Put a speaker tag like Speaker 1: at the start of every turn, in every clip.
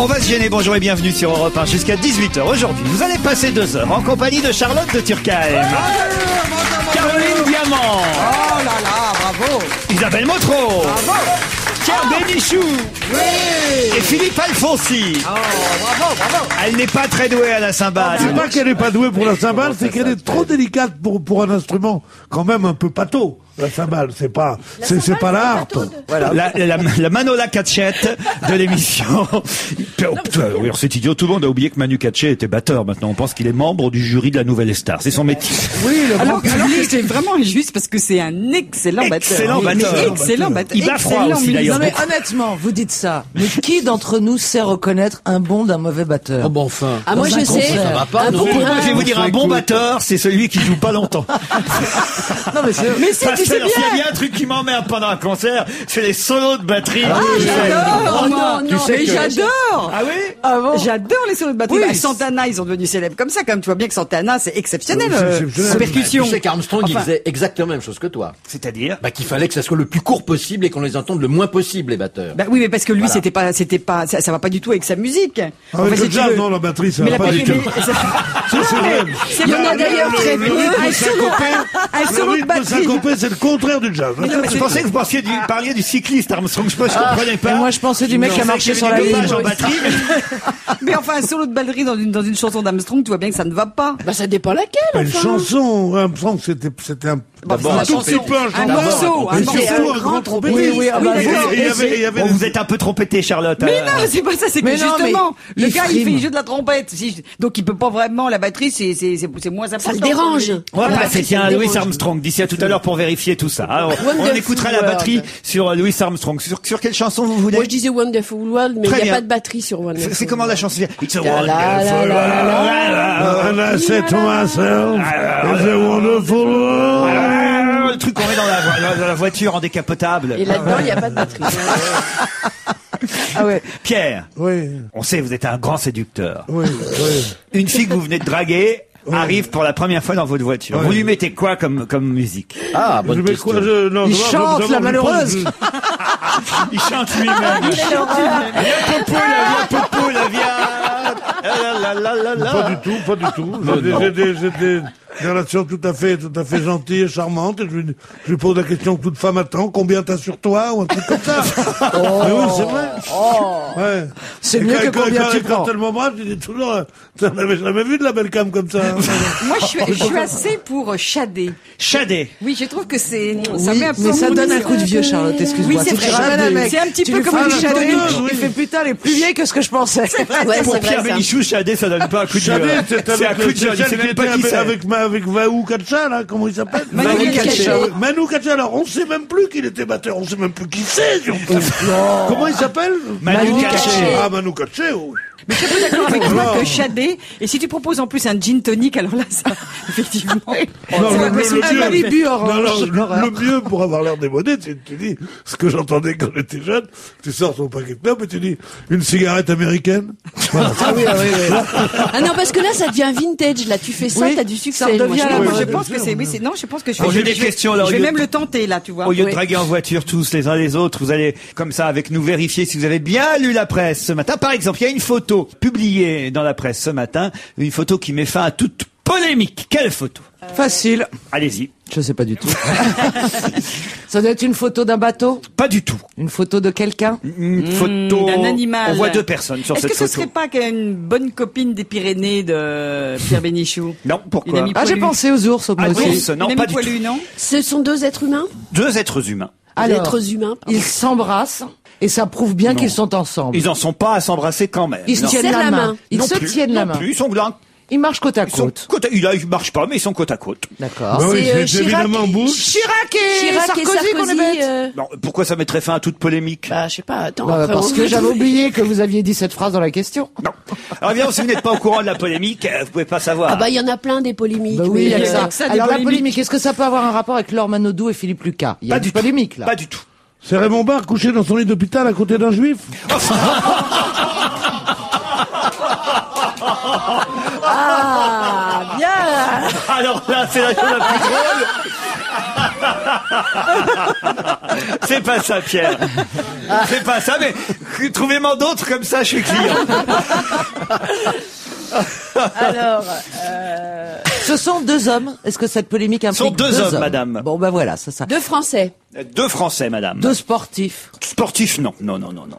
Speaker 1: On va se gêner, bonjour et bienvenue sur Europe 1 jusqu'à 18h. Aujourd'hui, vous allez passer 2 heures en compagnie de Charlotte de Turckheim, Caroline Diamant,
Speaker 2: Oh là là, bravo.
Speaker 1: Isabelle Motro,
Speaker 2: Bravo.
Speaker 1: Pierre Bénichou et Philippe Alfonsi.
Speaker 2: Oh, bravo, bravo.
Speaker 1: Elle n'est pas très douée à la cymbale.
Speaker 3: C'est pas qu'elle n'est pas douée pour la cymbale, c'est qu'elle est trop délicate pour un instrument quand même un peu pâteau. La cymbale, c'est pas la harpe.
Speaker 1: Voilà. La Manola Katchette de l'émission. Oui, c'est idiot, tout le monde a oublié que Manu Katché était batteur. Maintenant, on pense qu'il est membre du jury de la Nouvelle Star. C'est son métier.
Speaker 3: Oui,
Speaker 2: Alors que c'est vraiment injuste parce que c'est un excellent batteur.
Speaker 1: Excellent batteur.
Speaker 2: Excellent batteur.
Speaker 1: Il bat froid
Speaker 2: Excellent
Speaker 1: aussi,
Speaker 2: musicien.
Speaker 1: d'ailleurs.
Speaker 4: Non mais honnêtement, vous dites ça. Mais qui d'entre nous sait reconnaître un bon d'un mauvais batteur?
Speaker 5: Oh bon, enfin.
Speaker 4: Ah moi je sais.
Speaker 5: Ça va pas, non?
Speaker 1: Moi, je vais vous dire, un bon batteur, c'est celui qui joue pas longtemps.
Speaker 4: Non mais c'est.
Speaker 2: Mais si,
Speaker 1: Parce
Speaker 2: tu sais
Speaker 1: que s'il y a
Speaker 2: bien.
Speaker 1: bien un truc qui m'emmerde pendant un concert, c'est les solos de batterie.
Speaker 2: J'adore, moi.
Speaker 5: Tu sais
Speaker 2: Mais
Speaker 5: que-
Speaker 2: j'adore.
Speaker 1: Ah oui?
Speaker 4: Ah bon?
Speaker 2: J'adore les solos de batterie.
Speaker 4: Oui.
Speaker 2: Bah, Santana, ils sont devenus célèbres comme ça. Comme tu vois bien que Santana, c'est exceptionnel.
Speaker 3: Oui, c'est exceptionnel.
Speaker 2: Percussion.
Speaker 5: Tu sais qu'Armstrong, il
Speaker 2: Enfin,
Speaker 5: faisait exactement la même chose que toi.
Speaker 1: C'est-à-dire?
Speaker 5: Bah, qu'il fallait que ça soit le plus court possible et qu'on les entende le moins possible, les batteurs.
Speaker 2: Bah oui, mais parce que lui,
Speaker 5: Voilà.
Speaker 2: c'était pas, ça va pas du tout avec sa musique.
Speaker 3: Avec
Speaker 2: Enfin,
Speaker 3: le
Speaker 2: si tu
Speaker 3: jazz,
Speaker 2: veux.
Speaker 3: non, la batterie, ça
Speaker 2: Mais
Speaker 3: va
Speaker 2: la
Speaker 3: pas du
Speaker 2: batterie,
Speaker 3: tout.
Speaker 2: mais-
Speaker 3: C'est vrai.
Speaker 2: Il y en a d'ailleurs très peu. Un solo de
Speaker 3: Le rythme
Speaker 2: batterie.
Speaker 3: syncopé, c'est le contraire du jazz.
Speaker 1: Je pensais que vous parliez du cycliste Armstrong. Je comprenais pas.
Speaker 4: Et moi je pensais du mec qui a marché sur la
Speaker 1: Qu'il y avait
Speaker 4: lune.
Speaker 1: des dopages en batterie.
Speaker 2: Mais enfin, un solo de batterie dans une chanson d'Armstrong, tu vois bien que ça ne va pas.
Speaker 4: Bah ça dépend laquelle.
Speaker 3: Pas une chanson. Armstrong, c'était un
Speaker 5: D'abord,
Speaker 3: un tout
Speaker 5: attention.
Speaker 3: petit peu un
Speaker 2: Un
Speaker 3: chanteur.
Speaker 2: morceau,
Speaker 3: Et
Speaker 2: un
Speaker 3: surtout
Speaker 2: morceau.
Speaker 3: un grand trompettiste.
Speaker 4: Oui, oui, ah bah,
Speaker 3: Et
Speaker 4: d'accord.
Speaker 3: il y avait
Speaker 1: Bon,
Speaker 3: des-
Speaker 1: vous êtes un peu trompetté, Charlotte.
Speaker 2: Mais non, c'est pas ça, c'est que
Speaker 4: Mais non,
Speaker 2: justement,
Speaker 4: mais
Speaker 2: le
Speaker 4: il
Speaker 2: gars, il
Speaker 4: frime.
Speaker 2: fait de la trompette. Donc il peut pas vraiment, la batterie, c'est moins important.
Speaker 6: Ça le dérange.
Speaker 1: On va
Speaker 6: La
Speaker 1: passer,
Speaker 6: batterie,
Speaker 1: tiens,
Speaker 6: ça
Speaker 1: à
Speaker 6: me
Speaker 1: Louis
Speaker 6: dérange.
Speaker 1: Armstrong d'ici à tout à l'heure pour vérifier tout ça. Alors, on
Speaker 6: Wonderful
Speaker 1: écoutera la
Speaker 6: World.
Speaker 1: batterie sur Louis Armstrong. Sur quelle chanson vous voulez?
Speaker 6: Moi, je disais Wonderful World, mais il
Speaker 1: Très
Speaker 6: n'y a
Speaker 1: bien.
Speaker 6: pas de batterie sur Wonderful.
Speaker 1: C'est comment la chanson? It's a
Speaker 6: La, la,
Speaker 1: wonderful
Speaker 6: la, la,
Speaker 1: world.
Speaker 3: And I said to myself, it's a wonderful world.
Speaker 1: Le truc qu'on met dans la voiture en décapotable.
Speaker 6: Et là-dedans, il n'y a pas de batterie.
Speaker 4: Ah ouais.
Speaker 1: Pierre,
Speaker 3: Oui,
Speaker 1: on sait, vous êtes un grand séducteur.
Speaker 3: oui, oui.
Speaker 1: Une fille que vous venez de draguer arrive pour la première fois dans votre voiture.
Speaker 3: Ouais.
Speaker 1: Vous lui mettez quoi comme musique?
Speaker 5: Ah,
Speaker 3: Je
Speaker 5: bonne
Speaker 3: mets
Speaker 5: question.
Speaker 3: quoi, non,
Speaker 4: Il
Speaker 3: d'abord,
Speaker 4: chante,
Speaker 3: d'abord,
Speaker 4: la
Speaker 3: je
Speaker 4: malheureuse.
Speaker 3: pense
Speaker 1: Il chante lui-même. Viens Popo, là, viens. La, la, la, la.
Speaker 3: Pas du tout, pas du tout. J'ai des relations tout à fait gentilles et charmantes. Et je lui pose la question que toute femme attend, combien t'as sur toi, ou un truc comme ça. Mais oui, c'est vrai. Ouais.
Speaker 4: C'est
Speaker 3: Et
Speaker 4: mieux
Speaker 3: quand-
Speaker 4: que combien
Speaker 3: quand-
Speaker 4: tu
Speaker 3: quand
Speaker 4: prends.
Speaker 3: elle m'embrasse, je dis toujours, tu n'avais jamais vu de la belle cam comme ça.
Speaker 2: Moi, je suis assez pour Shadé.
Speaker 1: Shadé.
Speaker 2: Oui, je trouve que ça
Speaker 4: Oui,
Speaker 2: met un peu
Speaker 4: mais ça
Speaker 2: en
Speaker 4: donne un
Speaker 2: mood.
Speaker 4: coup de vieux, Charlotte, excuse-moi.
Speaker 2: Oui, c'est
Speaker 4: Si tu
Speaker 2: vrai.
Speaker 4: ramènes un mec,
Speaker 2: C'est un petit
Speaker 4: tu
Speaker 2: peu
Speaker 4: lui
Speaker 2: comme
Speaker 4: fais
Speaker 2: une
Speaker 4: un
Speaker 2: Shadé.
Speaker 4: tonneuse, il fait putain, elle est plus vieille que ce que je pensais.
Speaker 6: Ouais,
Speaker 1: Pour
Speaker 6: c'est
Speaker 1: Pierre
Speaker 6: vrai, ça.
Speaker 1: Bénichou, Shadé, ça donne pas un coup de
Speaker 3: Shadé,
Speaker 1: vieux.
Speaker 3: c'est
Speaker 1: C'est un coup de jeune, il sait
Speaker 3: celle qui
Speaker 1: même pas
Speaker 3: était
Speaker 1: qui c'est.
Speaker 3: avec Vaou Katcha, là, comment il s'appelle?
Speaker 2: Manu
Speaker 6: Katché.
Speaker 3: Manu Katcha, alors on sait même plus qu'il était batteur, on sait même plus qui c'est, surtout. Comment il s'appelle?
Speaker 1: Manu Katché.
Speaker 3: Ah, Manu Katché, oui.
Speaker 2: Mais je suis pas d'accord avec toi que Shadé, et si tu proposes en plus un gin tonic, alors là, ça, effectivement.
Speaker 3: Non,
Speaker 2: Ça va
Speaker 3: le
Speaker 2: passer
Speaker 3: mieux-
Speaker 4: Malibu
Speaker 3: non,
Speaker 4: orange.
Speaker 3: le mieux pour avoir l'air démodé, tu dis, ce que j'entendais quand j'étais jeune, tu sors ton paquet de clopes et tu dis, une cigarette américaine. Voilà.
Speaker 4: Ah oui, ah oui, oui.
Speaker 6: Ah non, parce que là, ça devient vintage. Là, tu fais ça,
Speaker 4: Oui,
Speaker 6: t'as du succès.
Speaker 4: ça redevient
Speaker 6: Moi, je
Speaker 4: la
Speaker 6: trouve.
Speaker 2: Moi,
Speaker 4: mode.
Speaker 2: je
Speaker 3: bien
Speaker 2: pense que
Speaker 3: sûr,
Speaker 2: c'est,
Speaker 3: bien
Speaker 2: oui, non, je pense que je
Speaker 1: Bon,
Speaker 2: vais,
Speaker 1: j'ai des questions, là,
Speaker 2: je
Speaker 1: au
Speaker 2: vais
Speaker 1: lieu
Speaker 2: même
Speaker 1: de-
Speaker 2: le tenter, là, tu vois.
Speaker 1: Au lieu de
Speaker 2: Oui.
Speaker 1: draguer en voiture tous les uns les autres, vous allez comme ça avec nous vérifier si vous avez bien lu la presse ce matin. Par exemple, il y a une photo publiée dans la presse ce matin, une photo qui met fin à toute polémique. Quelle photo?
Speaker 4: Facile.
Speaker 1: Allez-y.
Speaker 4: Je sais pas du tout. Ça doit être une photo d'un bateau,
Speaker 1: Pas du tout.
Speaker 4: une photo de quelqu'un.
Speaker 1: Une photo
Speaker 2: D'un animal.
Speaker 1: On voit 2 personnes sur
Speaker 2: Est-ce
Speaker 1: cette
Speaker 2: que ce
Speaker 1: photo.
Speaker 2: serait pas une bonne copine des Pyrénées de Pierre Bénichou?
Speaker 1: Non,
Speaker 2: Une
Speaker 1: pourquoi?
Speaker 2: amie
Speaker 4: Ah, j'ai
Speaker 2: poilue.
Speaker 4: pensé aux ours, moi
Speaker 1: Ah,
Speaker 4: aussi.
Speaker 1: ours, non,
Speaker 2: Une
Speaker 1: pas
Speaker 2: amie
Speaker 1: du tout.
Speaker 2: poilue, non?
Speaker 6: Ce sont deux êtres humains.
Speaker 1: 2 êtres humains.
Speaker 4: Alors,
Speaker 6: Êtres humains. pardon.
Speaker 4: ils s'embrassent et ça prouve bien
Speaker 1: Non.
Speaker 4: qu'ils sont ensemble.
Speaker 1: Ils en sont pas à s'embrasser quand même.
Speaker 4: Ils se
Speaker 1: Non.
Speaker 4: tiennent
Speaker 6: serrent
Speaker 4: la
Speaker 6: la
Speaker 4: main.
Speaker 6: main.
Speaker 4: Ils
Speaker 1: Non
Speaker 4: se
Speaker 1: plus,
Speaker 4: tiennent la
Speaker 1: non
Speaker 4: main.
Speaker 1: plus, ils sont là.
Speaker 4: Ils marchent côte à
Speaker 1: Ils sont
Speaker 4: côte.
Speaker 1: ils marchent pas, mais ils sont côte à côte.
Speaker 4: D'accord.
Speaker 3: Bah oui,
Speaker 6: C'est,
Speaker 3: c'est
Speaker 6: Chirac
Speaker 3: évidemment Bush.
Speaker 4: Chirac et
Speaker 6: Chirac
Speaker 4: Sarkozy,
Speaker 6: et
Speaker 4: qu'on est
Speaker 6: Sarkozy.
Speaker 4: bête.
Speaker 1: Non, pourquoi ça mettrait fin à toute polémique?
Speaker 6: Bah, je sais pas, attends.
Speaker 4: Bah,
Speaker 6: après,
Speaker 4: parce
Speaker 6: on-
Speaker 4: que j'avais oublié que vous aviez dit cette phrase dans la question.
Speaker 1: Non. Alors évidemment, si vous n'êtes pas au courant de la polémique, vous pouvez pas savoir.
Speaker 6: Ah bah, il y en a plein des polémiques.
Speaker 4: Bah oui, il y a
Speaker 6: mais,
Speaker 4: que ça.
Speaker 2: ça, des
Speaker 4: Alors la
Speaker 2: polémiques.
Speaker 4: polémique, est-ce que ça peut avoir un rapport avec Laure Manodou et Philippe Lucas? Il y a
Speaker 1: Pas
Speaker 4: une
Speaker 1: du tout.
Speaker 4: polémique là.
Speaker 1: Pas du tout.
Speaker 3: C'est Raymond Barre couché dans son lit d'hôpital à côté d'un juif.
Speaker 6: Ah, bien.
Speaker 1: Alors là, c'est la chose la plus drôle. C'est pas ça, Pierre. C'est pas ça, mais trouvez-moi d'autres comme ça, je suis client.
Speaker 6: Alors,
Speaker 4: Ce sont deux hommes. Est-ce que cette polémique implique
Speaker 1: Ce sont deux hommes, madame.
Speaker 4: Bon, ben voilà, c'est ça.
Speaker 6: deux Français.
Speaker 1: Deux Français, madame.
Speaker 4: Deux sportifs.
Speaker 1: Sportifs, non.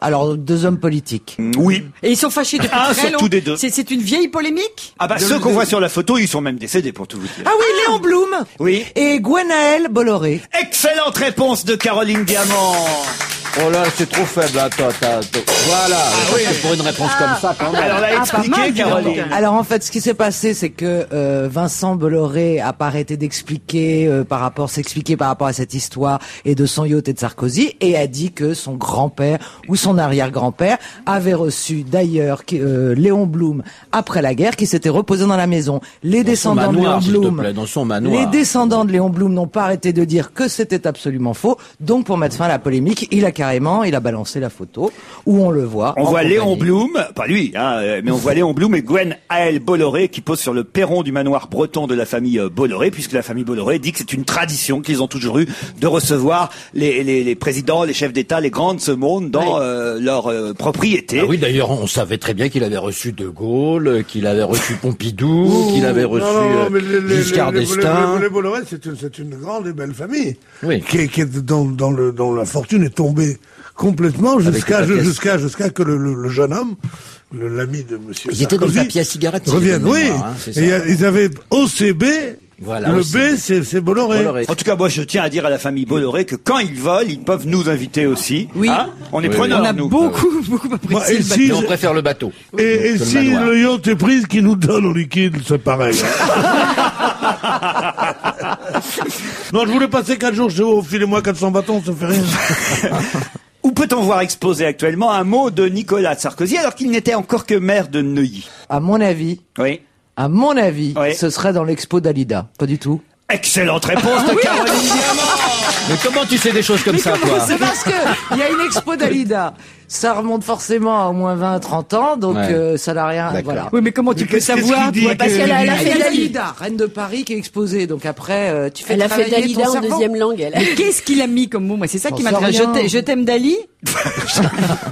Speaker 4: Alors, deux hommes politiques.
Speaker 1: Oui.
Speaker 2: Et ils sont fâchés depuis
Speaker 1: Ah,
Speaker 2: très
Speaker 1: surtout
Speaker 2: longtemps.
Speaker 1: des deux.
Speaker 2: C'est une vieille polémique.
Speaker 1: Ah bah, ceux qu'on voit sur la photo, ils sont même décédés, pour tout vous dire.
Speaker 4: Ah oui, Léon Blum.
Speaker 1: Oui.
Speaker 4: Et Gwenaël Bolloré.
Speaker 1: Excellente réponse de Caroline Diamant.
Speaker 5: Oh là, c'est trop faible. Attends. Voilà. C'est pour une réponse comme ça, quand même.
Speaker 1: Alors, là,
Speaker 2: pas
Speaker 1: expliquez,
Speaker 2: mal, dis donc.
Speaker 1: Caroline.
Speaker 4: Alors en fait, ce qui s'est passé, c'est que Vincent Bolloré a pas arrêté d'expliquer s'expliquer par rapport à cette histoire et de son yacht et de Sarkozy, et a dit que son grand-père ou son arrière-grand-père avait reçu d'ailleurs Léon Blum après la guerre, qui s'était reposé dans la maison. Les descendants de Léon Blum,
Speaker 5: dans son manoir.
Speaker 4: les descendants de Léon Blum n'ont pas arrêté de dire que c'était absolument faux. Donc pour mettre fin à la polémique, il a balancé la photo où on le voit.
Speaker 1: On
Speaker 4: en
Speaker 1: voit
Speaker 4: compagnie.
Speaker 1: Léon Blum, pas lui, mais on voit Léon Blum et Gwenaël Bolloré qui posent sur le perron du manoir breton de la famille Bolloré, puisque la famille Bolloré dit que c'est une tradition qu'ils ont toujours eu de recevoir les présidents, les chefs d'État, les grands de ce monde dans leur propriété.
Speaker 5: Ah oui, d'ailleurs, on savait très bien qu'il avait reçu De Gaulle, qu'il avait reçu Pompidou, qu'il avait reçu
Speaker 3: mais
Speaker 5: Giscard d'Estaing.
Speaker 3: Les Bolloré, c'est une grande et belle famille.
Speaker 5: Oui.
Speaker 3: Qui est dont la fortune est tombée complètement jusqu'à que le jeune homme, l'ami de monsieur
Speaker 5: Ils étaient dans
Speaker 3: Sarkozy,
Speaker 5: un papier à cigarette.
Speaker 3: revienne. Oui.
Speaker 5: C'est
Speaker 3: Et
Speaker 5: ça.
Speaker 3: ils avaient OCB.
Speaker 5: Voilà,
Speaker 3: le
Speaker 5: OCB.
Speaker 3: B, c'est Bolloré.
Speaker 5: Bolloré.
Speaker 1: En tout cas, moi, je tiens à dire à la famille Bolloré que quand ils volent, ils peuvent nous inviter aussi.
Speaker 2: Oui.
Speaker 1: Hein, on est
Speaker 5: Oui,
Speaker 1: preneurs,
Speaker 2: On a
Speaker 1: nous.
Speaker 2: beaucoup
Speaker 3: Moi,
Speaker 2: apprécié
Speaker 3: et
Speaker 2: le
Speaker 3: si-
Speaker 2: bateau.
Speaker 5: Mais on préfère le bateau.
Speaker 3: Et
Speaker 5: que le
Speaker 3: si
Speaker 5: manoir.
Speaker 3: le yacht est pris, qui nous donne au liquide, c'est pareil. Non, je voulais passer 4 jours chez vous, filez-moi 400 bâtons, ça fait rien.
Speaker 1: Où peut-on voir exposé actuellement un mot de Nicolas Sarkozy alors qu'il n'était encore que maire de Neuilly?
Speaker 4: À mon avis,
Speaker 1: Oui. Oui.
Speaker 4: ce serait dans l'expo Dalida. Pas du tout.
Speaker 1: Excellente réponse de Caroline Diamant.
Speaker 5: Mais comment tu sais des choses comme ça, toi?
Speaker 4: C'est parce que il y a une expo Dalida. Ça remonte forcément à au moins 20-30 ans, donc
Speaker 5: Ouais.
Speaker 4: ça n'a rien.
Speaker 5: D'accord.
Speaker 4: Voilà.
Speaker 2: Oui, mais comment tu peux
Speaker 3: qu'est-ce
Speaker 2: savoir,
Speaker 3: qu'il dit
Speaker 2: toi,
Speaker 6: parce qu'elle a
Speaker 4: Il y a
Speaker 6: fait
Speaker 4: Dalida, reine de Paris, qui est exposée. Donc après, tu fais
Speaker 6: Elle a fait
Speaker 4: travailler
Speaker 6: Dalida
Speaker 4: ton
Speaker 6: en
Speaker 4: cerveau.
Speaker 6: deuxième langue, elle.
Speaker 2: Mais qu'est-ce qu'il a mis comme mot? Moi, c'est ça qui
Speaker 4: J'en
Speaker 2: m'intéresse.
Speaker 4: sais rien.
Speaker 2: Je t'aime Dali.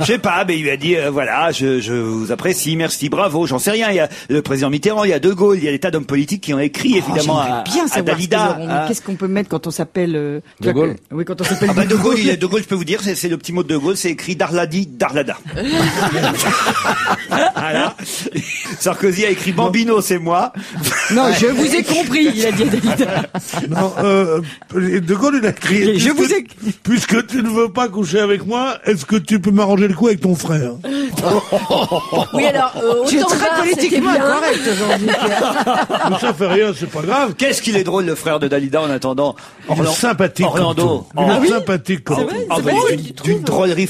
Speaker 1: Je sais pas, mais il lui a dit, voilà, je vous apprécie, merci, bravo, j'en sais rien. Il y a le président Mitterrand, il y a De Gaulle, il y a des tas d'hommes politiques qui ont écrit, évidemment, à,
Speaker 2: Bien
Speaker 1: à
Speaker 2: savoir ce qu'ils
Speaker 1: Dalida.
Speaker 2: auront mis. Qu'est-ce qu'on peut mettre quand on s'appelle
Speaker 5: De Gaulle.
Speaker 2: Oui, quand on s'appelle
Speaker 1: Ah bah, De Gaulle, De Gaulle, je peux vous dire, c'est le petit mot de De Gaulle, c'est écrit Darladi, Darlada. Voilà. Sarkozy a écrit Bambino, c'est moi.
Speaker 2: Non, je vous ai compris, il a dit à Dalida.
Speaker 3: Non, De Gaulle, il a crié.
Speaker 2: Je vous ai-
Speaker 3: Puisque tu ne veux pas coucher avec moi, est-ce que tu peux m'arranger le coup avec ton frère?
Speaker 6: Oui, alors,
Speaker 4: Tu es
Speaker 6: autant
Speaker 4: très
Speaker 6: Var, c'était
Speaker 4: politiquement
Speaker 6: bien.
Speaker 4: incorrect aujourd'hui, Pierre.
Speaker 3: Mais ça fait rien, c'est pas grave.
Speaker 1: Qu'est-ce qu'il est drôle, le frère de Dalida, en attendant.
Speaker 3: Il est sympathique.
Speaker 1: Orlando.
Speaker 3: comme tout. Il est sympathique comme tout.
Speaker 1: Ah, bah,
Speaker 6: vrai,
Speaker 1: d'une drôlerie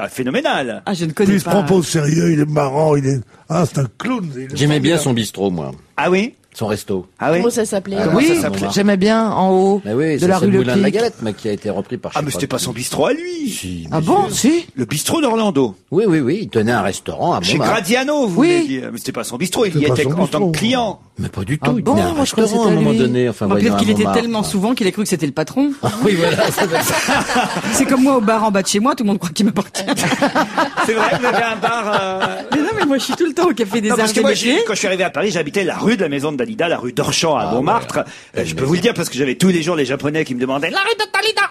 Speaker 1: phénoménale.
Speaker 2: Ah, je ne
Speaker 3: Puis
Speaker 2: connais
Speaker 3: il se prend pas au sérieux, il est marrant, il est... Ah, c'est un clown. il est
Speaker 5: J'aimais bien
Speaker 3: formidable.
Speaker 5: son bistrot, moi.
Speaker 1: Ah oui?
Speaker 5: Son resto.
Speaker 1: Ah oui?
Speaker 6: Comment ça s'appelait
Speaker 5: Ah,
Speaker 4: Oui,
Speaker 5: ça s'appelait.
Speaker 4: j'aimais bien en haut
Speaker 5: Mais oui,
Speaker 4: de la rue
Speaker 5: le
Speaker 4: Le
Speaker 5: Moulin de la
Speaker 4: Pic.
Speaker 5: Galette, mais qui a été repris par.
Speaker 1: Ah, mais c'était pas son bistrot à lui.
Speaker 5: Si,
Speaker 4: Ah
Speaker 5: mais
Speaker 4: bon,
Speaker 5: si.
Speaker 4: si.
Speaker 1: Le bistrot d'Orlando.
Speaker 5: Oui, il tenait un restaurant à
Speaker 1: Chez
Speaker 5: Montmartre.
Speaker 1: Gradiano, vous
Speaker 4: Oui.
Speaker 1: voulez dire. Mais c'était pas son bistrot, il y
Speaker 3: C'était pas
Speaker 1: était
Speaker 3: son
Speaker 1: en tant
Speaker 3: bistrot.
Speaker 1: que client.
Speaker 5: Mais pas du
Speaker 4: Ah
Speaker 5: tout. Il
Speaker 4: bon,
Speaker 5: tenait un
Speaker 4: moi, je crois que
Speaker 5: restaurant à un
Speaker 4: c'était
Speaker 5: moment
Speaker 4: lui.
Speaker 5: donné. Enfin, voyons,
Speaker 2: Peut-être
Speaker 5: à
Speaker 2: qu'il était
Speaker 5: Montmartre.
Speaker 2: tellement souvent qu'il a cru que c'était le patron.
Speaker 5: Oui, voilà. ça doit être ça.
Speaker 2: C'est comme moi au bar en bas de chez moi, tout le monde croit qu'il m'appartient.
Speaker 1: C'est vrai, vous avez un bar.
Speaker 2: Mais non, mais moi je suis tout le temps au café des
Speaker 1: Non,
Speaker 2: Arts
Speaker 1: parce que
Speaker 2: et
Speaker 1: moi,
Speaker 2: Métiers.
Speaker 1: quand je suis arrivé à Paris, j'habitais la rue de la maison de Dalida, la rue d'Orchamps à Montmartre. Je peux vous le dire parce que j'avais tous les jours les Japonais qui me demandaient la rue de Dalida.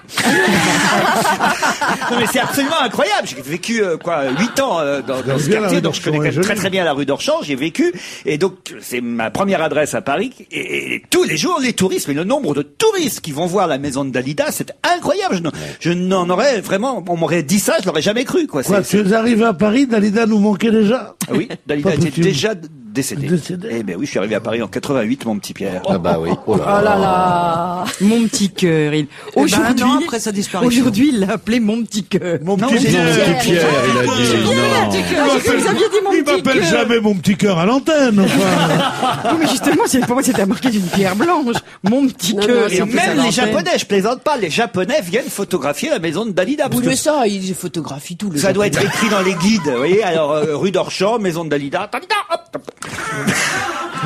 Speaker 1: Non mais c'est absolument incroyable. J'ai vécu 8 ans dans ce
Speaker 3: bien la
Speaker 1: quartier,
Speaker 3: rue
Speaker 1: donc je connais
Speaker 3: d'Orchamps,
Speaker 1: quand même
Speaker 3: elle est
Speaker 1: très très bien la rue d'Orchamps. J'y ai vécu et donc c'est ma première adresse à Paris. Et tous les jours, les touristes, mais le nombre de touristes qui vont voir la maison de Dalida, c'est incroyable. Je n'en aurais vraiment, on m'aurait dit ça, je l'aurais jamais cru quoi.
Speaker 3: Quoi, tu es arrivé à Paris, Dalida nous manquait déjà?
Speaker 1: Oui, Dalida
Speaker 3: Pas
Speaker 1: était
Speaker 3: possible.
Speaker 1: déjà décédé.
Speaker 3: Décédé.
Speaker 1: Eh ben oui, je suis arrivé à Paris en 88, mon petit Pierre.
Speaker 5: Ah bah oui. Oh là
Speaker 6: Oh là là.
Speaker 2: Mon petit cœur.
Speaker 4: un an après sa disparition.
Speaker 2: Aujourd'hui, il l'a appelé mon petit cœur.
Speaker 3: Mon
Speaker 1: Non,
Speaker 3: petit
Speaker 1: j'ai-
Speaker 3: Pierre.
Speaker 5: Mon petit Pierre, il a dit. Non.
Speaker 2: Vous aviez dit mon
Speaker 3: Il
Speaker 2: petit
Speaker 3: m'appelle
Speaker 2: cœur.
Speaker 3: jamais mon petit cœur à l'antenne, enfin.
Speaker 2: Oui, mais justement, pour moi, c'était marqué d'une pierre blanche. Mon petit
Speaker 6: Non,
Speaker 2: cœur.
Speaker 6: non,
Speaker 1: Et
Speaker 6: c'est
Speaker 2: en plus,
Speaker 1: même
Speaker 2: à
Speaker 1: les
Speaker 2: l'antenne.
Speaker 1: Japonais, je plaisante pas, les Japonais viennent photographier la maison de Dalida. Parce
Speaker 6: Oui,
Speaker 1: que
Speaker 6: mais ça, ils photographient tout.
Speaker 1: ça doit être écrit dans les guides, vous voyez. Alors, rue d'Orchamps, maison de Dalida, Dalida, hop.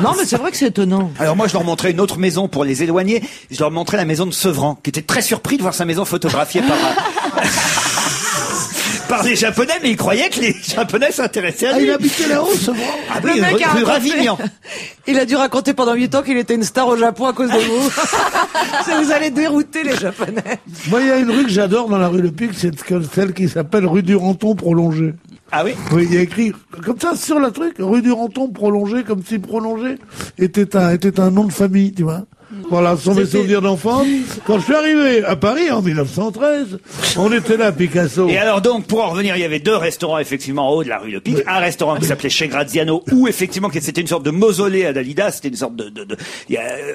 Speaker 4: Non, mais c'est vrai que c'est étonnant.
Speaker 1: Alors moi, je leur montrais une autre maison pour les éloigner. Je leur montrais la maison de Sevran, qui était très surpris de voir sa maison photographiée par par les Japonais, mais il croyait que les Japonais s'intéressaient à
Speaker 3: Ah,
Speaker 1: lui.
Speaker 3: il habitait là-haut, ce vrai.
Speaker 1: Ah oui,
Speaker 4: Le mec a
Speaker 1: rue
Speaker 4: raconté.
Speaker 1: Ravignan.
Speaker 4: Il a dû raconter pendant 8 ans qu'il était une star au Japon à cause de vous. Ça vous allez dérouter les Japonais.
Speaker 3: Moi, il y a une rue que j'adore dans la rue Le Pic, c'est celle qui s'appelle rue du Ranton prolongée.
Speaker 1: Ah oui?
Speaker 3: Oui, il y a écrit comme ça sur la truc, rue du Ranton prolongée, comme si prolongée était un nom de famille, tu vois. Voilà, ce sont mes souvenirs d'enfance. Quand je suis arrivé à Paris en 1913, on était là, Picasso.
Speaker 1: Et alors donc, pour en revenir, il y avait 2 restaurants effectivement en haut de la rue Le Pic. Un restaurant qui s'appelait Chez Graziano, où effectivement c'était une sorte de mausolée à Dalida. C'était une sorte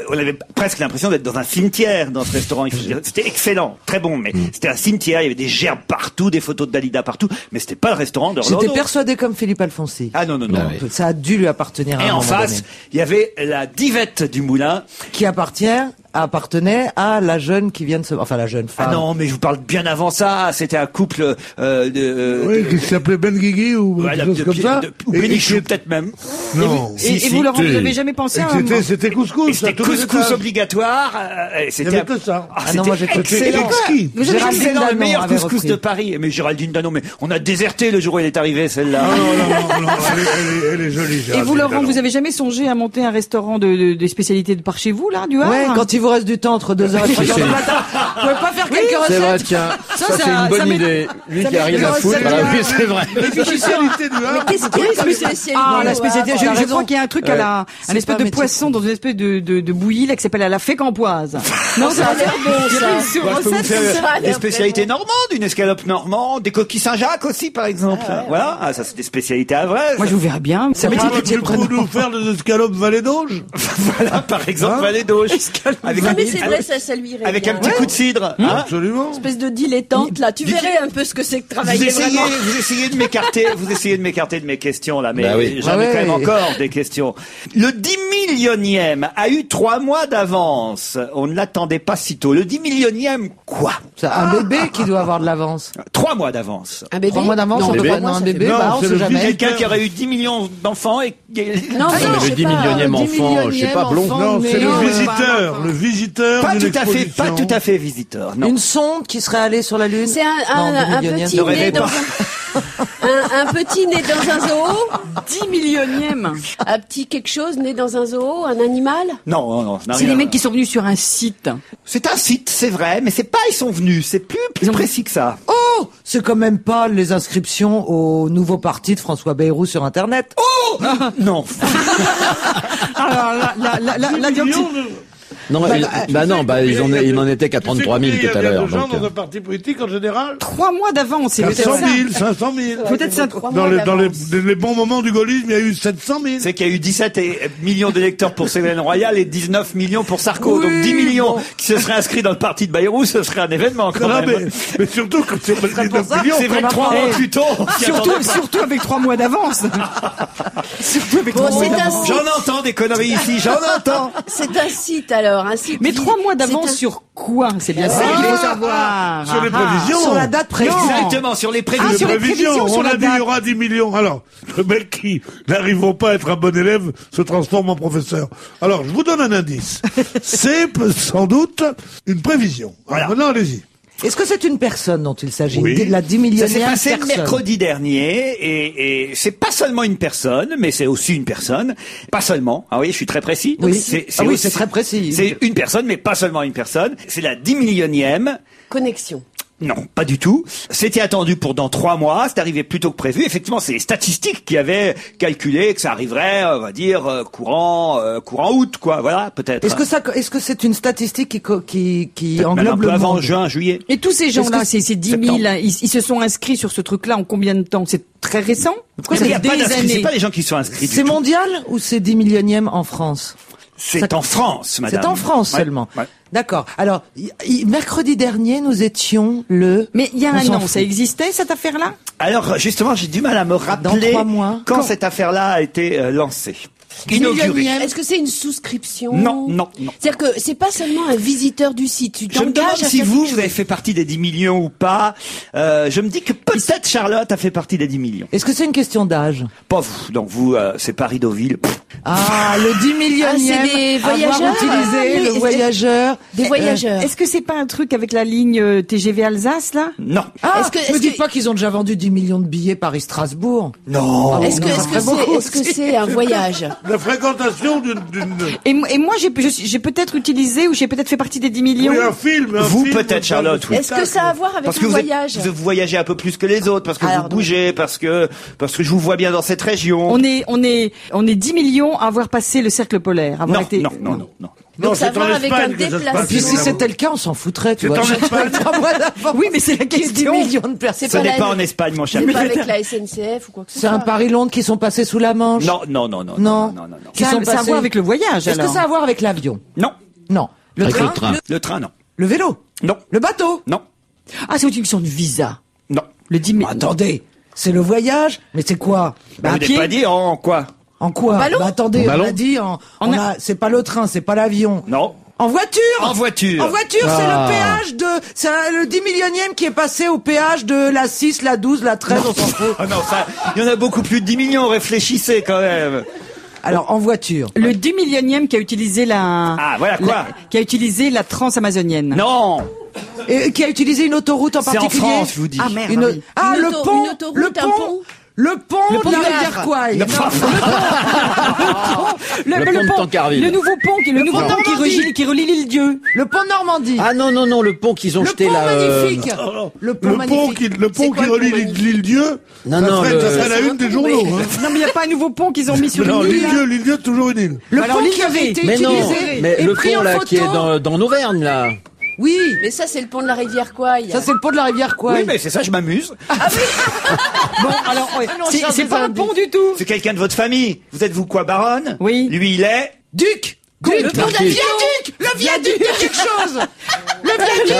Speaker 1: on avait presque l'impression d'être dans un cimetière dans ce restaurant. Il faut dire. C'était excellent, très bon, mais c'était un cimetière. Il y avait des gerbes partout, des photos de Dalida partout, mais c'était pas le restaurant de
Speaker 4: J'étais
Speaker 1: Orlando.
Speaker 4: persuadé comme Philippe Alfonsi.
Speaker 1: Ah non.
Speaker 4: Ça a dû lui appartenir à un
Speaker 1: Et en
Speaker 4: moment
Speaker 1: face,
Speaker 4: donné.
Speaker 1: il y avait la divette du moulin.
Speaker 4: Qui appartenait à la jeune qui vient de se... Enfin, la jeune femme.
Speaker 1: Ah non, mais je vous parle bien avant ça. C'était un couple
Speaker 3: Oui, qui s'appelait Ben Guigui ou
Speaker 1: voilà,
Speaker 3: quelque chose comme ça.
Speaker 1: ou Bénichou peut-être même.
Speaker 3: Non.
Speaker 2: Et vous, Laurent, vous n'avez jamais pensé à
Speaker 3: C'était couscous.
Speaker 1: Et c'était
Speaker 3: à tous les
Speaker 1: couscous
Speaker 3: étages.
Speaker 1: obligatoire.
Speaker 3: Il n'y
Speaker 1: C'était
Speaker 3: avait que ça.
Speaker 1: Ah,
Speaker 4: non, moi, j'étais
Speaker 1: excellent.
Speaker 3: excellent. exquis.
Speaker 2: Vous avez
Speaker 4: Géraldine
Speaker 1: Excellent, le
Speaker 4: Danon
Speaker 1: meilleur
Speaker 4: avait
Speaker 1: couscous
Speaker 4: repris.
Speaker 1: de Paris. Mais Géraldine Danon, mais on a déserté le jour où elle est arrivée, celle-là.
Speaker 3: Ah non, elle est jolie.
Speaker 2: Et vous,
Speaker 3: Géraldine
Speaker 2: Laurent,
Speaker 3: Danon.
Speaker 2: vous avez jamais songé à monter un restaurant de spécialités de par chez vous, là, du Havre?
Speaker 4: Ouais, quand il vous reste du temps entre 2h et 3h du matin, vous pouvez pas faire quelques
Speaker 5: C'est vrai,
Speaker 4: recettes.
Speaker 5: tiens,
Speaker 2: Ça,
Speaker 5: ça, c'est une bonne
Speaker 2: met-
Speaker 5: idée. Lui
Speaker 2: ça
Speaker 5: qui a
Speaker 2: met
Speaker 5: rien
Speaker 2: des
Speaker 5: à foutre,
Speaker 2: recettes
Speaker 5: voilà,
Speaker 2: bien.
Speaker 5: oui, c'est vrai.
Speaker 2: Et puis, je suis sûre-
Speaker 3: Spécialité du Havre.
Speaker 6: Qu'est-ce qu'il y a comme spécialité
Speaker 2: Ah, la spécialité.
Speaker 4: T'as
Speaker 2: Je
Speaker 4: raison.
Speaker 2: crois qu'il y a un truc à la, un
Speaker 4: C'est
Speaker 2: espèce
Speaker 4: pas
Speaker 2: de
Speaker 4: un métier.
Speaker 2: poisson dans une espèce de bouillie, là, qui s'appelle à la fécampoise. Non,
Speaker 6: Ça a l'air bon,
Speaker 2: Il y
Speaker 6: ça.
Speaker 2: avait une
Speaker 1: Moi, je peux vous
Speaker 2: recette
Speaker 1: faire
Speaker 2: comme ça.
Speaker 6: a
Speaker 1: des
Speaker 6: l'air
Speaker 1: spécialités normandes, une escalope normande, des coquilles Saint-Jacques aussi, par exemple. Voilà. Ah, ça, c'est des spécialités havraises.
Speaker 2: Moi, je vous verrais bien. Ça
Speaker 3: Tu
Speaker 2: métier
Speaker 3: peux
Speaker 2: qui est prenant.
Speaker 3: nous faire des escalopes Vallée d'Auge?
Speaker 1: Voilà, par exemple, Vallée d'Auge. Avec
Speaker 6: Ah,
Speaker 1: un,
Speaker 6: mais c'est vrai, ça lui irait
Speaker 1: avec
Speaker 6: bien.
Speaker 1: un petit coup de cidre. Hein.
Speaker 3: Absolument.
Speaker 6: Espèce de dilettante, là. Tu verrais un peu ce que c'est que travailler vraiment.
Speaker 1: Vous essayez de m'écarter de mes questions, là, mais
Speaker 5: Bah oui.
Speaker 1: j'en ai
Speaker 4: Ah ouais.
Speaker 1: quand même encore des questions. Le 10 millionième a eu 3 mois d'avance. On ne l'attendait pas si tôt. Le 10 millionième, quoi?
Speaker 4: C'est un bébé qui doit avoir de l'avance.
Speaker 1: 3 mois d'avance.
Speaker 6: Un bébé
Speaker 4: 3 mois d'avance,
Speaker 6: Non,
Speaker 4: on
Speaker 6: bébé.
Speaker 4: peut pas, non, un bébé,
Speaker 3: Non,
Speaker 4: bah, on
Speaker 3: c'est
Speaker 4: sait
Speaker 3: le
Speaker 4: jamais.
Speaker 3: visiteur.
Speaker 1: Quelqu'un qui aurait eu 10 millions d'enfants et...
Speaker 6: Non,
Speaker 5: mais
Speaker 6: je
Speaker 5: le
Speaker 6: sais
Speaker 5: 10
Speaker 6: pas,
Speaker 5: millionième
Speaker 6: 10
Speaker 5: enfant, je sais pas, blond.
Speaker 3: Non, c'est le visiteur
Speaker 1: Pas
Speaker 3: d'une
Speaker 1: tout à fait,
Speaker 3: exposition.
Speaker 1: pas tout à fait visiteur. Non.
Speaker 4: Une sonde qui serait allée sur la Lune.
Speaker 6: C'est
Speaker 4: Non,
Speaker 6: un
Speaker 4: 10 millionième.
Speaker 6: petit
Speaker 1: Ne
Speaker 6: né
Speaker 1: rêvez
Speaker 6: dans
Speaker 1: pas.
Speaker 6: un petit né dans un zoo,
Speaker 2: 10 millionième.
Speaker 6: un petit quelque chose né dans un zoo, un animal.
Speaker 1: Non.
Speaker 2: C'est les mecs qui sont venus sur un site.
Speaker 1: C'est un site, c'est vrai, mais c'est pas ils sont venus, c'est plus précis que ça.
Speaker 4: Oh, c'est quand même pas les inscriptions au nouveau parti de François Bayrou sur Internet.
Speaker 1: Non.
Speaker 2: Alors la dioxyde.
Speaker 5: Non, il n'en était qu'à 33 000 tout à l'heure.
Speaker 3: Il y a de gens
Speaker 5: donc,
Speaker 3: dans un parti politique en général.
Speaker 2: 3 mois d'avance, c'est
Speaker 3: 400
Speaker 2: peut-être ça.
Speaker 3: 000, 500 000.
Speaker 2: Peut-être ça.
Speaker 3: Dans les bons moments du gaullisme, il y a eu 700 000.
Speaker 1: C'est qu'il y a eu 17 millions d'électeurs pour Ségolène Royal et 19 millions pour Sarko.
Speaker 4: Oui,
Speaker 1: Donc 10 millions
Speaker 4: bon.
Speaker 1: qui se seraient inscrits dans le parti de Bayrou, ce serait un événement quand
Speaker 3: Non,
Speaker 1: même.
Speaker 3: mais surtout quand c'est
Speaker 4: pour
Speaker 3: 19
Speaker 4: ça.
Speaker 3: millions.
Speaker 1: C'est vrai que 3 mois plus tôt. on s'y attendait pas.
Speaker 2: Surtout avec 3 mois d'avance. Surtout avec 3
Speaker 6: Bon,
Speaker 2: mois
Speaker 6: c'est un
Speaker 2: d'avance.
Speaker 6: site.
Speaker 1: J'en entends des conneries ici, j'en entends.
Speaker 6: C'est un site alors, un site.
Speaker 2: Mais 3 mois d'avance
Speaker 6: C'est un-
Speaker 2: sur quoi? C'est bien ça qu'il faut savoir.
Speaker 3: Sur les
Speaker 2: Ah,
Speaker 3: prévisions.
Speaker 4: Sur la date prévue.
Speaker 1: Exactement, sur les prévisions.
Speaker 2: Ah, sur les prévisions, sur
Speaker 3: on
Speaker 2: la
Speaker 3: a dit il y
Speaker 2: date.
Speaker 3: aura 10 millions. Alors, le mec qui n'arriveront pas à être un bon élève se transforme en professeur. Alors, je vous donne un indice. C'est sans doute une prévision.
Speaker 1: Voilà.
Speaker 3: Alors, maintenant, allez-y.
Speaker 4: Est-ce que c'est une personne dont il s'agit?
Speaker 3: Oui.
Speaker 4: La 10
Speaker 1: Ça
Speaker 4: millionième
Speaker 1: s'est passé
Speaker 4: personne.
Speaker 1: mercredi dernier et c'est pas seulement une personne, mais c'est aussi une personne. Pas seulement. Ah oui, je suis très précis.
Speaker 4: Oui.
Speaker 1: C'est
Speaker 4: Ah oui,
Speaker 1: aussi-
Speaker 4: c'est très précis.
Speaker 1: C'est une personne, mais pas seulement une personne. C'est la 10 millionième.
Speaker 6: Connexion.
Speaker 1: Non, pas du tout. C'était attendu pour dans 3 mois. C'est arrivé plus tôt que prévu. Effectivement, c'est les statistiques qui avaient calculé que ça arriverait, on va dire, courant août, quoi. Voilà, peut-être.
Speaker 4: Est-ce que c'est une statistique qui
Speaker 1: Même un
Speaker 4: englobe
Speaker 1: peu
Speaker 4: le
Speaker 1: avant
Speaker 4: monde?
Speaker 1: juin, juillet.
Speaker 2: Et tous ces gens-là,
Speaker 4: Est-ce
Speaker 2: ces 10 000,
Speaker 1: septembre.
Speaker 2: ils se sont inscrits sur ce truc-là en combien de temps? C'est très récent?
Speaker 1: Il y a pas
Speaker 2: des
Speaker 1: d'inscrits, c'est
Speaker 2: années.
Speaker 1: pas les gens qui sont inscrits.
Speaker 4: C'est
Speaker 1: du tout.
Speaker 4: mondial ou c'est 10 millionième en France?
Speaker 1: C'est en France, madame.
Speaker 4: C'est en France
Speaker 1: Ouais,
Speaker 4: seulement.
Speaker 1: ouais.
Speaker 4: D'accord. Alors, mercredi dernier, nous étions le...
Speaker 2: Mais il y a
Speaker 4: On
Speaker 2: un
Speaker 4: s'en
Speaker 2: an,
Speaker 4: fout.
Speaker 2: ça existait cette affaire-là?
Speaker 1: Alors, justement, j'ai du mal à me rappeler
Speaker 4: 3 mois.
Speaker 1: quand
Speaker 4: Quand
Speaker 1: cette affaire-là a été lancée. Inaugurée.
Speaker 6: Est-ce que c'est une souscription?
Speaker 1: Non.
Speaker 6: C'est-à-dire que c'est pas seulement un visiteur du site. Tu
Speaker 1: Je me demande
Speaker 6: t'engages à
Speaker 1: si
Speaker 6: faire
Speaker 1: vous
Speaker 6: quelque chose.
Speaker 1: avez fait partie des 10 millions ou pas. Je me dis que peut-être Charlotte a fait partie des 10 millions.
Speaker 4: Est-ce que c'est une question d'âge?
Speaker 1: Pas vous. Donc vous, c'est Paris Deauville.
Speaker 4: Ah, le 10 millionième.
Speaker 6: Ah, c'est des voyageurs.
Speaker 4: Avoir utilisé
Speaker 2: Mais
Speaker 4: le voyageur.
Speaker 6: Des voyageurs.
Speaker 2: Est-ce que c'est pas un truc avec la ligne TGV Alsace, là?
Speaker 1: Non.
Speaker 4: Ah,
Speaker 6: Est-ce
Speaker 4: me dites pas qu'ils ont déjà vendu 10 millions de billets Paris-Strasbourg.
Speaker 1: Non.
Speaker 6: Est-ce que
Speaker 4: ça ferait beaucoup
Speaker 6: c'est un voyage?
Speaker 3: La fréquentation d'une...
Speaker 2: Et moi, j'ai peut-être utilisé ou j'ai peut-être fait partie des 10 millions.
Speaker 3: Oui, un film.
Speaker 1: Vous, peut-être, Charlotte, oui.
Speaker 6: Est-ce que ça a à voir avec
Speaker 1: Parce
Speaker 6: le
Speaker 1: que
Speaker 6: voyage?
Speaker 1: vous voyagez un peu plus que les autres, parce que
Speaker 6: Alors,
Speaker 1: vous bougez, parce que je vous vois bien dans cette région.
Speaker 2: On est 10 millions à avoir passé le cercle polaire. Avoir
Speaker 1: Non,
Speaker 2: été...
Speaker 1: non.
Speaker 6: Donc ça a à
Speaker 3: c'est en
Speaker 6: voir avec
Speaker 3: Espagne
Speaker 6: un
Speaker 3: que ça se
Speaker 6: déplacement.
Speaker 3: passe.
Speaker 4: Puis si c'était le cas, on s'en foutrait, tu
Speaker 3: C'est
Speaker 4: vois.
Speaker 3: en Espagne.
Speaker 2: Oui, mais c'est la
Speaker 4: 10
Speaker 2: question.
Speaker 4: millions de personnes.
Speaker 1: Ce n'est pas en Espagne, mon cher.
Speaker 6: C'est pas avec la SNCF ou quoi que ce
Speaker 4: C'est
Speaker 6: soit.
Speaker 4: un Paris-Londres qui sont passés sous la Manche.
Speaker 1: Non.
Speaker 4: Non.
Speaker 2: Ça
Speaker 4: Qui sont
Speaker 2: a à
Speaker 4: passés-
Speaker 2: voir avec le voyage,
Speaker 4: Est-ce que
Speaker 2: alors.
Speaker 4: ça a à voir avec l'avion?
Speaker 1: Non.
Speaker 4: Non. Le
Speaker 5: Avec
Speaker 4: train?
Speaker 5: le train.
Speaker 1: Le train, non.
Speaker 4: Le vélo?
Speaker 1: Non.
Speaker 4: Le bateau?
Speaker 1: Non.
Speaker 2: Ah, c'est une question de visa.
Speaker 1: Non.
Speaker 2: Le 10 millions.
Speaker 4: Attendez, c'est le voyage, mais c'est quoi?
Speaker 1: Bah, vous n'avez pas dit en quoi?
Speaker 4: En quoi?
Speaker 6: ballon?
Speaker 4: Attendez,
Speaker 5: En
Speaker 4: on
Speaker 5: ballon
Speaker 4: a dit c'est pas le train, c'est pas l'avion.
Speaker 1: Non.
Speaker 4: En voiture!
Speaker 1: En voiture.
Speaker 4: En voiture, c'est le péage le 10 millionième qui est passé au péage de la 6, la 12, la 13, on s'en fout.
Speaker 1: Ah non, ça, il y en a beaucoup plus de 10 millions, réfléchissez quand même.
Speaker 4: Alors, en voiture.
Speaker 2: Le 10 millionième qui a utilisé
Speaker 1: Ah, voilà quoi.
Speaker 2: qui a utilisé la transamazonienne.
Speaker 1: Non.
Speaker 4: Et qui a utilisé une autoroute en
Speaker 1: C'est en
Speaker 4: particulier?
Speaker 1: France, je vous dis.
Speaker 2: Ah merde.
Speaker 4: Une...
Speaker 2: oui.
Speaker 4: Ah,
Speaker 6: Une
Speaker 4: le
Speaker 6: auto-
Speaker 4: pont!
Speaker 6: une autoroute,
Speaker 4: le
Speaker 6: un
Speaker 4: pont!
Speaker 6: pont.
Speaker 4: Le pont
Speaker 2: pont
Speaker 4: de la
Speaker 2: du
Speaker 4: rivière
Speaker 2: Gard.
Speaker 4: Kouai.
Speaker 5: Le pont de Tancarville.
Speaker 2: Le nouveau pont, le nouveau
Speaker 4: pont
Speaker 2: pont qui
Speaker 4: Normandie.
Speaker 2: relie l'île Dieu.
Speaker 4: Le pont de Normandie.
Speaker 5: Ah non, le pont qu'ils ont
Speaker 4: Le
Speaker 5: jeté
Speaker 4: pont
Speaker 5: là.
Speaker 4: magnifique. Le pont magnifique.
Speaker 3: Le pont qui relie l'île Dieu,
Speaker 5: Non,
Speaker 3: ça
Speaker 5: non,
Speaker 3: serait la une des journaux. Hein.
Speaker 2: Non, mais il n'y a pas un nouveau pont qu'ils ont mis sur
Speaker 3: Non,
Speaker 2: une île.
Speaker 3: l'île Dieu, toujours une île.
Speaker 4: Le
Speaker 2: Alors,
Speaker 4: pont
Speaker 2: l'île
Speaker 4: qui avait
Speaker 2: avait-
Speaker 4: été
Speaker 5: Mais non,
Speaker 4: utilisé
Speaker 5: mais
Speaker 4: et
Speaker 5: le
Speaker 4: pris
Speaker 5: pont
Speaker 4: en
Speaker 5: là
Speaker 4: photo.
Speaker 5: qui est dans l'Auvergne là.
Speaker 4: Oui,
Speaker 6: Mais ça, c'est le pont de la rivière Kouai.
Speaker 4: ça c'est le pont de la rivière Kouai.
Speaker 1: Oui, mais c'est ça, je m'amuse.
Speaker 2: Bon, alors, ouais,
Speaker 4: on cherche
Speaker 2: c'est
Speaker 4: des
Speaker 2: pas un
Speaker 4: indices.
Speaker 2: pont du tout.
Speaker 1: C'est quelqu'un de votre famille. Vous êtes vous quoi, baronne?
Speaker 2: Oui.
Speaker 1: Lui, il est.
Speaker 4: Duc.
Speaker 6: Le pont
Speaker 4: Le
Speaker 6: d'avion.
Speaker 4: viaduc. Le viaduc de quelque chose. Le viaduc de...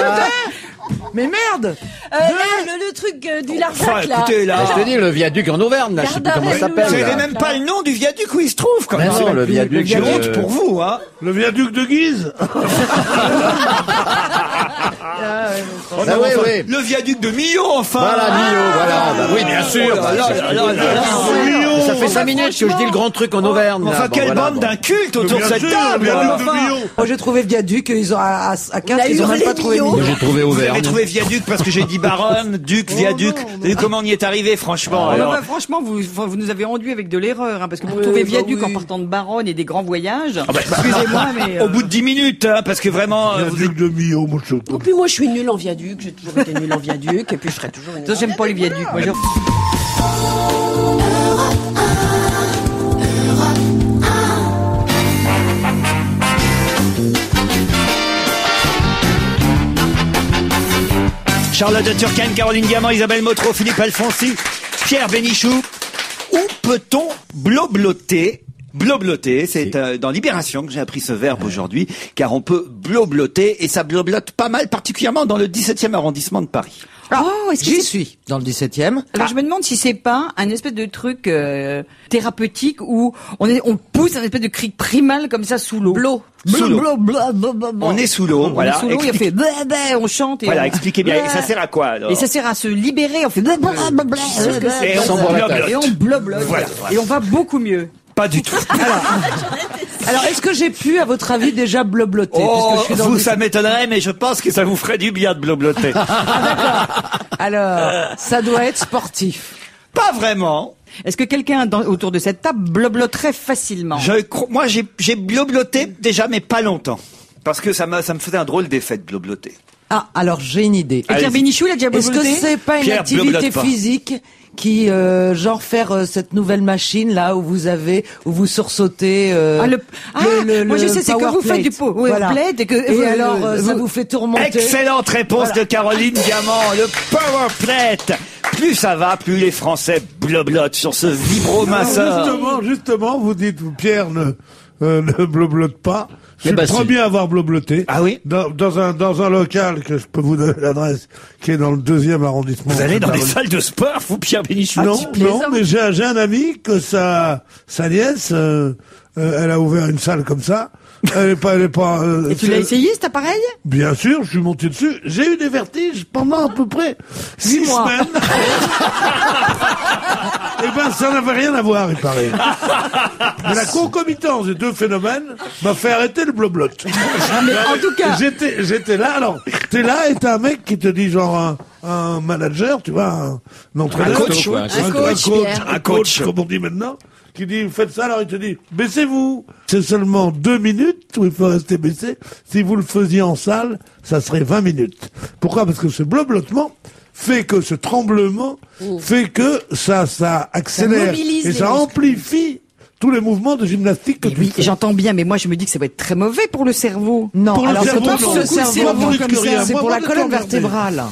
Speaker 4: Mais merde.
Speaker 6: Le truc du
Speaker 1: Enfin,
Speaker 6: Larzac, là.
Speaker 1: écoutez, là.
Speaker 5: Je te dis le viaduc en Auvergne là, je sais plus comment ça
Speaker 1: Vous
Speaker 5: s'appelle.
Speaker 1: savez
Speaker 5: là.
Speaker 1: même pas le nom du viaduc où il se trouve, quand
Speaker 5: Mais
Speaker 1: même.
Speaker 5: non, le viaduc.
Speaker 1: J'ai honte pour vous, hein.
Speaker 3: Le viaduc de Guise.
Speaker 1: Oh non,
Speaker 5: Ah oui,
Speaker 1: enfin,
Speaker 5: oui.
Speaker 1: Le viaduc de Millau, enfin.
Speaker 5: Voilà, Millau, voilà. Bah oui, bien sûr.
Speaker 1: là là là là là là.
Speaker 5: Ça fait 5 minutes que je dis le grand truc en Auvergne. là.
Speaker 1: Enfin,
Speaker 5: Bon,
Speaker 1: quelle
Speaker 5: voilà,
Speaker 1: bande
Speaker 5: bon.
Speaker 1: d'un culte autour de
Speaker 3: Bien
Speaker 1: cette
Speaker 3: sûr,
Speaker 1: table.
Speaker 3: le viaduc de
Speaker 1: Enfin,
Speaker 3: Millau.
Speaker 4: Moi j'ai trouvé viaduc, ils ont à 4,
Speaker 6: a
Speaker 4: ils ont
Speaker 6: hurlé
Speaker 4: même pas trouvé
Speaker 6: Millau.
Speaker 4: Millau.
Speaker 5: J'ai trouvé
Speaker 1: Vous avez
Speaker 5: Auvergne.
Speaker 1: trouvé viaduc parce que j'ai dit baronne, duc, viaduc. Vous avez vu comment on y est arrivé, franchement.
Speaker 2: Ah,
Speaker 1: alors.
Speaker 2: bah, franchement, vous nous avez enduit avec de l'erreur, hein, parce que pour trouver viaduc en partant de Baronne et des grands voyages, excusez-moi, mais...
Speaker 1: Au bout de 10 minutes, hein, parce que vraiment, vous êtes...
Speaker 3: Viaduc de Millau, mon chou.
Speaker 6: Et puis moi, je suis nulle en viaduc. J'ai toujours été nulle en viaduc. Et puis, je serai toujours nulle.
Speaker 2: Ça, j'aime pas les viaducs. Moi,
Speaker 1: Charlotte de Turckheim, Caroline Diamant, Isabelle Motro, Philippe Alfonsi, Pierre Bénichou. Où peut-on blobloter? Blobloter, c'est dans Libération que j'ai appris ce verbe aujourd'hui, car on peut blobloter, et ça bloblote pas mal, particulièrement dans le 17e arrondissement de Paris.
Speaker 2: Oh, est-ce que
Speaker 4: J'y
Speaker 2: c'est...
Speaker 4: suis, dans le 17e.
Speaker 2: Alors, je me demande si c'est pas un espèce de truc thérapeutique où on pousse un espèce de cri primal comme ça sous l'eau.
Speaker 1: Sous l'eau.
Speaker 2: On
Speaker 1: On est sous l'eau, voilà.
Speaker 2: est sous l'eau, et on fait on chante et
Speaker 1: Voilà, expliquez bien. Et ça sert à quoi, alors?
Speaker 2: et ça sert à se libérer, on fait
Speaker 1: Et on bloblote.
Speaker 2: et on bloblote.
Speaker 1: Voilà.
Speaker 2: Et on va beaucoup mieux.
Speaker 1: Pas du tout.
Speaker 4: Alors, est-ce que j'ai pu, à votre avis, déjà blobloter?
Speaker 1: Oh,
Speaker 4: Puisque je suis dans
Speaker 1: vous,
Speaker 4: le-
Speaker 1: ça m'étonnerait, mais je pense que ça vous ferait du bien de blobloter.
Speaker 4: Alors, ça doit être sportif.
Speaker 1: Pas vraiment.
Speaker 2: Est-ce que quelqu'un autour de cette table blobloterait facilement?
Speaker 1: Moi, j'ai blobloté déjà, mais pas longtemps. Parce que ça me faisait un drôle d'effet de blobloter.
Speaker 4: Ah, alors j'ai une idée.
Speaker 2: Et Pierre
Speaker 1: Allez-y.
Speaker 2: Bénichou, il a déjà
Speaker 4: Est-ce que
Speaker 2: blobloté?
Speaker 4: c'est pas une
Speaker 1: Pierre,
Speaker 4: activité
Speaker 1: bloblote pas.
Speaker 4: physique qui, genre faire cette nouvelle machine là où vous sursautez
Speaker 2: moi je sais, c'est que
Speaker 4: power
Speaker 2: vous faites du
Speaker 4: plate.
Speaker 2: power plate et que
Speaker 4: Et alors ça vous fait tourmenter.
Speaker 1: Excellente réponse de Caroline Diamant, le power plate. Plus ça va, plus les Français bloblotent sur ce vibromasseur.
Speaker 3: Justement, vous dites, Pierre ne bloblote pas. Je suis
Speaker 5: bah,
Speaker 3: le premier à avoir blobloté.
Speaker 1: Ah oui?
Speaker 3: Dans un local que je peux vous donner l'adresse, qui est dans le 2e arrondissement.
Speaker 1: Vous allez dans des
Speaker 3: Paris.
Speaker 1: salles de sport, vous, Pierre Bénichou?
Speaker 3: Non, mais j'ai un ami que sa nièce, elle a ouvert une salle comme ça. Elle est pas.
Speaker 2: Et tu l'as essayé cet appareil?
Speaker 3: Bien sûr, je suis monté dessus. J'ai eu des vertiges pendant à peu près 6
Speaker 2: mois.
Speaker 3: semaines. Eh ben, ça n'avait rien à voir, il paraît. Mais la concomitance des deux phénomènes m'a fait arrêter le bloblote.
Speaker 2: Mais en tout cas,
Speaker 3: J'étais là, alors, t'es là et t'as un mec qui te dit genre un manager, tu vois, un entraîneur.
Speaker 1: Un coach, ouais.
Speaker 3: Un coach, comme on dit maintenant, qui dit, faites ça, alors il te dit, baissez-vous. C'est seulement 2 minutes où il faut rester baissé. Si vous le faisiez en salle, ça serait 20 minutes. Pourquoi? Parce que ce bloblotement fait que ce tremblement fait que ça accélère
Speaker 6: mobilise
Speaker 3: et
Speaker 6: les
Speaker 3: ça
Speaker 6: muscles.
Speaker 3: amplifie tous les mouvements de gymnastique que tu
Speaker 2: oui,
Speaker 3: fais.
Speaker 2: j'entends bien, mais moi je me dis que ça va être très mauvais pour le cerveau.
Speaker 4: Non,
Speaker 3: Pour le
Speaker 4: alors c'est
Speaker 3: cerveau,
Speaker 4: pas
Speaker 3: non.
Speaker 4: pour le
Speaker 3: Pour le
Speaker 4: cerveau
Speaker 3: cerveau,
Speaker 4: comme
Speaker 3: plus que rien.
Speaker 4: ça, c'est
Speaker 3: Moi,
Speaker 4: pour la
Speaker 3: moi,
Speaker 4: colonne
Speaker 3: d'accord,
Speaker 4: vertébrale.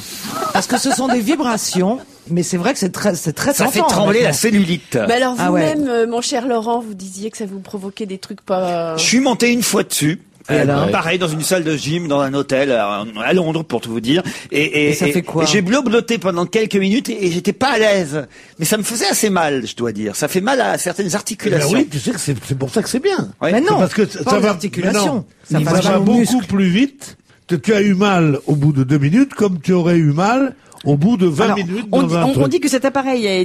Speaker 4: Parce que ce sont des vibrations, mais c'est vrai que c'est très
Speaker 1: Ça
Speaker 4: tentant,
Speaker 1: fait trembler la
Speaker 4: honnêtement.
Speaker 1: cellulite.
Speaker 6: Mais alors
Speaker 4: Ah ouais.
Speaker 6: vous-même, mon cher Laurent, vous disiez que ça vous provoquait des trucs pas...
Speaker 1: Je suis monté une fois dessus.
Speaker 4: Et alors
Speaker 1: Pareil, dans une salle de gym, dans un hôtel à Londres, pour tout vous dire.
Speaker 4: Et ça fait quoi?
Speaker 1: et j'ai blobloté pendant quelques minutes et j'étais pas à l'aise. Mais ça me faisait assez mal, je dois dire. Ça fait mal à certaines
Speaker 3: Eh ben
Speaker 1: articulations.
Speaker 3: oui, tu sais que c'est pour ça que c'est bien.
Speaker 1: Ouais.
Speaker 4: Mais non,
Speaker 3: Parce que
Speaker 4: pas
Speaker 3: ça
Speaker 4: aux
Speaker 3: va,
Speaker 4: articulations.
Speaker 3: mais non,
Speaker 4: Ça
Speaker 3: ça
Speaker 4: va
Speaker 3: va
Speaker 4: aux
Speaker 3: beaucoup
Speaker 4: muscles.
Speaker 3: plus vite. Tu as eu mal au bout de 2 minutes, comme tu aurais eu mal au bout de 20
Speaker 2: Alors,
Speaker 3: minutes
Speaker 2: on,
Speaker 3: dans
Speaker 2: dit,
Speaker 3: un
Speaker 2: on
Speaker 3: truc.
Speaker 2: dit que cet appareil a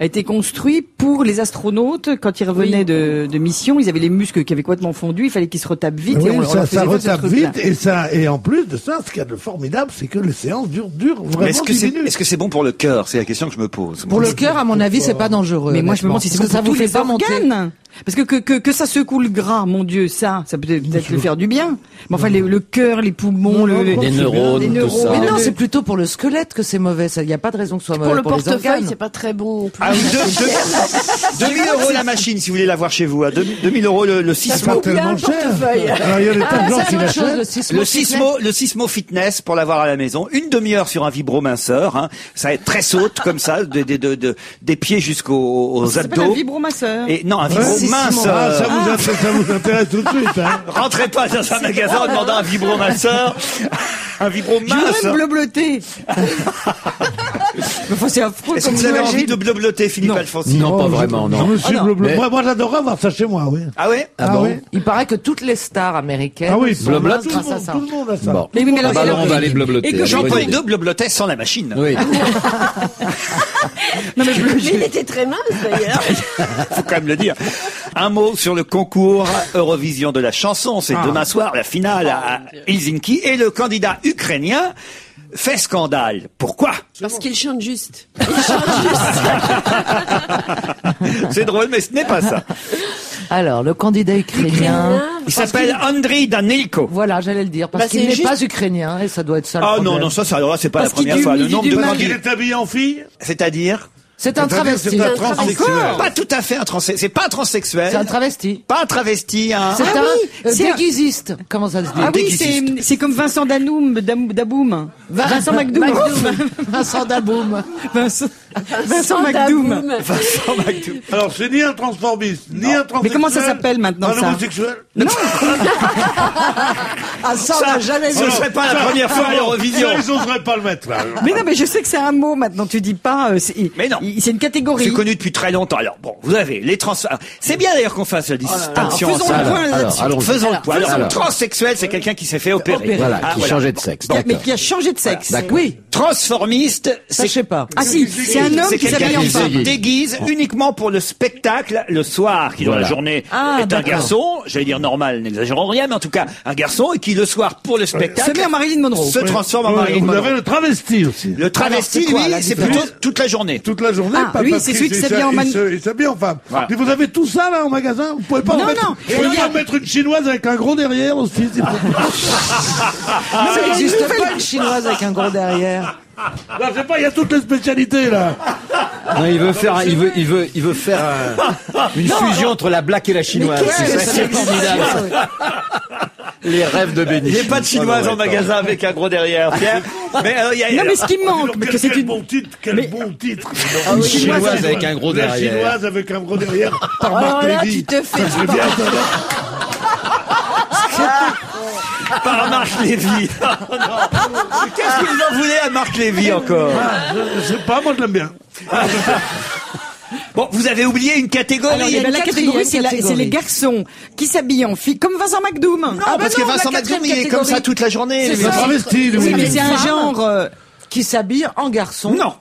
Speaker 2: été construit pour les astronautes quand ils revenaient de mission. Ils avaient les muscles qui avaient complètement fondu. Il fallait qu'ils se retapent vite.
Speaker 3: Oui,
Speaker 2: et on leur
Speaker 3: ça
Speaker 2: faisait faire ce
Speaker 3: retape
Speaker 2: truc-là.
Speaker 3: vite et en plus de ça, ce qu'il y a de formidable, c'est que les séances durent
Speaker 1: Mais
Speaker 3: vraiment
Speaker 1: est-ce que
Speaker 3: 10
Speaker 1: c'est
Speaker 3: minutes.
Speaker 1: bon pour le cœur? C'est la question que je me pose.
Speaker 4: Pour le cœur, à mon avis, c'est pas dangereux.
Speaker 2: Mais moi, je me demande si c'est
Speaker 4: parce
Speaker 2: bon
Speaker 4: que ça
Speaker 2: pour
Speaker 4: vous
Speaker 2: tous
Speaker 4: fait
Speaker 2: les
Speaker 4: pas monter.
Speaker 2: organes. Parce que ça secoue le gras, mon Dieu, ça peut peut-être le faire du bien. Mais enfin, le cœur, les poumons,
Speaker 5: Les neurones,
Speaker 2: les
Speaker 5: tout
Speaker 2: neurones.
Speaker 5: ça.
Speaker 4: Mais non, c'est plutôt pour le squelette que c'est mauvais. Il n'y a pas de raison que ce soit
Speaker 6: Pour
Speaker 4: mauvais
Speaker 6: le
Speaker 4: pour les
Speaker 6: portefeuille,
Speaker 4: organes.
Speaker 6: c'est pas très bon non plus.
Speaker 1: Ah oui, 2000 euros la machine, si vous voulez l'avoir chez vous. À 2000 euros le
Speaker 3: C'est
Speaker 1: Sismo.
Speaker 3: pas tellement cher.
Speaker 6: portefeuille.
Speaker 3: Alors il y a des tas de gens
Speaker 4: Ça,
Speaker 3: qui
Speaker 4: c'est autre chose,
Speaker 3: l'achètent.
Speaker 1: Le Sismo Fitness pour l'avoir à la maison. Une demi-heure sur un vibrominceur. Hein. Ça va être très saute comme ça, des pieds jusqu'aux
Speaker 2: Ça s'appelle un
Speaker 1: abdos.
Speaker 2: vibromasseur.
Speaker 1: Et non, un
Speaker 3: Ah,
Speaker 1: vibrominceur.
Speaker 3: ça vous intéresse tout de suite, hein.
Speaker 1: Rentrez pas dans un magasin en demandant un vibromasseur. Un
Speaker 2: Je
Speaker 1: vibromince.
Speaker 2: voudrais me blobloter. Mais faut, c'est affreux
Speaker 1: Est-ce que
Speaker 2: comme
Speaker 1: vous avez
Speaker 2: image.
Speaker 1: envie de blobloter, Philippe
Speaker 2: Non.
Speaker 1: Alfonsi?
Speaker 5: Non, pas
Speaker 3: Oh,
Speaker 5: vraiment,
Speaker 3: je
Speaker 5: non.
Speaker 3: me suis
Speaker 2: Ah non.
Speaker 3: bleu-bleu.
Speaker 5: Mais-
Speaker 3: Moi, j'adorerais avoir ça chez moi, oui.
Speaker 1: Ah ouais?
Speaker 5: Ah bon?
Speaker 3: oui.
Speaker 4: Il paraît que toutes les stars américaines
Speaker 3: Ah oui,
Speaker 4: sont
Speaker 5: bleu-bleu,
Speaker 3: tout,
Speaker 4: grâce à ça.
Speaker 3: tout le monde a ça.
Speaker 5: Bon.
Speaker 2: Mais oui, mais alors,
Speaker 5: Ah bah alors, on va aller
Speaker 2: et
Speaker 5: blobloter.
Speaker 2: que
Speaker 5: Allez,
Speaker 1: Jean-Paul
Speaker 5: vas-y.
Speaker 1: II bloblotait sans la machine.
Speaker 5: Oui.
Speaker 2: non, mais
Speaker 6: Mais il était très mince d'ailleurs.
Speaker 1: Faut quand même le dire. Un mot sur le concours Eurovision de la chanson. C'est demain soir, la finale à Helsinki. Et le candidat ukrainien fait scandale. Pourquoi?
Speaker 6: Parce qu'il chante juste. Il chante juste.
Speaker 1: C'est drôle, mais ce n'est pas ça.
Speaker 4: Alors, le candidat ukrainien.
Speaker 1: Il s'appelle Andriy Danilko.
Speaker 4: Voilà, j'allais le dire, parce
Speaker 6: Bah,
Speaker 4: qu'il
Speaker 6: c'est
Speaker 4: n'est
Speaker 6: juste-
Speaker 4: pas ukrainien, et ça doit être ça le
Speaker 1: Ah
Speaker 4: problème.
Speaker 1: non, non, ça, alors, c'est pas
Speaker 2: Parce
Speaker 1: la première
Speaker 2: qu'il
Speaker 1: fois.
Speaker 2: dit-
Speaker 1: Le
Speaker 2: il
Speaker 1: nombre
Speaker 2: dit
Speaker 1: de
Speaker 2: du mal.
Speaker 3: Il
Speaker 1: candidats.
Speaker 3: est habillé en fille.
Speaker 1: C'est-à-dire?
Speaker 4: C'est un travesti.
Speaker 3: C'est un transsexuel.
Speaker 1: Pas tout à fait un transsexuel. C'est pas un transsexuel.
Speaker 4: C'est un travesti.
Speaker 1: Pas un travesti, un...
Speaker 4: C'est
Speaker 2: Ah
Speaker 4: un
Speaker 2: oui, c'est un-
Speaker 4: déguisiste. Comment ça se dit
Speaker 2: Ah oui,
Speaker 1: déguisiste.
Speaker 2: c'est comme Vincent Daboum. Vincent McDoom.
Speaker 4: Vincent Daboum.
Speaker 2: Vincent McDoom.
Speaker 1: Vincent McDoom.
Speaker 3: Alors, c'est ni un transformiste, ni un transsexuel.
Speaker 2: Mais comment ça s'appelle maintenant,
Speaker 3: Un
Speaker 2: ça
Speaker 3: homosexuel.
Speaker 4: Ah, ça, on l'a jamais vu.
Speaker 1: Ce serait pas la première fois à l'Eurovision.
Speaker 3: Ça, ils oseraient pas le mettre, là.
Speaker 2: Mais non, mais je sais que c'est un mot maintenant. Tu dis pas.
Speaker 1: Mais non.
Speaker 2: C'est une catégorie.
Speaker 1: C'est connu depuis très longtemps. Alors bon, vous avez les trans. C'est bien d'ailleurs qu'on fasse la distinction.
Speaker 2: faisons
Speaker 1: ça.
Speaker 2: le point
Speaker 5: Alors,
Speaker 2: là-dessus.
Speaker 5: allons-y.
Speaker 1: Faisons le point. Alors,
Speaker 5: Alors.
Speaker 1: transsexuel, c'est quelqu'un qui s'est fait opérer.
Speaker 5: Voilà,
Speaker 1: Ah,
Speaker 5: qui
Speaker 1: voilà.
Speaker 5: changeait de sexe.
Speaker 2: Mais
Speaker 5: D'accord.
Speaker 2: qui a changé de sexe.
Speaker 5: D'accord.
Speaker 2: Oui.
Speaker 1: Transformiste,
Speaker 4: Ça, je sais pas.
Speaker 2: Ah si, c'est un homme
Speaker 1: c'est
Speaker 2: qui
Speaker 1: quelqu'un
Speaker 2: s'habille en
Speaker 1: qui se
Speaker 2: femme.
Speaker 1: déguise uniquement pour le spectacle le soir, qui dans la
Speaker 5: Voilà.
Speaker 1: journée
Speaker 2: Ah,
Speaker 1: est un
Speaker 2: d'accord.
Speaker 1: garçon, j'allais dire normal, n'exagérons rien, mais en tout cas un garçon, et qui le soir pour le spectacle
Speaker 2: Se met en Marilyn Monroe.
Speaker 1: se transforme en
Speaker 3: Ouais,
Speaker 1: Marilyn
Speaker 3: Vous
Speaker 1: Monroe.
Speaker 3: avez le travesti aussi.
Speaker 1: Le travesti,
Speaker 2: Alors, c'est quoi,
Speaker 1: lui,
Speaker 2: la
Speaker 1: c'est
Speaker 2: différence
Speaker 1: plutôt toute la journée.
Speaker 3: Toute la journée,
Speaker 2: Ah, lui, c'est celui qui s'habille en man-
Speaker 3: Il s'habille en femme.
Speaker 1: Voilà.
Speaker 3: Mais vous avez tout ça, là, en magasin? Vous pouvez pas
Speaker 2: Non,
Speaker 3: en mettre,
Speaker 2: non.
Speaker 3: vous pouvez pas mettre une chinoise avec un gros derrière aussi, s'il vous plaît.
Speaker 4: Ça n'existe pas une chinoise avec un gros derrière.
Speaker 3: Là, je sais pas, il y a toutes les spécialités, là.
Speaker 5: Non, il veut faire une fusion entre la black et la chinoise. C'est ça qui est formidable. Les rêves de Béni.
Speaker 1: Il n'y a pas de chinoise en magasin avec un gros derrière, Pierre. Mais il y a...
Speaker 2: Non, mais ce qui me manque, mais que c'est
Speaker 3: Quel
Speaker 2: une.
Speaker 3: bon titre, quel bon titre.
Speaker 5: Une chinoise avec un gros
Speaker 3: La
Speaker 5: derrière.
Speaker 3: chinoise avec un gros derrière. Par
Speaker 6: Alors
Speaker 3: Marc
Speaker 6: là,
Speaker 3: Lévy.
Speaker 6: tu te fais.
Speaker 3: Ça serait bien, ça, là.
Speaker 1: Par Marc Lévy. Oh, non. Qu'est-ce que vous en voulez à Marc Lévy encore?
Speaker 3: Je sais pas, moi je l'aime bien.
Speaker 1: Bon, vous avez oublié une catégorie.
Speaker 2: Alors, il y a la catégorie, c'est les garçons qui s'habillent en filles, comme Vincent McDoom.
Speaker 1: Non, parce que Vincent McDoom, il est comme ça toute la journée.
Speaker 3: C'est travesti, lui.
Speaker 2: Oui, mais c'est un genre...
Speaker 4: Qui s'habille en garçon.
Speaker 1: Non.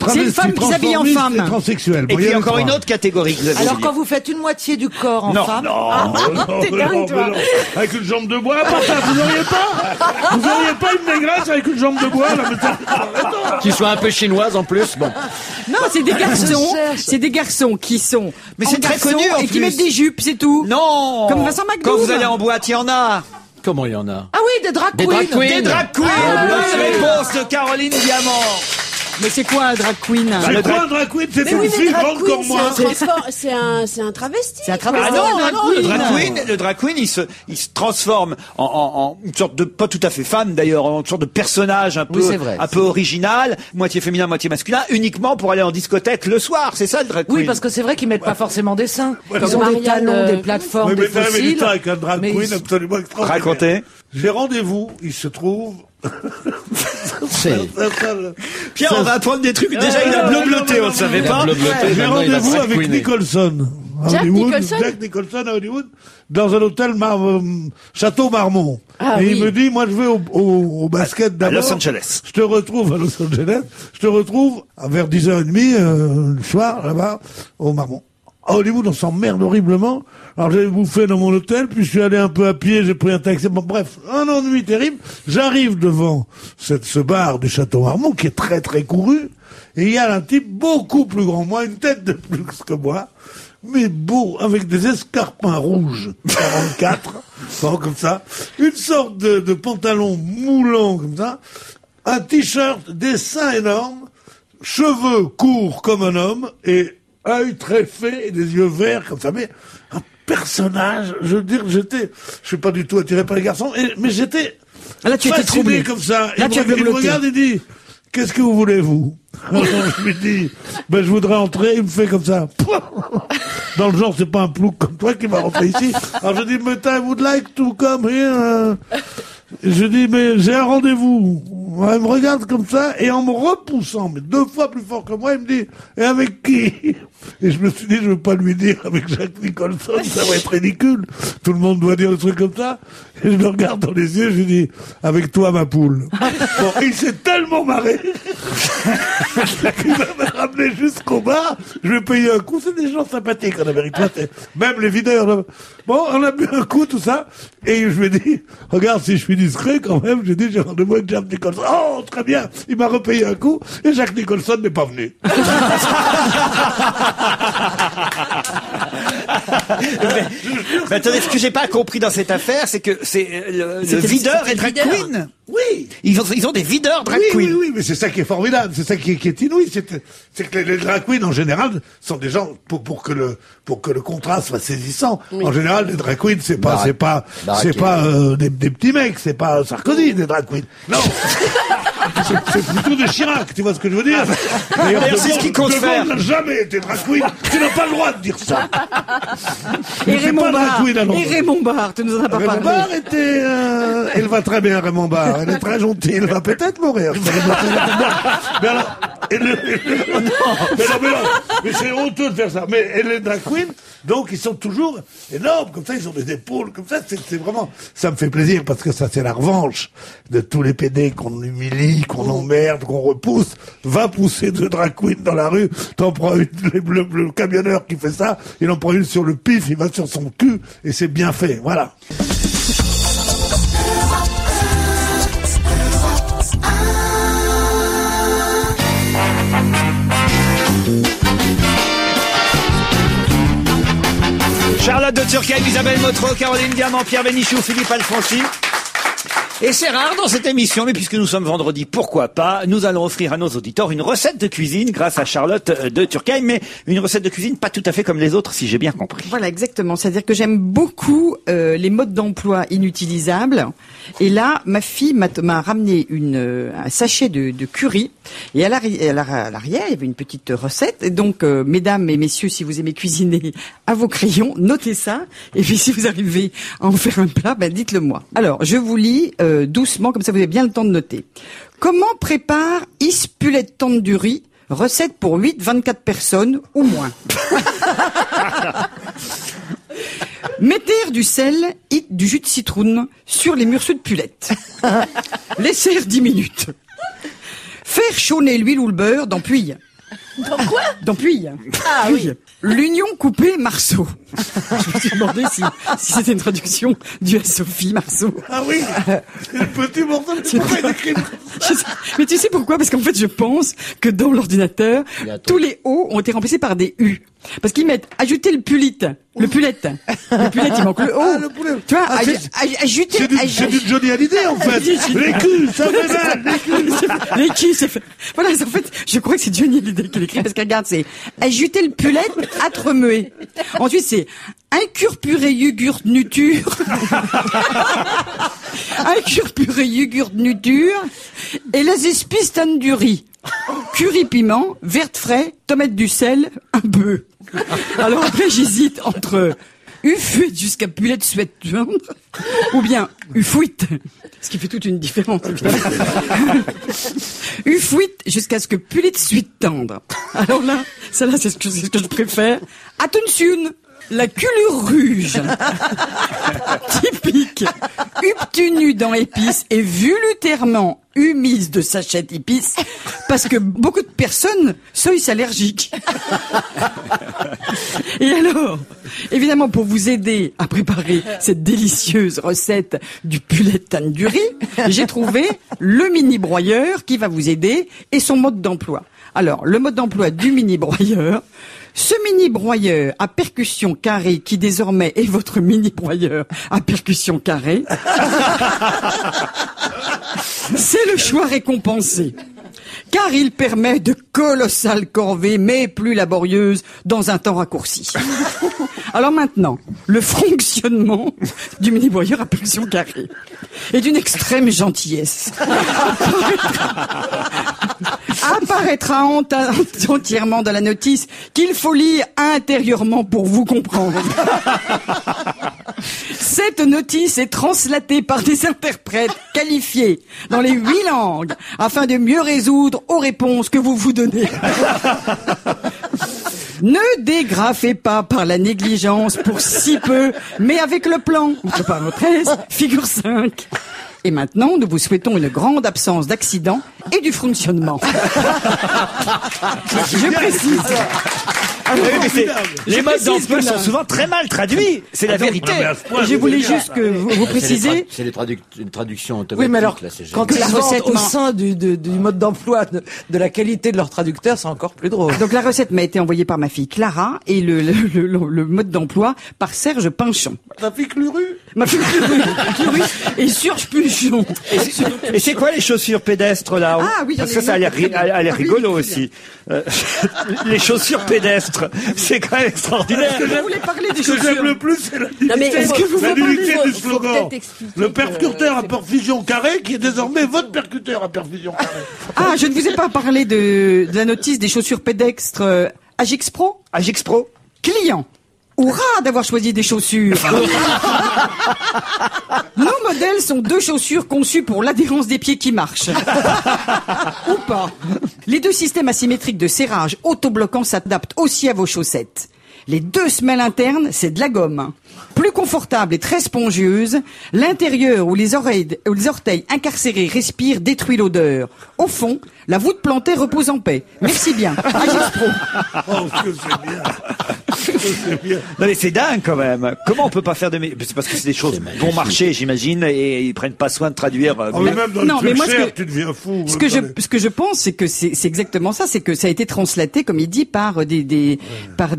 Speaker 2: C'est une femme qui s'habille en femme.
Speaker 3: Et transsexuel.
Speaker 1: Et puis il y a encore une autre catégorie que vous avez
Speaker 4: Alors
Speaker 1: oubliée.
Speaker 4: quand vous faites une moitié du corps en femme.
Speaker 6: T'es dingue, toi.
Speaker 3: Avec une jambe de bois, pas ça, vous n'auriez pas une négresse avec une jambe de bois, là,
Speaker 5: Qui soit un peu chinoise en plus, bon.
Speaker 2: Non, c'est des garçons. C'est des garçons qui sont.
Speaker 1: Mais c'est très
Speaker 2: garçons
Speaker 1: connu, en
Speaker 2: et qui
Speaker 1: plus.
Speaker 2: mettent des jupes, c'est tout.
Speaker 1: Non.
Speaker 2: Comme Vincent McDoom.
Speaker 1: Quand vous allez en boîte, il y en a.
Speaker 5: Comment il y en a?
Speaker 4: Ah oui, des drag
Speaker 5: Des
Speaker 4: queens.
Speaker 5: drag queens.
Speaker 1: Des drag queens. Bonne réponse de Caroline Diamant.
Speaker 2: Mais c'est quoi un drag queen?
Speaker 3: C'est quoi un drag queen? C'est
Speaker 6: Mais
Speaker 3: une
Speaker 6: oui, mais
Speaker 3: fille
Speaker 6: drag
Speaker 3: grande
Speaker 6: queen,
Speaker 3: comme moi.
Speaker 6: c'est un travesti.
Speaker 2: C'est un travesti.
Speaker 1: Ah non,
Speaker 2: un drag queen.
Speaker 1: le drag queen, il se transforme en une sorte de, pas tout à fait femme d'ailleurs, en une sorte de personnage un peu,
Speaker 4: Oui, c'est vrai.
Speaker 1: un peu original, moitié féminin, moitié masculin, uniquement pour aller en discothèque le soir. C'est ça le drag queen.
Speaker 4: Oui, parce que c'est vrai qu'ils mettent pas forcément des seins.
Speaker 3: Ouais,
Speaker 4: Ils ont des
Speaker 6: Marianne,
Speaker 4: talons, des plateformes,
Speaker 3: Oui,
Speaker 4: des
Speaker 3: mais t'as
Speaker 4: fossiles.
Speaker 3: du temps avec un drag
Speaker 4: Mais
Speaker 3: queen
Speaker 4: ils-
Speaker 3: absolument extraordinaire.
Speaker 1: Racontez.
Speaker 3: J'ai rendez-vous, il se trouve.
Speaker 1: Pierre, on va apprendre des trucs. Déjà, il a bleu-bleuté, on ne savait pas.
Speaker 3: J'ai rendez-vous avec Nicholson. à
Speaker 6: Jack
Speaker 3: Hollywood,
Speaker 6: Nicholson
Speaker 3: Jack Nicholson à Hollywood, dans un hôtel Château Marmont.
Speaker 6: Ah,
Speaker 3: et
Speaker 6: oui.
Speaker 3: il me dit, moi je vais au basket
Speaker 1: À
Speaker 3: d'abord.
Speaker 1: Los Angeles.
Speaker 3: Je te retrouve à Los Angeles. Je te retrouve vers 10h30 le soir, là-bas, au Marmont. À Hollywood, on s'emmerde horriblement. Alors j'avais bouffé dans mon hôtel, puis je suis allé un peu à pied, j'ai pris un taxi. Bon, bref, un ennui terrible. J'arrive devant ce bar du Château Marmont, qui est très très couru, et il y a un type beaucoup plus grand que moi, une tête de plus que moi, mais beau, avec des escarpins rouges, 44, bon, comme ça, une sorte de pantalon moulant, comme ça, un t-shirt, des seins énormes, cheveux courts comme un homme, et œil très fait et des yeux verts comme ça, mais un personnage, je veux dire, je suis pas du tout attiré par les garçons, mais j'étais
Speaker 2: Là, tu étais
Speaker 3: fasciné
Speaker 2: troublé.
Speaker 3: comme ça.
Speaker 2: Là, tu as
Speaker 3: il me
Speaker 2: bleuté.
Speaker 3: regarde et dit, qu'est-ce que vous voulez, vous? Alors, je lui dis, ben, je voudrais entrer, il me fait comme ça. Dans le genre, c'est pas un plouc comme toi qui va rentrer ici. Alors, je dis, but I would like to come here. Je dis, mais j'ai un rendez-vous. Il me regarde comme ça, et en me repoussant, mais 2 fois plus fort que moi, il me dit, et avec qui? Et je me suis dit, je veux pas lui dire avec Jack Nicholson, ça va être ridicule. Tout le monde doit dire des trucs comme ça. Et je le regarde dans les yeux, je lui dis, avec toi, ma poule. Bon, il s'est tellement marré qu'il m'a ramené jusqu'au bar. Je lui ai payé un coup. C'est des gens sympathiques en Amérique. Même les videurs. Là. Bon, on a bu un coup, tout ça. Et je lui ai dit, regarde, si je suis discret quand même, j'ai dit, j'ai rendez-vous avec Jack Nicholson. Oh, très bien. Il m'a repayé un coup. Et Jack Nicholson n'est pas venu.
Speaker 1: Mais attendez, ce que j'ai pas compris dans cette affaire, c'est que c'est le videur et drag queen.
Speaker 3: Oui.
Speaker 1: Ils ont des videurs drag
Speaker 3: Oui,
Speaker 1: queen.
Speaker 3: oui, mais c'est ça qui est formidable, c'est ça qui est inouï, c'est que les drag queens en général sont des gens pour que le contraste soit saisissant. Oui. En général, les drag queens c'est pas des petits mecs, c'est pas Sarkozy des drag queens. Non. C'est plutôt des Chirac, tu vois ce que je veux dire?
Speaker 1: D'ailleurs, c'est ce qui compte faire.
Speaker 3: n'a jamais été drag queen, tu n'as pas le droit de dire ça.
Speaker 2: Et Raymond
Speaker 3: Barre.
Speaker 2: Et Raymond Barre, tu nous en as pas
Speaker 3: Raymond
Speaker 2: parlé.
Speaker 3: Barre était, elle va très bien, Raymond Barre. Elle est très gentille. Elle va peut-être mourir. Mais alors, mais c'est honteux de faire ça. Mais elle est drag queen, donc ils sont toujours énormes, comme ça, ils ont des épaules, comme ça, c'est vraiment, ça me fait plaisir, parce que ça, c'est la revanche de tous les PD qu'on humilie, qu'on emmerde, qu'on repousse. Va pousser 2 drag queens dans la rue, t'en prends une, le camionneur qui fait ça, il en prend une sur le pif, il va sur son cul, et c'est bien fait, voilà.
Speaker 1: Charlotte de Turckheim, Isabelle Motro, Caroline Diamant, Pierre Bénichou, Philippe Alfonsi. Et c'est rare dans cette émission, mais puisque nous sommes vendredi, pourquoi pas, nous allons offrir à nos auditeurs une recette de cuisine grâce à Charlotte de Turckheim, mais une recette de cuisine pas tout à fait comme les autres, si j'ai bien compris.
Speaker 2: Voilà, exactement. C'est-à-dire que j'aime beaucoup les modes d'emploi inutilisables. Et là, ma fille m'a ramené un sachet de curry. Et à l'arrière, il y avait une petite recette. Et donc, mesdames et messieurs, si vous aimez cuisiner à vos crayons, notez ça. Et puis, si vous arrivez à en faire un plat, dites-le moi. Alors, je vous lis doucement, comme ça vous avez bien le temps de noter. Comment prépare Ispulette Tandoori Recette pour 24 personnes ou moins. Mettez du sel et du jus de citron sur les morceaux de pulette. Laissez 10 minutes. Faire chauffer l'huile ou le beurre dans puille.
Speaker 6: Dans quoi?
Speaker 2: Dans puille.
Speaker 6: Ah oui.
Speaker 2: L'oignon coupé Marceau. Je me suis demandé si c'était une traduction du Sophie Marceau.
Speaker 3: Ah oui, c'est le petit morceau de pourquoi il écrit
Speaker 2: Mais tu sais pourquoi? Parce qu'en fait, je pense que dans l'ordinateur, tous les O ont été remplacés par des U. Parce qu'ils mettent ajouter le pulite. Le pulette, il manque le O.
Speaker 3: Ah, le poulet.
Speaker 2: Tu vois,
Speaker 3: Ah,
Speaker 2: ajouter...
Speaker 3: c'est du Johnny Hallyday, en fait. Les culs, ça fait mal, les culs.
Speaker 2: Les culs, c'est fait. Voilà, en fait, je crois que c'est Johnny Hallyday qui l'écrit parce que regarde, c'est ajouter le pulette à te remuer. Ensuite, c'est un cure purée yogourt nuture. Un cure purée yogourt nuture et les épices du riz. Curry piment, verte frais, tomate du sel, un bœuf. Alors après, j'hésite entre ufuite jusqu'à pulette souhaite tendre ou bien ufuite, ce qui fait toute une différence. Ufuite jusqu'à ce que pulette suite tendre. Alors là, celle-là, c'est ce que je préfère. Attention, la culure rouge, typique, obtenue dans épices et volontairement humise de sachets d'épices, parce que beaucoup de personnes sont allergiques. Et alors, évidemment, pour vous aider à préparer cette délicieuse recette du pulette tandoori, j'ai trouvé le mini broyeur qui va vous aider et son mode d'emploi. Alors, le mode d'emploi du mini broyeur. Ce mini broyeur à percussion carrée qui désormais est votre mini broyeur à percussion carrée, c'est le choix récompensé. Car il permet de colossales corvées, mais plus laborieuses, dans un temps raccourci. Alors maintenant, le fonctionnement du mini-broyeur à percussion carrée est d'une extrême gentillesse. Apparaîtra entièrement dans la notice qu'il faut lire intérieurement pour vous comprendre. Cette notice est translatée par des interprètes qualifiés dans les 8 langues afin de mieux résoudre aux réponses que vous vous donnez. Ne dégrafez pas par la négligence pour si peu, mais avec le plan. Par 13, figure 5. Et maintenant, nous vous souhaitons une grande absence d'accidents et du fonctionnement. Je précise.
Speaker 1: Les modes d'emploi sont souvent très mal traduits. C'est la vérité.
Speaker 2: Et je voulais juste que vous précisiez.
Speaker 5: C'est une traduction automatique.
Speaker 4: Oui, mais alors,
Speaker 5: là, c'est
Speaker 4: quand
Speaker 2: que
Speaker 4: ils
Speaker 2: la
Speaker 4: vendent
Speaker 2: recette
Speaker 4: au
Speaker 2: m'a-
Speaker 4: sein du mode d'emploi de la qualité de leur traducteur, c'est encore plus drôle.
Speaker 2: Donc la recette m'a été envoyée par ma fille Clara et le mode d'emploi par Serge Pinchon.
Speaker 3: Ta fille Cluru.
Speaker 2: Ma fille Cluru et Serge Pinchon.
Speaker 1: Et c'est quoi les chaussures pédestres là?
Speaker 2: Ah oui, j'en
Speaker 1: Parce
Speaker 2: ai
Speaker 1: que
Speaker 2: une
Speaker 1: ça a l'air
Speaker 2: autre.
Speaker 1: a l'air
Speaker 2: Ah oui,
Speaker 1: rigolo
Speaker 2: oui,
Speaker 1: aussi. Les chaussures pédestres, c'est quand même extraordinaire.
Speaker 2: Je voulais parler des
Speaker 3: Ce que j'aime
Speaker 2: chaussures.
Speaker 3: le plus, c'est la
Speaker 6: mais
Speaker 3: nullité,
Speaker 6: est-ce que vous
Speaker 3: la
Speaker 6: pouvez
Speaker 3: nullité
Speaker 6: parler-
Speaker 3: du
Speaker 6: faut
Speaker 3: slogan.
Speaker 6: peut-être expliquer
Speaker 3: Le
Speaker 6: que
Speaker 3: percuteur à
Speaker 6: c'est-
Speaker 3: perfusion carrée qui est désormais votre percuteur à perfusion carrée.
Speaker 2: Ah, je ne vous ai pas parlé de la notice des chaussures pédestres Agix Pro.
Speaker 1: Agix Pro.
Speaker 2: Client. Hurrah d'avoir choisi des chaussures. Nos modèles sont 2 chaussures conçues pour l'adhérence des pieds qui marchent. Ou pas. Les 2 systèmes asymétriques de serrage autobloquants s'adaptent aussi à vos chaussettes. Les 2 semelles internes, c'est de la gomme. Plus confortable et très spongieuse, l'intérieur où les orteils incarcérés respirent détruit l'odeur. Au fond, la voûte plantée repose en paix. Merci bien. Agix Pro.
Speaker 3: Oh, que c'est bien. Que c'est bien.
Speaker 1: Non mais c'est dingue quand même. Comment on peut pas faire de c'est parce que c'est des choses bon marché, j'imagine, et ils prennent pas soin de traduire.
Speaker 3: Oh, mais même dans
Speaker 2: Non,
Speaker 3: le
Speaker 2: mais moi,
Speaker 3: truc
Speaker 2: ce
Speaker 3: cher,
Speaker 2: que-
Speaker 3: tu deviens fou.
Speaker 2: Ce que je pense, c'est que c'est exactement ça, c'est que ça a été translaté, comme il dit, par des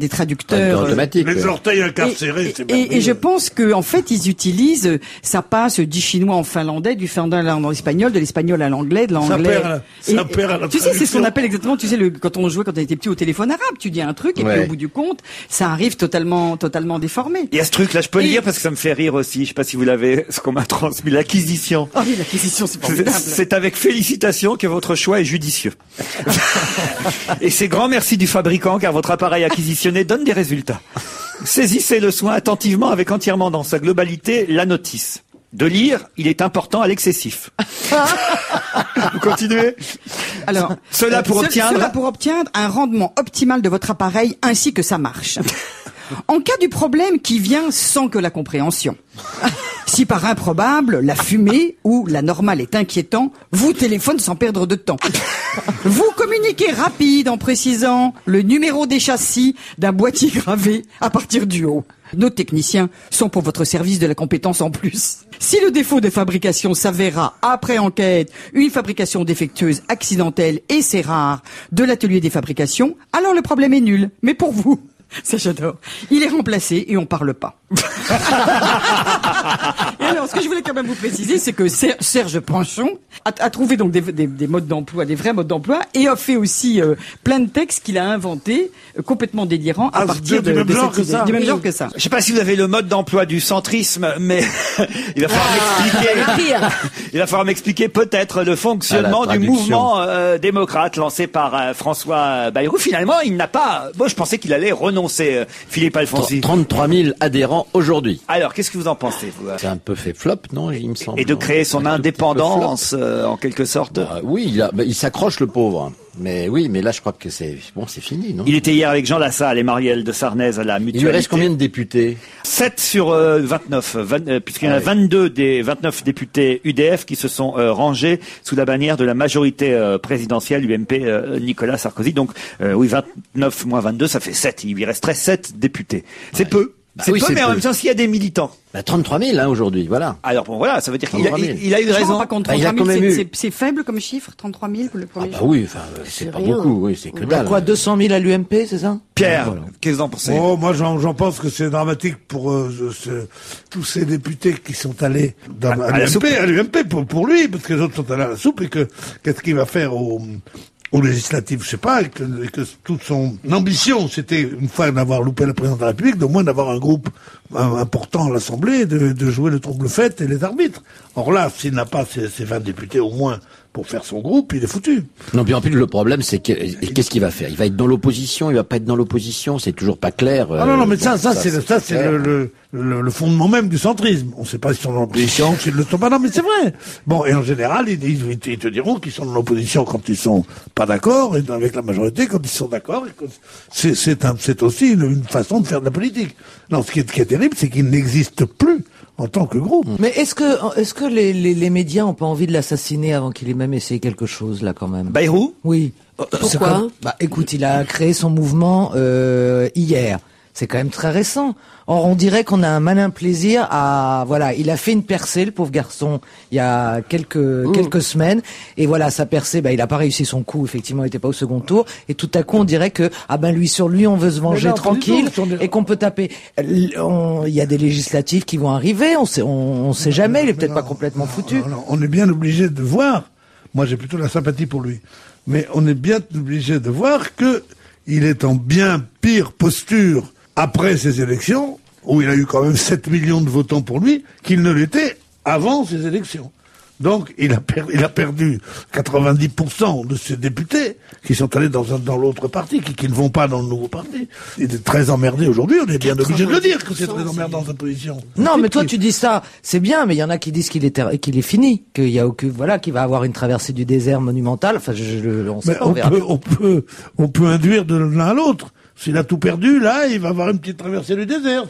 Speaker 2: traducteurs.
Speaker 5: automatique.
Speaker 3: Les orteils
Speaker 2: Et,
Speaker 3: incarcérés, c'est
Speaker 2: et je pense que en fait ils utilisent, ça passe du chinois en finlandais, du finlandais en espagnol, de l'espagnol à l'anglais, de l'anglais.
Speaker 3: Ça perd à la
Speaker 2: Tu sais, c'est ce qu'on
Speaker 3: traduction.
Speaker 2: appelle exactement, tu sais, quand on jouait quand on était petit au téléphone arabe, tu dis un truc et puis
Speaker 5: Ouais.
Speaker 2: au bout du compte, ça arrive totalement déformé.
Speaker 1: Il y a ce truc là, je peux le
Speaker 2: Et-
Speaker 1: lire parce que ça me fait rire aussi. Je sais pas si vous l'avez, ce qu'on m'a transmis, l'acquisition.
Speaker 2: Ah oui, l'acquisition, c'est formidable.
Speaker 1: C'est avec félicitations que votre choix est judicieux. Et c'est grand merci du fabricant car votre appareil acquisitionné donne des résultats. Saisissez le soin attentivement avec entièrement dans sa globalité la notice. de lire, il est important à l'excessif. Vous continuez?
Speaker 2: Alors,
Speaker 1: Cela pour
Speaker 2: obtenir un rendement optimal de votre appareil ainsi que sa marche. En cas du problème qui vient sans que la compréhension. Si par improbable, la fumée ou la normale est inquiétant, vous téléphone sans perdre de temps. Vous communiquez rapide en précisant le numéro des châssis d'un boîtier gravé à partir du haut. Nos techniciens sont pour votre service de la compétence en plus. Si le défaut de fabrication s'avérera, après enquête, une fabrication défectueuse, accidentelle, et c'est rare, de l'atelier des fabrications, alors le problème est nul. Mais pour vous, ça j'adore, il est remplacé et on parle pas. Et alors, ce que je voulais quand même vous préciser, c'est que Serge Panchon a trouvé donc des modes d'emploi, des vrais modes d'emploi, et a fait aussi plein de textes qu'il a inventés, complètement délirants, à partir du même genre que ça.
Speaker 1: Je sais pas si vous avez le mode d'emploi du centrisme, mais il va falloir m'expliquer peut-être le fonctionnement du mouvement démocrate lancé par François Bayrou. Finalement, il n'a pas... Moi, je pensais qu'il allait renoncer, Philippe Alfonsi.
Speaker 5: 33 000 adhérents aujourd'hui.
Speaker 1: Alors, qu'est-ce que vous en pensez, vous?
Speaker 5: C'est un peu fait flop, non, il me semble.
Speaker 1: Et de créer son indépendance, en quelque sorte.
Speaker 5: Oui, il s'accroche, le pauvre. Mais oui, mais là, je crois que c'est fini, non?
Speaker 1: Il était hier avec Jean Lassalle et Marielle de Sarnez à la Mutualité.
Speaker 5: Il lui reste combien de députés?
Speaker 1: 7 sur 29, puisqu'il y en a 22 des 29 députés UDF qui se sont rangés sous la bannière de la majorité présidentielle UMP Nicolas Sarkozy. Donc oui, 29 moins 22, ça fait 7. Il lui resterait 7 députés. C'est peu. C'est peu, mais en même temps, s'il y a des militants.
Speaker 5: 33 000, aujourd'hui, voilà.
Speaker 1: Alors bon, voilà, ça veut dire qu'il a eu raison.
Speaker 2: Par contre, 33 000, c'est faible comme chiffre, 33 000 pour le premier jour.
Speaker 5: Oui, enfin, c'est pas beaucoup, oui, c'est que dalle.
Speaker 4: Quoi, 200 000 à l'UMP, c'est ça?
Speaker 1: Pierre, qu'est-ce que vous en pensez?
Speaker 3: Oh, moi, j'en pense que c'est dramatique pour tous ces députés qui sont allés à l'UMP pour lui, parce que les autres sont allés à la soupe, et qu'est-ce qu'il va faire aux législatives, je sais pas, et que toute son ambition, c'était, une fois d'avoir loupé la présidence de la République, d'au moins d'avoir un groupe important à l'Assemblée, de jouer le trouble-fête et les arbitres. Or là, s'il n'a pas ces 20 députés au moins pour faire son groupe, il est foutu.
Speaker 5: Non, puis en plus, le problème, c'est qu'est-ce qu'il va faire? Il va être dans l'opposition, il va pas être dans l'opposition, c'est toujours pas clair.
Speaker 3: Non, mais ça c'est le fondement même du centrisme. On sait pas s'ils sont dans l'opposition, s'ils ne le sont pas. Non, mais c'est vrai. Bon, et en général, ils te diront qu'ils sont dans l'opposition quand ils sont pas d'accord, et avec la majorité quand ils sont d'accord. C'est aussi une façon de faire de la politique. Non, ce qui est terrible, c'est qu'il n'existe plus en tant que groupe.
Speaker 4: Mais est-ce que les médias ont pas envie de l'assassiner avant qu'il ait même essayé quelque chose, là, quand même?
Speaker 1: Bayrou?
Speaker 4: Oui.
Speaker 6: Pourquoi?
Speaker 4: Écoute, il a créé son mouvement hier. C'est quand même très récent. Or, on dirait qu'on a un malin plaisir il a fait une percée, le pauvre garçon, il y a quelques semaines. Et voilà, sa percée, il a pas réussi son coup, effectivement, il était pas au second tour. Et tout à coup, on dirait que, sur lui, on veut se venger tranquille, et qu'on peut taper. Il y a des législatives qui vont arriver, on sait jamais, il est peut-être pas complètement foutu.
Speaker 3: Non, on est bien obligé de voir, moi j'ai plutôt la sympathie pour lui, mais on est bien obligé de voir que il est en bien pire posture après ces élections, où il a eu quand même 7 millions de votants pour lui, qu'il ne l'était avant ces élections. Donc, il a perdu 90% de ses députés qui sont allés dans l'autre parti, qui ne vont pas dans le nouveau parti. Il est très emmerdé aujourd'hui, on est bien obligé de le dire que c'est très emmerdant sa position.
Speaker 4: Non, mais toi tu dis ça, c'est bien, mais il y en a qui disent qu'il est fini, qu'il y a aucune, qu'il va avoir une traversée du désert monumentale. Enfin, on sait pas,
Speaker 3: on peut induire de l'un à l'autre. S'il a tout perdu, là, il va avoir une petite traversée du désert.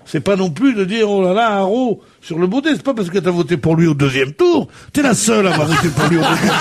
Speaker 3: C'est pas non plus de dire, oh là là, Haro, sur le baudet. C'est pas parce que t'as voté pour lui au deuxième tour. T'es la seule à avoir voté pour lui au deuxième tour.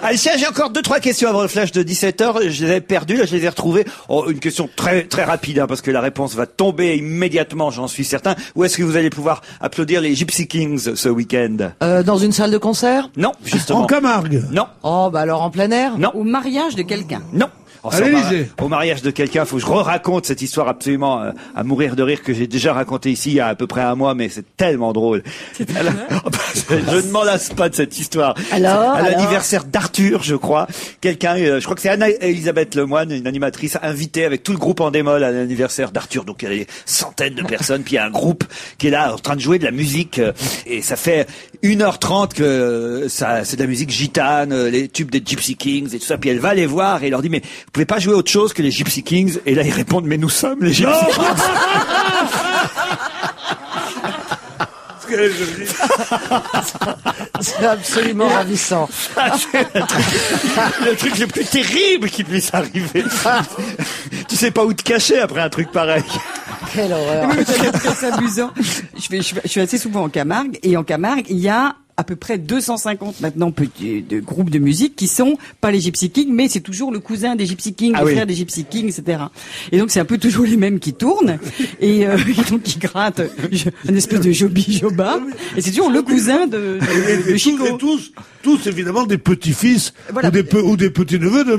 Speaker 1: Allez, tiens, j'ai encore 2-3 questions avant le flash de 17h. Je les ai perdues, là, je les ai retrouvées. Oh, une question très, très rapide, parce que la réponse va tomber immédiatement, j'en suis certain. Où est-ce que vous allez pouvoir applaudir les Gypsy Kings ce week-end?
Speaker 4: Dans une salle de concert?
Speaker 1: Non, justement.
Speaker 3: En Camargue?
Speaker 1: Non.
Speaker 4: Oh, alors en plein air?
Speaker 1: Non.
Speaker 2: Au mariage de quelqu'un?
Speaker 1: Non.
Speaker 3: À l'Élysée.
Speaker 1: Au mariage de quelqu'un, faut que je raconte cette histoire absolument à mourir de rire que j'ai déjà raconté ici il y a à peu près un mois, mais c'est tellement drôle. Je ne m'en lasse pas de cette histoire.
Speaker 6: Alors,
Speaker 1: à l'anniversaire d'Arthur, je crois, quelqu'un, je crois que c'est Anna-Elisabeth Lemoine, une animatrice invitée avec tout le groupe en démol à l'anniversaire d'Arthur. Donc il y a des centaines de personnes, puis il y a un groupe qui est là en train de jouer de la musique, et ça fait 1h30 que c'est de la musique gitane, les tubes des Gypsy Kings et tout ça. Puis elle va les voir et leur dit, mais vous pouvez pas jouer autre chose que les Gypsy Kings? Et là ils répondent, mais nous sommes les Gypsy Kings.
Speaker 3: qu'elle est jolie.
Speaker 4: C'est absolument ravissant.
Speaker 1: Le truc le plus terrible qui puisse arriver. Tu sais pas où te cacher après un truc pareil.
Speaker 4: Quelle horreur.
Speaker 2: Oui, c'est très amusant. Je suis assez souvent en Camargue, et en Camargue, il y a à peu près 250 maintenant de groupes de musique qui sont pas les Gypsy Kings, mais c'est toujours le cousin des Gypsy Kings, le frère des Gypsy Kings, etc. Et donc c'est un peu toujours les mêmes qui tournent, et donc qui grattent un espèce de joba, et c'est toujours le cousin de Chico.
Speaker 3: Et tous évidemment des petits-fils
Speaker 2: Voilà.
Speaker 3: ou des petits-neveux de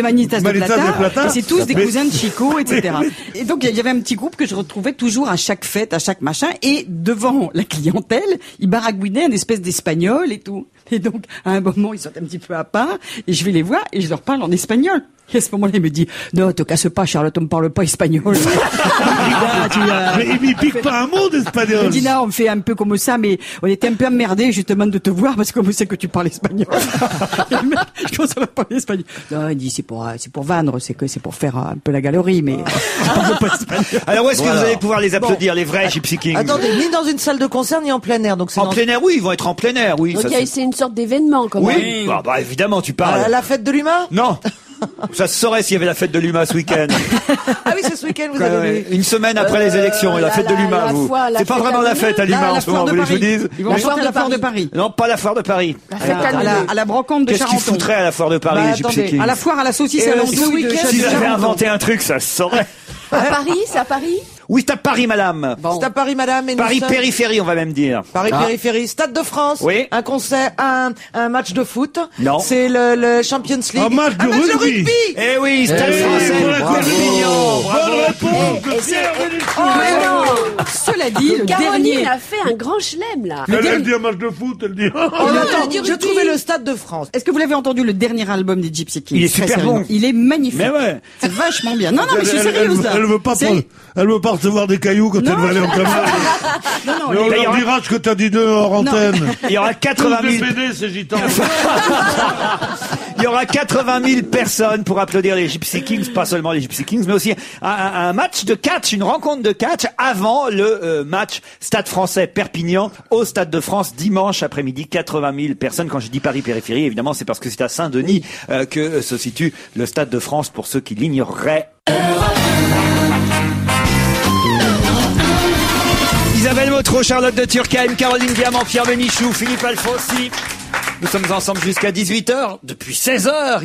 Speaker 2: Manitas de Plata, et c'est tous des
Speaker 3: Mais-
Speaker 2: cousins de Chico, etc. Et donc il y avait un petit groupe que je retrouvais toujours à chaque fête, à chaque machin, et devant la clientèle, ils baragouinaient une espèce d'espagnol et tout. Et donc à un moment ils sont un petit peu à part, et je vais les voir et je leur parle en espagnol. Et à ce moment-là, il me dit, non, te casse pas, Charlotte, on me parle pas espagnol.
Speaker 3: Mais il pique pas un mot
Speaker 2: Il
Speaker 3: d'espagnol.
Speaker 2: me dit, non, on fait un peu comme ça, mais on était un peu emmerdés, justement, de te voir, parce qu'on sait que tu parles espagnol. Et le mec, je commence à parler espagnol. Non, il dit, c'est pour vendre, c'est pour faire un peu la galerie, mais je parle pas espagnol.
Speaker 1: Alors où est-ce que vous allez pouvoir les applaudir, les vrais Gypsy Kings?
Speaker 4: Attendez, ni dans une salle de concert, ni en plein air. Donc c'est
Speaker 1: En
Speaker 4: dans-
Speaker 1: plein air, oui, ils vont être en plein air, oui.
Speaker 6: Donc
Speaker 1: ça,
Speaker 6: c'est une sorte d'événement, quand même.
Speaker 1: oui, bah évidemment, tu parles.
Speaker 4: la fête de l'humain.
Speaker 1: Non, ça se saurait s'il y avait la fête de l'UMA ce week-end.
Speaker 4: Ah oui, c'est ce week-end, vous avez vu.
Speaker 1: Une semaine après les élections, la fête de l'UMA, vous. C'est pas vraiment la fête à l'UMA en ce moment, vous voulez que je vous dise?
Speaker 2: Ils vont chanter à la foire de Paris.
Speaker 1: Non, pas la foire de Paris.
Speaker 2: À la brocante de
Speaker 1: Qu'est-ce qu'ils
Speaker 2: Charenton.
Speaker 1: foutraient à la foire de Paris,
Speaker 4: Bah,
Speaker 1: les Gypsy
Speaker 4: attendez,
Speaker 1: Kings?
Speaker 2: À la foire à la saucisse
Speaker 4: Et
Speaker 2: à
Speaker 4: ce
Speaker 2: l'andouille de
Speaker 4: week-end,
Speaker 1: S'ils avaient
Speaker 2: Charenton.
Speaker 1: inventé un truc, ça se saurait.
Speaker 6: À Paris, c'est à Paris?
Speaker 1: Oui, c'est à Paris, madame.
Speaker 4: C'est à Paris, madame. Et nous
Speaker 1: Paris
Speaker 4: sommes-
Speaker 1: périphérie, on va même dire.
Speaker 4: Paris périphérie, Stade de France.
Speaker 1: Oui.
Speaker 4: Un concert, un match de foot.
Speaker 1: Non.
Speaker 4: C'est le Champions League.
Speaker 3: Un match de rugby.
Speaker 1: Eh oui, Stade
Speaker 3: Eh,
Speaker 1: français.
Speaker 3: voilà,
Speaker 1: Bravo.
Speaker 3: Perpignan.
Speaker 1: Bravo.
Speaker 3: Bonne réponse de
Speaker 6: Et c'est-
Speaker 3: Pierre Bénichou.
Speaker 6: Oh, mais non!
Speaker 2: Cela dit, le
Speaker 6: Caroline
Speaker 2: dernier.
Speaker 6: a fait un grand chelem, là.
Speaker 3: Elle dit un match de foot, elle dit.
Speaker 4: Oh, attends, je trouvais le Stade de France.
Speaker 2: Est-ce que vous l'avez entendu, le dernier album des Gypsy Kings?
Speaker 1: Il est
Speaker 2: Très
Speaker 1: super
Speaker 2: sérieusement.
Speaker 1: bon.
Speaker 2: Il est magnifique.
Speaker 1: Mais ouais.
Speaker 2: C'est vachement bien. Non, non, mais je suis sérieuse, là.
Speaker 3: Elle veut pas recevoir des cailloux quand elle va aller en caméra.
Speaker 2: Non, non,
Speaker 3: Mais on
Speaker 1: D'ailleurs-
Speaker 3: leur dira ce que t'as dit d'eux hors antenne.
Speaker 1: Il y aura 80
Speaker 3: Tous
Speaker 1: 000
Speaker 3: des PD, ces gitans.
Speaker 1: Il y aura 80 000 personnes pour applaudir les Gypsy Kings, pas seulement les Gypsy Kings, mais aussi un match de catch, une rencontre de catch avant le match Stade français Perpignan au Stade de France dimanche après-midi. 80 000 personnes. Quand je dis Paris périphérie, évidemment, c'est parce que c'est à Saint-Denis que se situe le Stade de France, pour ceux qui l'ignoreraient. Isabelle Motro, Charlotte de Turckheim, Caroline Diamant, Pierre Bénichou, Philippe Alfonsi. Nous sommes ensemble jusqu'à 18h. Depuis 16h,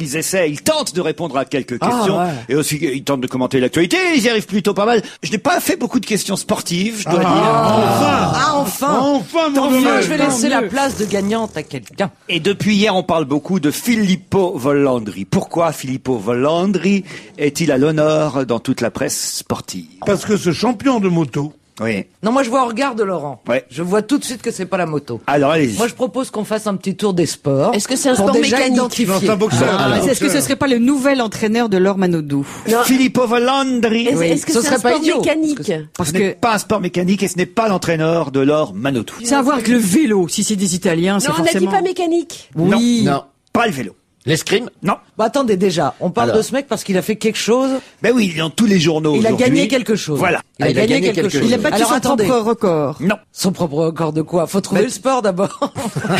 Speaker 1: ils tentent de répondre à quelques questions.
Speaker 4: ouais.
Speaker 1: Et aussi, ils tentent de commenter l'actualité. Ils y arrivent plutôt pas mal. Je n'ai pas fait beaucoup de questions sportives, je dois dire.
Speaker 4: Enfin.
Speaker 3: Enfin, mon
Speaker 4: Enfin,
Speaker 3: dommage.
Speaker 4: je vais laisser la place de gagnante à quelqu'un.
Speaker 1: Et depuis hier, on parle beaucoup de Filippo Volandri. Pourquoi Filippo Volandri est-il à l'honneur dans toute la presse sportive?
Speaker 3: Parce que ce champion de moto,
Speaker 1: Oui.
Speaker 4: Non, moi je vois au regard de Laurent.
Speaker 1: Ouais.
Speaker 4: Je vois tout de suite que c'est pas la moto.
Speaker 1: Alors, allez-y.
Speaker 4: Moi je propose qu'on fasse un petit tour des sports.
Speaker 6: Est-ce que c'est un
Speaker 4: pour
Speaker 6: sport
Speaker 4: déjà
Speaker 6: mécanique?
Speaker 3: non,
Speaker 4: identifier.
Speaker 3: c'est un boxeur.
Speaker 2: Est-ce que ce serait pas le nouvel entraîneur de Laure Manodou?
Speaker 1: Filippo Volandri.
Speaker 6: Est-ce que
Speaker 4: ce
Speaker 6: c'est
Speaker 4: serait
Speaker 6: un
Speaker 4: pas
Speaker 6: sport
Speaker 4: idiot,
Speaker 6: mécanique?
Speaker 1: Ce n'est pas un sport mécanique et ce n'est pas l'entraîneur de Laure Manodou.
Speaker 2: C'est à voir avec le vélo. Si c'est des Italiens, c'est
Speaker 6: Non, on n'a dit
Speaker 2: forcément...
Speaker 6: pas mécanique.
Speaker 2: Oui.
Speaker 5: Non.
Speaker 1: Pas le vélo.
Speaker 5: L'escrime?
Speaker 1: Non.
Speaker 4: Bah attendez déjà, on parle
Speaker 5: Alors.
Speaker 4: de ce mec parce qu'il a fait quelque chose.
Speaker 1: Ben oui, dans tous les journaux
Speaker 4: Il a
Speaker 1: aujourd'hui.
Speaker 4: gagné quelque chose.
Speaker 1: Voilà.
Speaker 4: Il a gagné quelque chose.
Speaker 2: Il a battu
Speaker 4: Alors,
Speaker 2: son
Speaker 4: attendez.
Speaker 2: propre record.
Speaker 1: Non.
Speaker 4: Son propre record de quoi? Faut trouver le sport d'abord.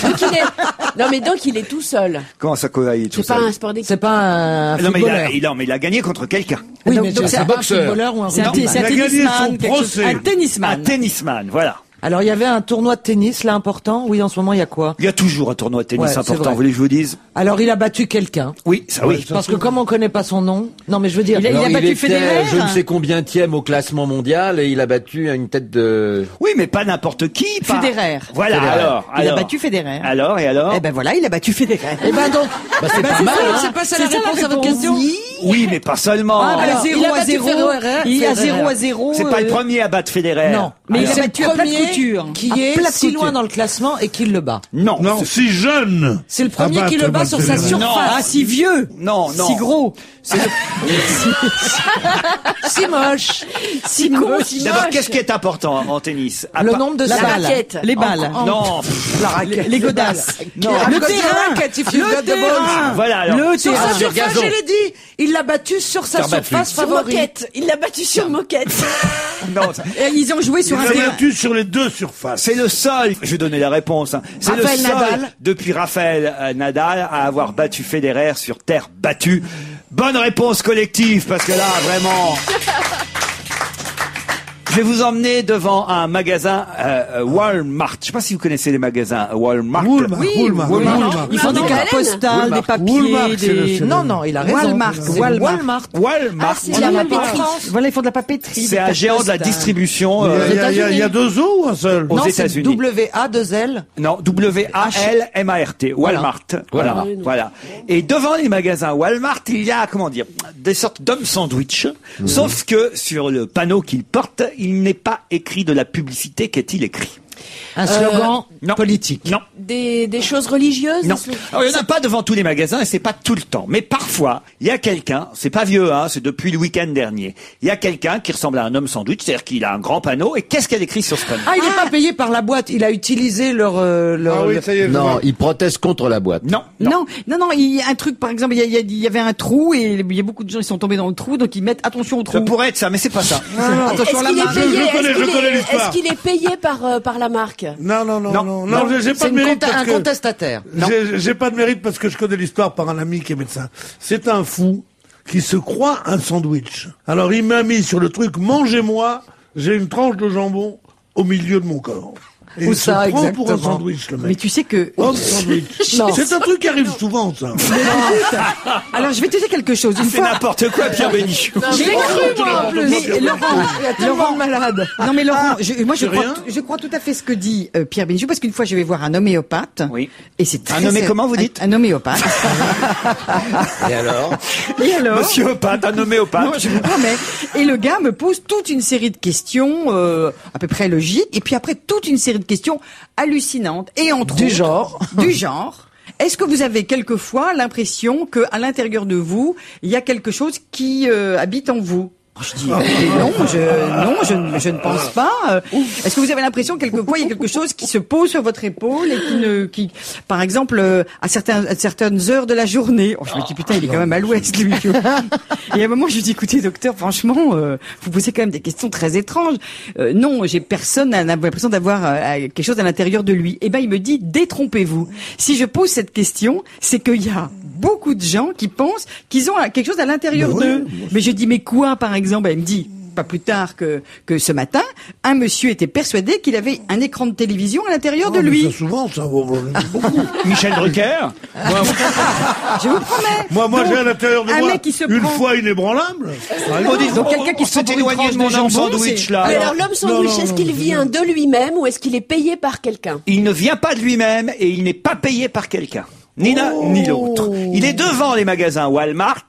Speaker 6: Donc il est... Non, mais donc il est tout seul.
Speaker 1: Comment ça coaille tout
Speaker 6: C'est pas
Speaker 1: ça
Speaker 6: un sport d'équipe.
Speaker 4: C'est pas un
Speaker 1: Non, mais
Speaker 4: footballeur.
Speaker 1: il a gagné contre quelqu'un.
Speaker 4: Oui,
Speaker 2: Donc-
Speaker 4: mais
Speaker 2: donc
Speaker 4: c'est
Speaker 2: c'est
Speaker 4: pas un
Speaker 5: boxeur.
Speaker 4: footballeur ou un
Speaker 2: C'est un,
Speaker 4: rugbyman.
Speaker 2: c'est un
Speaker 3: Il a gagné
Speaker 2: tennisman,
Speaker 3: son
Speaker 2: quelque chose.
Speaker 3: procès.
Speaker 2: Un tennisman.
Speaker 1: Un tennisman, voilà.
Speaker 4: Alors il y avait un tournoi de tennis là important. Oui, en ce moment il y a quoi?
Speaker 1: Il y a toujours un tournoi de tennis
Speaker 4: Ouais, c'est
Speaker 1: important,
Speaker 4: vrai.
Speaker 1: vous voulez que je vous dise?
Speaker 4: Alors il a battu quelqu'un.
Speaker 1: Oui, ça oui.
Speaker 4: Parce que comme on connaît pas son nom, non mais je veux dire,
Speaker 2: Il a
Speaker 5: Alors,
Speaker 2: battu
Speaker 5: était
Speaker 2: Federer.
Speaker 5: je ne sais combientième au classement mondial et il a battu une tête de...
Speaker 1: Oui, mais pas n'importe qui. Pas...
Speaker 2: Federer.
Speaker 1: Voilà,
Speaker 5: Federer.
Speaker 1: alors.
Speaker 2: Il a
Speaker 1: alors.
Speaker 2: battu Federer.
Speaker 1: Alors, et alors?
Speaker 2: Eh ben voilà, il a battu Federer.
Speaker 4: eh ben donc,
Speaker 5: c'est pas mal, hein.
Speaker 4: c'est pas ça la
Speaker 2: C'est ça la
Speaker 4: réponse à votre
Speaker 2: réponse.
Speaker 4: question.
Speaker 1: Oui, mais pas seulement.
Speaker 2: Ah,
Speaker 4: Alors,
Speaker 2: bah,
Speaker 4: il a
Speaker 2: 0 à
Speaker 4: battu
Speaker 2: 0.
Speaker 4: Federer.
Speaker 2: Il y a
Speaker 4: Federer.
Speaker 2: 0 à 0.
Speaker 1: C'est pas le premier à battre Federer.
Speaker 4: Non,
Speaker 2: Mais il a
Speaker 4: c'est
Speaker 2: battu
Speaker 4: le
Speaker 2: à plat de
Speaker 4: premier
Speaker 2: couture.
Speaker 4: qui
Speaker 2: À
Speaker 4: est
Speaker 2: plat de
Speaker 4: si
Speaker 2: couture.
Speaker 4: loin dans le classement et qui le bat.
Speaker 1: Non.
Speaker 3: non, si jeune.
Speaker 4: C'est le premier
Speaker 3: Ah bah,
Speaker 4: qui le bat sur sa
Speaker 3: Federer.
Speaker 4: surface.
Speaker 2: Ah, si vieux.
Speaker 1: Non, non.
Speaker 2: Si gros.
Speaker 4: Si moche.
Speaker 2: Si gros.
Speaker 1: D'abord, qu'est-ce qui est important en tennis? À
Speaker 4: Le
Speaker 1: part-
Speaker 4: nombre de
Speaker 2: La
Speaker 4: balles.
Speaker 6: raquette.
Speaker 2: Les balles.
Speaker 1: Non.
Speaker 4: La raquette.
Speaker 2: Les godasses.
Speaker 1: Non.
Speaker 2: Le
Speaker 4: I've got your
Speaker 2: terrain.
Speaker 4: racket if you've
Speaker 2: Le
Speaker 4: got the balls.
Speaker 2: terrain.
Speaker 1: Voilà, alors.
Speaker 2: Le
Speaker 4: Sur
Speaker 2: terrain.
Speaker 4: sa
Speaker 5: sur
Speaker 4: surface,
Speaker 5: gazon.
Speaker 4: je l'ai dit. Il l'a battu sur sa
Speaker 5: Terre battue.
Speaker 4: surface
Speaker 6: Sur
Speaker 4: favorite.
Speaker 6: moquette. Il l'a battu sur moquette.
Speaker 1: Non, ça-
Speaker 2: Et ils ont joué
Speaker 3: Il
Speaker 2: sur un
Speaker 3: l'a
Speaker 2: terrain.
Speaker 3: battu sur les deux deux surfaces.
Speaker 1: C'est le seul, je vais donner la réponse, hein. C'est le
Speaker 2: Raphaël
Speaker 1: seul,
Speaker 2: Nadal.
Speaker 1: depuis Raphaël Nadal, à avoir battu Federer sur terre battue. Bonne réponse collective, parce que là, vraiment... Je vais vous emmener devant un magasin Walmart. Je sais pas si vous connaissez les magasins Walmart.
Speaker 3: Walmart.
Speaker 2: Ils font des cartes postales, des papiers,
Speaker 3: Walmart, c'est le- c'est le-
Speaker 4: Non, il a raison.
Speaker 2: Walmart.
Speaker 4: C'est
Speaker 2: Walmart.
Speaker 1: Walmart.
Speaker 6: c'est de la papeterie.
Speaker 2: Voilà, ils font de la papeterie.
Speaker 1: C'est
Speaker 2: des
Speaker 1: un
Speaker 2: cartes
Speaker 1: géant de la
Speaker 2: postales.
Speaker 1: distribution
Speaker 3: Il y a deux os ou un seul?
Speaker 1: aux
Speaker 4: Non, c'est
Speaker 1: États-Unis.
Speaker 4: W-A-2-L.
Speaker 1: Non, W-A-L-M-A-R-T. Walmart. Voilà. Et devant les magasins Walmart, il y a, comment dire, des sortes d'hommes sandwich. Sauf que sur le panneau qu'ils portent, il n'est pas écrit de la publicité. Qu'est-il écrit?
Speaker 4: Un slogan
Speaker 1: non.
Speaker 4: politique.
Speaker 1: Non.
Speaker 6: Des choses religieuses.
Speaker 1: Non. Alors, il n'y en a pas devant tous les magasins et c'est pas tout le temps. Mais parfois, il y a quelqu'un, c'est pas vieux, hein, c'est depuis le week-end dernier. Il y a quelqu'un qui ressemble à un homme sandwich, c'est-à-dire qu'il a un grand panneau. Et qu'est-ce qu'il y a écrit sur ce panneau?
Speaker 4: Ah, il n'est pas payé par la boîte. Il a utilisé leur.
Speaker 3: Ah oui, ça y est. je
Speaker 5: Non,
Speaker 3: vois.
Speaker 5: il proteste contre la boîte.
Speaker 1: Non.
Speaker 2: Non, il y a un truc, par exemple, il y avait un trou et il y a beaucoup de gens qui sont tombés dans le trou, donc ils mettent attention au trou.
Speaker 1: Ça pourrait être ça, mais c'est pas ça.
Speaker 2: Attention à la marque.
Speaker 3: je connais l'histoire.
Speaker 6: Est-ce qu'il est payé par la marque?
Speaker 3: Non, j'ai pas
Speaker 4: C'est
Speaker 3: de mérite
Speaker 4: un
Speaker 3: parce que...
Speaker 4: contestataire.
Speaker 3: J'ai pas de mérite parce que je connais l'histoire par un ami qui est médecin. C'est un fou qui se croit un sandwich. Alors il m'a mis sur le truc, mangez-moi, j'ai une tranche de jambon au milieu de mon corps. Et
Speaker 4: Où
Speaker 3: il
Speaker 4: ça,
Speaker 3: se prend pour un
Speaker 4: exactement
Speaker 3: sandwich, le mec.
Speaker 2: Mais tu sais que...
Speaker 3: Homme sandwich.
Speaker 4: Non.
Speaker 3: C'est un truc qui arrive souvent, ça.
Speaker 2: Alors, je vais te dire quelque chose. Une
Speaker 1: C'est
Speaker 2: fois...
Speaker 1: n'importe quoi, Pierre Bénichou.
Speaker 2: J'ai cru, moi, en plus. Mais Laurent,
Speaker 4: Il y a tellement de malades.
Speaker 2: Non mais Laurent,
Speaker 3: rien.
Speaker 2: je crois tout à fait ce que dit Pierre Bénichou, parce qu'une fois je vais voir un homéopathe.
Speaker 1: Oui.
Speaker 2: Et c'est très
Speaker 1: Un comment vous dites?
Speaker 2: Un homéopathe.
Speaker 5: Et alors?
Speaker 2: Et alors
Speaker 1: Monsieur Opate, un homéopathe.
Speaker 2: Non, je vous promets. Et le gars me pose toute une série de questions à peu près logiques, et puis après toute une série de questions hallucinantes et entre
Speaker 4: Du
Speaker 2: autres,
Speaker 4: genre.
Speaker 2: du genre. Est-ce que vous avez quelquefois l'impression que à l'intérieur de vous, il y a quelque chose qui habite en vous? Je dis je ne pense pas. Est-ce que vous avez l'impression que quelquefois il y a quelque chose qui se pose sur votre épaule et qui par exemple, à certaines heures de la journée. Oh, je me dis putain, il est quand même à l'ouest lui. Et à un moment, je lui dis écoutez docteur, franchement, vous posez quand même des questions très étranges. Non, personne n'a l'impression d'avoir quelque chose à l'intérieur de lui. Et ben il me dit détrompez-vous. Si je pose cette question, c'est qu'il y a beaucoup de gens qui pensent qu'ils ont quelque chose à l'intérieur d'eux. Mais je dis mais quoi par exemple? Elle me dit pas plus tard que ce matin, un monsieur était persuadé qu'il avait un écran de télévision à l'intérieur de lui.
Speaker 3: C'est souvent, ça. Beaucoup.
Speaker 1: Michel Drucker.
Speaker 2: Je vous promets.
Speaker 3: Moi, j'ai à l'intérieur de
Speaker 2: un
Speaker 3: moi
Speaker 2: mec qui se
Speaker 3: une
Speaker 2: prend-
Speaker 3: fois inébranlable.
Speaker 2: Donc quelqu'un qui se
Speaker 1: s'est
Speaker 2: prend une
Speaker 1: éloigné
Speaker 2: tranche
Speaker 1: de mon
Speaker 2: de
Speaker 1: homme
Speaker 2: jambon,
Speaker 1: sandwich
Speaker 2: c'est-
Speaker 1: là.
Speaker 6: Mais alors l'homme sandwich, est-ce qu'il vient de lui-même ou est-ce qu'il est payé par quelqu'un?
Speaker 1: Il ne vient pas de lui-même et il n'est pas payé par quelqu'un. Ni l'un ni l'autre. Il est devant les magasins Walmart,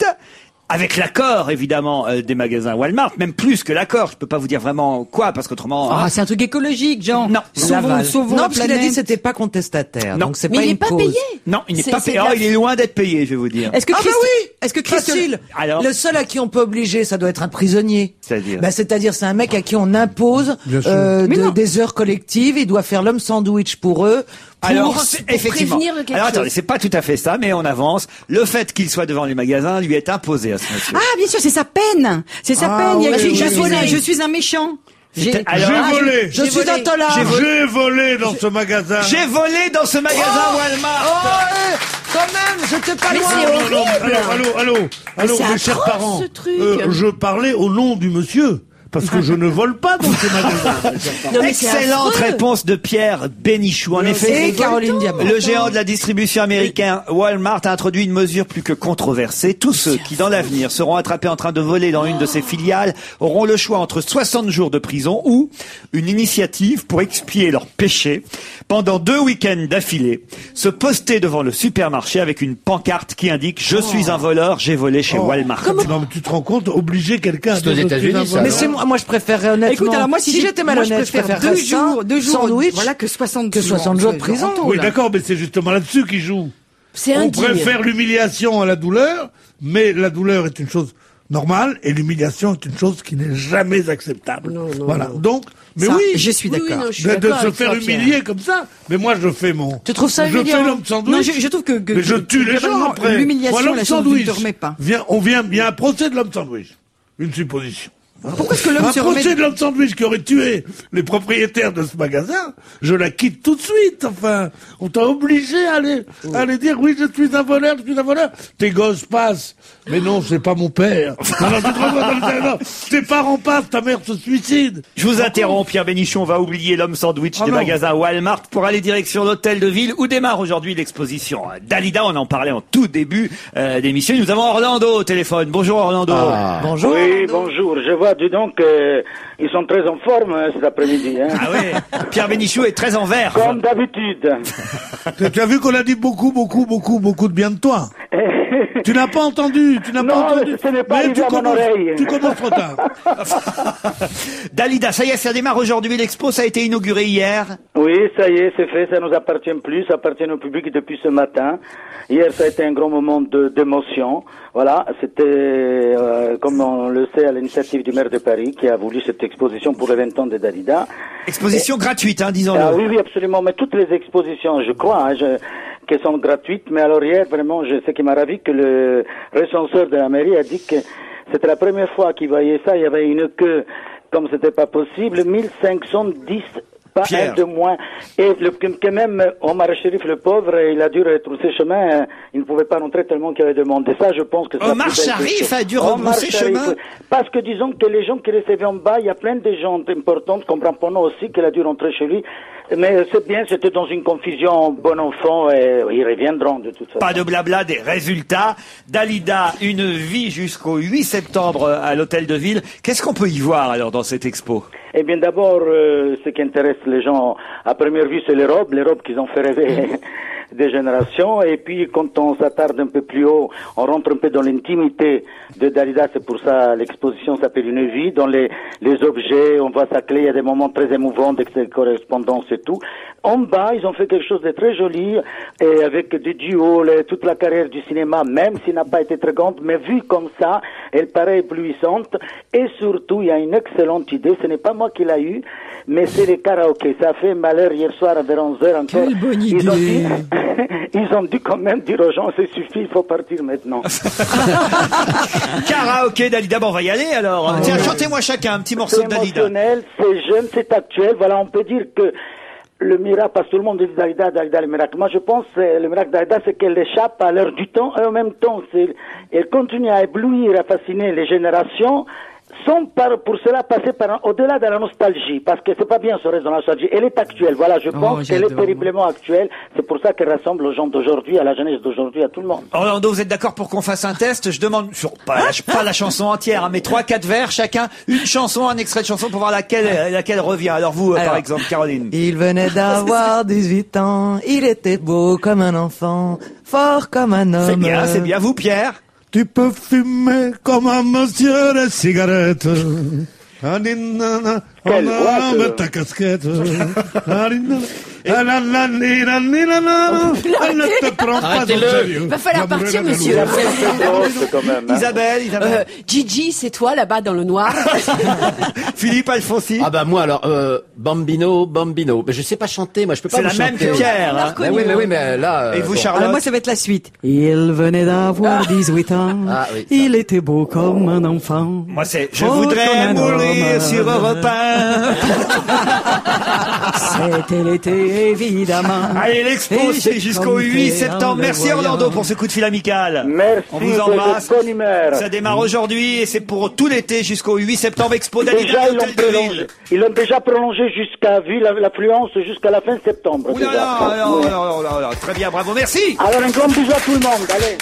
Speaker 1: avec l'accord évidemment des magasins Walmart, même plus que l'accord. Je peux pas vous dire vraiment quoi, parce qu'autrement...
Speaker 2: Ah, c'est un truc écologique, Jean.
Speaker 1: Non.
Speaker 2: Sauvons
Speaker 4: Non,
Speaker 2: la
Speaker 4: parce qu'il a dit
Speaker 2: planète.
Speaker 4: que c'était pas contestataire.
Speaker 1: Non.
Speaker 4: Donc c'est
Speaker 6: Mais
Speaker 4: pas
Speaker 6: il
Speaker 4: une
Speaker 6: n'est pas
Speaker 4: cause.
Speaker 6: payé.
Speaker 1: Non, il n'est
Speaker 6: C'est-
Speaker 1: pas
Speaker 6: c'est
Speaker 1: payé.
Speaker 6: de la-
Speaker 1: Oh, il est loin d'être payé, je vais vous dire.
Speaker 2: Est-ce que
Speaker 4: Ah bah
Speaker 2: Christ...
Speaker 4: oui.
Speaker 2: Est-ce que Christ...
Speaker 4: Facile.
Speaker 1: Alors
Speaker 4: Le seul à qui on peut obliger, ça doit être un prisonnier.
Speaker 1: C'est-à-dire
Speaker 4: C'est-à-dire c'est un mec à qui on impose
Speaker 3: Bien sûr.
Speaker 2: Mais non.
Speaker 4: des heures collectives. Il doit faire l'homme sandwich pour eux.
Speaker 1: Alors, c'est- effectivement.
Speaker 6: prévenir de quelque
Speaker 1: Alors, attendez,
Speaker 6: chose.
Speaker 1: c'est pas tout à fait ça, mais on avance. Le fait qu'il soit devant les magasins lui est imposé à ce monsieur.
Speaker 2: Ah, bien sûr, c'est sa peine. C'est sa
Speaker 3: Ah,
Speaker 2: peine. Il y a
Speaker 3: oui,
Speaker 2: écrit,
Speaker 3: oui,
Speaker 2: je
Speaker 3: oui.
Speaker 2: suis un méchant.
Speaker 1: C'était-
Speaker 3: J'ai volé.
Speaker 4: Je suis
Speaker 6: volé.
Speaker 4: un tolard.
Speaker 3: J'ai volé dans ce magasin.
Speaker 1: J'ai volé dans ce magasin Walmart.
Speaker 4: Oh, quand même, j'étais pas
Speaker 6: Mais
Speaker 4: loin.
Speaker 6: c'est horrible.
Speaker 3: Allô,
Speaker 6: c'est
Speaker 3: mes chers
Speaker 6: atroce,
Speaker 3: parents.
Speaker 6: ce truc.
Speaker 3: Je parlais au nom du monsieur. Parce que je ne vole pas dans ces magasins.
Speaker 6: Non, mais c'est
Speaker 1: Excellente
Speaker 6: affreux.
Speaker 1: réponse de Pierre Bénichou. En effet,
Speaker 4: Et Caroline Diamant.
Speaker 1: le géant de la distribution américain Walmart a introduit une mesure plus que controversée. Tous ceux qui, dans l'avenir, seront attrapés en train de voler dans une de ses filiales auront le choix entre 60 jours de prison ou une initiative pour expier leur péché pendant 2 week-ends d'affilée, se poster devant le supermarché avec une pancarte qui indique « Je suis un voleur, j'ai volé chez Walmart ».
Speaker 3: Non, mais tu te rends compte, obliger quelqu'un à
Speaker 5: C'est aux
Speaker 3: dire que tu es
Speaker 5: États-Unis,
Speaker 3: un
Speaker 5: ça,
Speaker 3: voleur.
Speaker 4: Mais c'est moi je préférerais honnêtement.
Speaker 2: Écoute, alors moi, si
Speaker 4: j'étais malhonnête, je préférerais
Speaker 2: 2
Speaker 4: ça,
Speaker 2: jours,
Speaker 4: sandwich,
Speaker 2: voilà, que 60
Speaker 4: que 60 jours de prison.
Speaker 3: Oui, d'accord, mais c'est justement là-dessus qu'il joue.
Speaker 6: C'est
Speaker 3: On
Speaker 6: indigne.
Speaker 3: préfère l'humiliation à la douleur, mais la douleur est une chose normale et l'humiliation est une chose qui n'est jamais acceptable.
Speaker 6: Non, non,
Speaker 3: voilà.
Speaker 6: non.
Speaker 3: Donc, mais
Speaker 2: Ça,
Speaker 3: oui,
Speaker 2: je suis
Speaker 6: Oui, oui,
Speaker 2: d'accord.
Speaker 6: non, je suis
Speaker 3: de
Speaker 6: d'accord
Speaker 3: se
Speaker 6: avec
Speaker 3: faire
Speaker 6: toi, Pierre.
Speaker 3: humilier comme ça. Mais moi, je fais mon.
Speaker 4: Tu trouves ça
Speaker 3: Je
Speaker 4: humiliant
Speaker 3: fais l'homme sandwich.
Speaker 2: Non, je trouve que
Speaker 3: mais je tue les gens
Speaker 2: globalement,
Speaker 3: après.
Speaker 2: l'humiliation,
Speaker 3: Moi, l'homme
Speaker 2: la chose ne
Speaker 3: sandwich.
Speaker 2: te remet pas.
Speaker 3: Il y a un procès de l'homme sandwich. Une supposition.
Speaker 2: Pourquoi est-ce que l'homme se remet...
Speaker 3: procès de l'homme sandwich qui aurait tué les propriétaires de ce magasin, je la quitte tout de suite. Enfin, on t'a obligé à aller dire oui, je suis un voleur. Tes gosses passent. Mais non, c'est pas mon père. Non, tes parents passent, ta mère se suicide.
Speaker 1: Je vous interromps, Pierre Bénichou, on va oublier l'homme sandwich du magasin Walmart pour aller direction l'hôtel de ville où démarre aujourd'hui l'exposition Dalida. On en parlait en tout début d'émission. Nous avons Orlando au téléphone. Bonjour Orlando.
Speaker 4: Bonjour.
Speaker 7: Oui, bonjour. Je vois, dis donc, ils sont très en forme cet après-midi. Hein.
Speaker 1: Ah oui, Pierre Bénichou est très en vert.
Speaker 7: Comme d'habitude.
Speaker 3: Tu as vu qu'on a dit beaucoup de bien de toi. Tu n'as pas entendu,
Speaker 7: Non, ce n'est pas arrivé à mon oreille.
Speaker 3: Tu commences trop tard.
Speaker 1: Dalida, ça y est, ça démarre aujourd'hui. L'expo, ça a été inauguré hier.
Speaker 7: Oui, ça y est, c'est fait. Ça nous appartient plus. Ça appartient au public depuis ce matin. Hier, ça a été un grand moment d'émotion. Voilà, c'était, comme on le sait, à l'initiative du maire de Paris qui a voulu cette exposition pour les 20 ans de Dalida.
Speaker 1: Exposition gratuite, hein, disons-le.
Speaker 7: Ah oui, absolument. Mais toutes les expositions, je crois, qu'elles sont gratuites. Mais alors hier, vraiment, ce qui m'a ravi, que le recenseur de la mairie a dit que c'était la première fois qu'il voyait ça. Il y avait une queue, comme c'était pas possible, 1510. Pas
Speaker 1: Pierre.
Speaker 7: un de moins. Et que même Omar Sherif, le pauvre, il a dû retrousser chemin. Il ne pouvait pas rentrer tellement qu'il y avait de monde. Et ça, je pense que c'est
Speaker 1: Omar Sharif a dû retrousser chemin.
Speaker 7: Parce que disons que les gens qui recevaient en bas, il y a plein de gens importants, comme Rampono aussi, qu'il a dû rentrer chez lui. Mais c'est bien, c'était dans une confusion bon enfant et ils reviendront de toute façon.
Speaker 1: Pas de blabla, des résultats. Dalida, une vie jusqu'au 8 septembre à l'hôtel de ville. Qu'est-ce qu'on peut y voir alors dans cette expo?
Speaker 7: Eh bien, d'abord, ce qui intéresse les gens à première vue, c'est les robes qu'ils ont fait rêver des générations. Et puis, quand on s'attarde un peu plus haut, on rentre un peu dans l'intimité de Dalida. C'est pour ça l'exposition s'appelle Une vie. Dans les objets, on voit sa clé. Il y a des moments très émouvants, des correspondances et tout. En bas, ils ont fait quelque chose de très joli, et avec des duos, toute la carrière du cinéma, même s'il n'a pas été très grande, mais vue comme ça, elle paraît éblouissante. Et surtout, il y a une excellente idée. Ce n'est pas moi qui l'ai eu, mais c'est les karaokés. Ça a fait malheur hier soir vers 11h encore.
Speaker 2: Quelle bonne idée.
Speaker 7: Ils ont dû quand même dire aux gens, c'est suffit, il faut partir maintenant.
Speaker 1: Karaoké, Dalida, bon, on va y aller alors. Tiens, chantez-moi chacun un petit morceau
Speaker 7: C'est
Speaker 1: de Dalida.
Speaker 7: émotionnel, c'est jeune, c'est actuel. Voilà, on peut dire que le miracle, parce que tout le monde dit Dalida, le miracle. Moi, je pense que le miracle de Dalida, c'est qu'elle échappe à l'heure du temps, et en même temps, elle continue à éblouir, à fasciner les générations, sans pour cela passer au-delà de la nostalgie, parce que c'est pas bien, ça reste dans la nostalgie. Elle est actuelle, voilà, je pense qu'elle est terriblement actuelle. C'est pour ça qu'elle rassemble aux gens d'aujourd'hui, à la jeunesse d'aujourd'hui, à tout le monde.
Speaker 1: Orlando, vous êtes d'accord pour qu'on fasse un test? Je demande, pas la chanson entière, hein, mais 3-4 vers, chacun, une chanson, un extrait de chanson pour voir laquelle revient. Alors vous, par exemple, Caroline.
Speaker 4: Il venait d'avoir 18 ans, il était beau comme un enfant, fort comme un homme.
Speaker 1: C'est bien. Vous, Pierre?
Speaker 3: Tu peux fumer comme un monsieur de cigarette.
Speaker 7: Quelle voix,
Speaker 3: Mets ta casquette. Elle ne te prend pas au sérieux.
Speaker 6: Il va falloir partir, monsieur.
Speaker 7: Quand même, hein.
Speaker 1: Isabelle.
Speaker 6: Gigi, c'est toi là-bas dans le noir.
Speaker 1: Philippe Alfonsi.
Speaker 5: Ah bah moi alors, Bambino. Mais je sais pas chanter, moi je peux pas
Speaker 1: C'est
Speaker 5: vous
Speaker 1: la même
Speaker 5: chanter.
Speaker 1: que Pierre. Hein.
Speaker 5: Mais là...
Speaker 1: Et vous,
Speaker 5: bon.
Speaker 1: Charlotte?
Speaker 2: Alors moi, ça va être la suite. Il venait d'avoir 18 ans.
Speaker 5: Ah, oui, ça.
Speaker 2: Il était beau comme un enfant.
Speaker 1: Moi, c'est Je
Speaker 2: Oh,
Speaker 1: voudrais
Speaker 2: comme un
Speaker 1: mourir
Speaker 2: homme.
Speaker 1: sur Europe 1.
Speaker 2: C'était l'été, évidemment.
Speaker 1: Allez, l'expo, c'est jusqu'au 8 septembre. Merci Orlando pour ce coup de fil amical.
Speaker 7: Merci,
Speaker 1: On vous embrasse.
Speaker 7: de bonne humeur.
Speaker 1: Ça démarre aujourd'hui et c'est pour tout l'été jusqu'au 8 septembre. Expo Dalida,
Speaker 7: Déjà,
Speaker 1: l'hôtel de ville.
Speaker 7: ils l'ont déjà prolongé vu l'affluence jusqu'à la fin septembre.
Speaker 1: Ouh là
Speaker 7: déjà.
Speaker 1: là, très bien, bravo, merci.
Speaker 7: Alors un grand bisou à tout le monde, allez.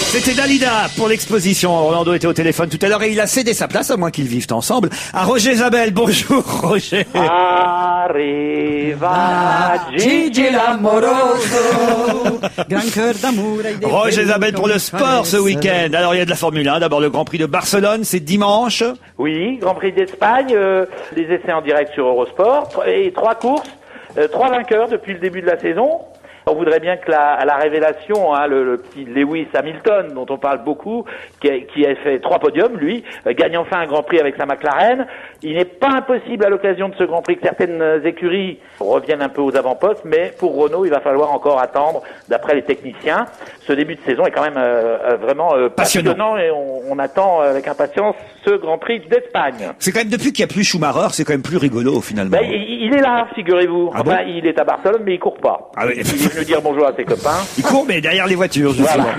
Speaker 1: C'était Dalida pour l'exposition. Orlando était au téléphone tout à l'heure et il a cédé sa place, à moins qu'ils vivent ensemble, à Roger Isabelle. Bonjour Roger.
Speaker 7: Arriva
Speaker 2: Gigi l'amoroso, grand cœur d'amour.
Speaker 1: Roger Isabelle pour le sport ce week-end. Alors il y a de la Formule 1. D'abord le Grand Prix de Barcelone, c'est dimanche.
Speaker 8: Oui, Grand Prix d'Espagne, des essais en direct sur Eurosport, et 3 courses, 3 vainqueurs depuis le début de la saison. On voudrait bien que la révélation, hein, le petit Lewis Hamilton, dont on parle beaucoup, qui a fait 3 podiums, lui, gagne enfin un Grand Prix avec sa McLaren. Il n'est pas impossible à l'occasion de ce Grand Prix que certaines écuries reviennent un peu aux avant-postes, mais pour Renault, il va falloir encore attendre, d'après les techniciens. Ce début de saison est quand même vraiment passionnant et on attend avec impatience ce Grand Prix d'Espagne.
Speaker 1: C'est quand même depuis qu'il n'y a plus Schumacher, c'est quand même plus rigolo finalement.
Speaker 8: Il est là, figurez-vous.
Speaker 1: Ah bon,
Speaker 8: il est à Barcelone, mais il court pas.
Speaker 1: Ah oui.
Speaker 8: Il est venu dire bonjour à ses copains.
Speaker 1: Il court, mais derrière les voitures, justement.
Speaker 8: Voilà.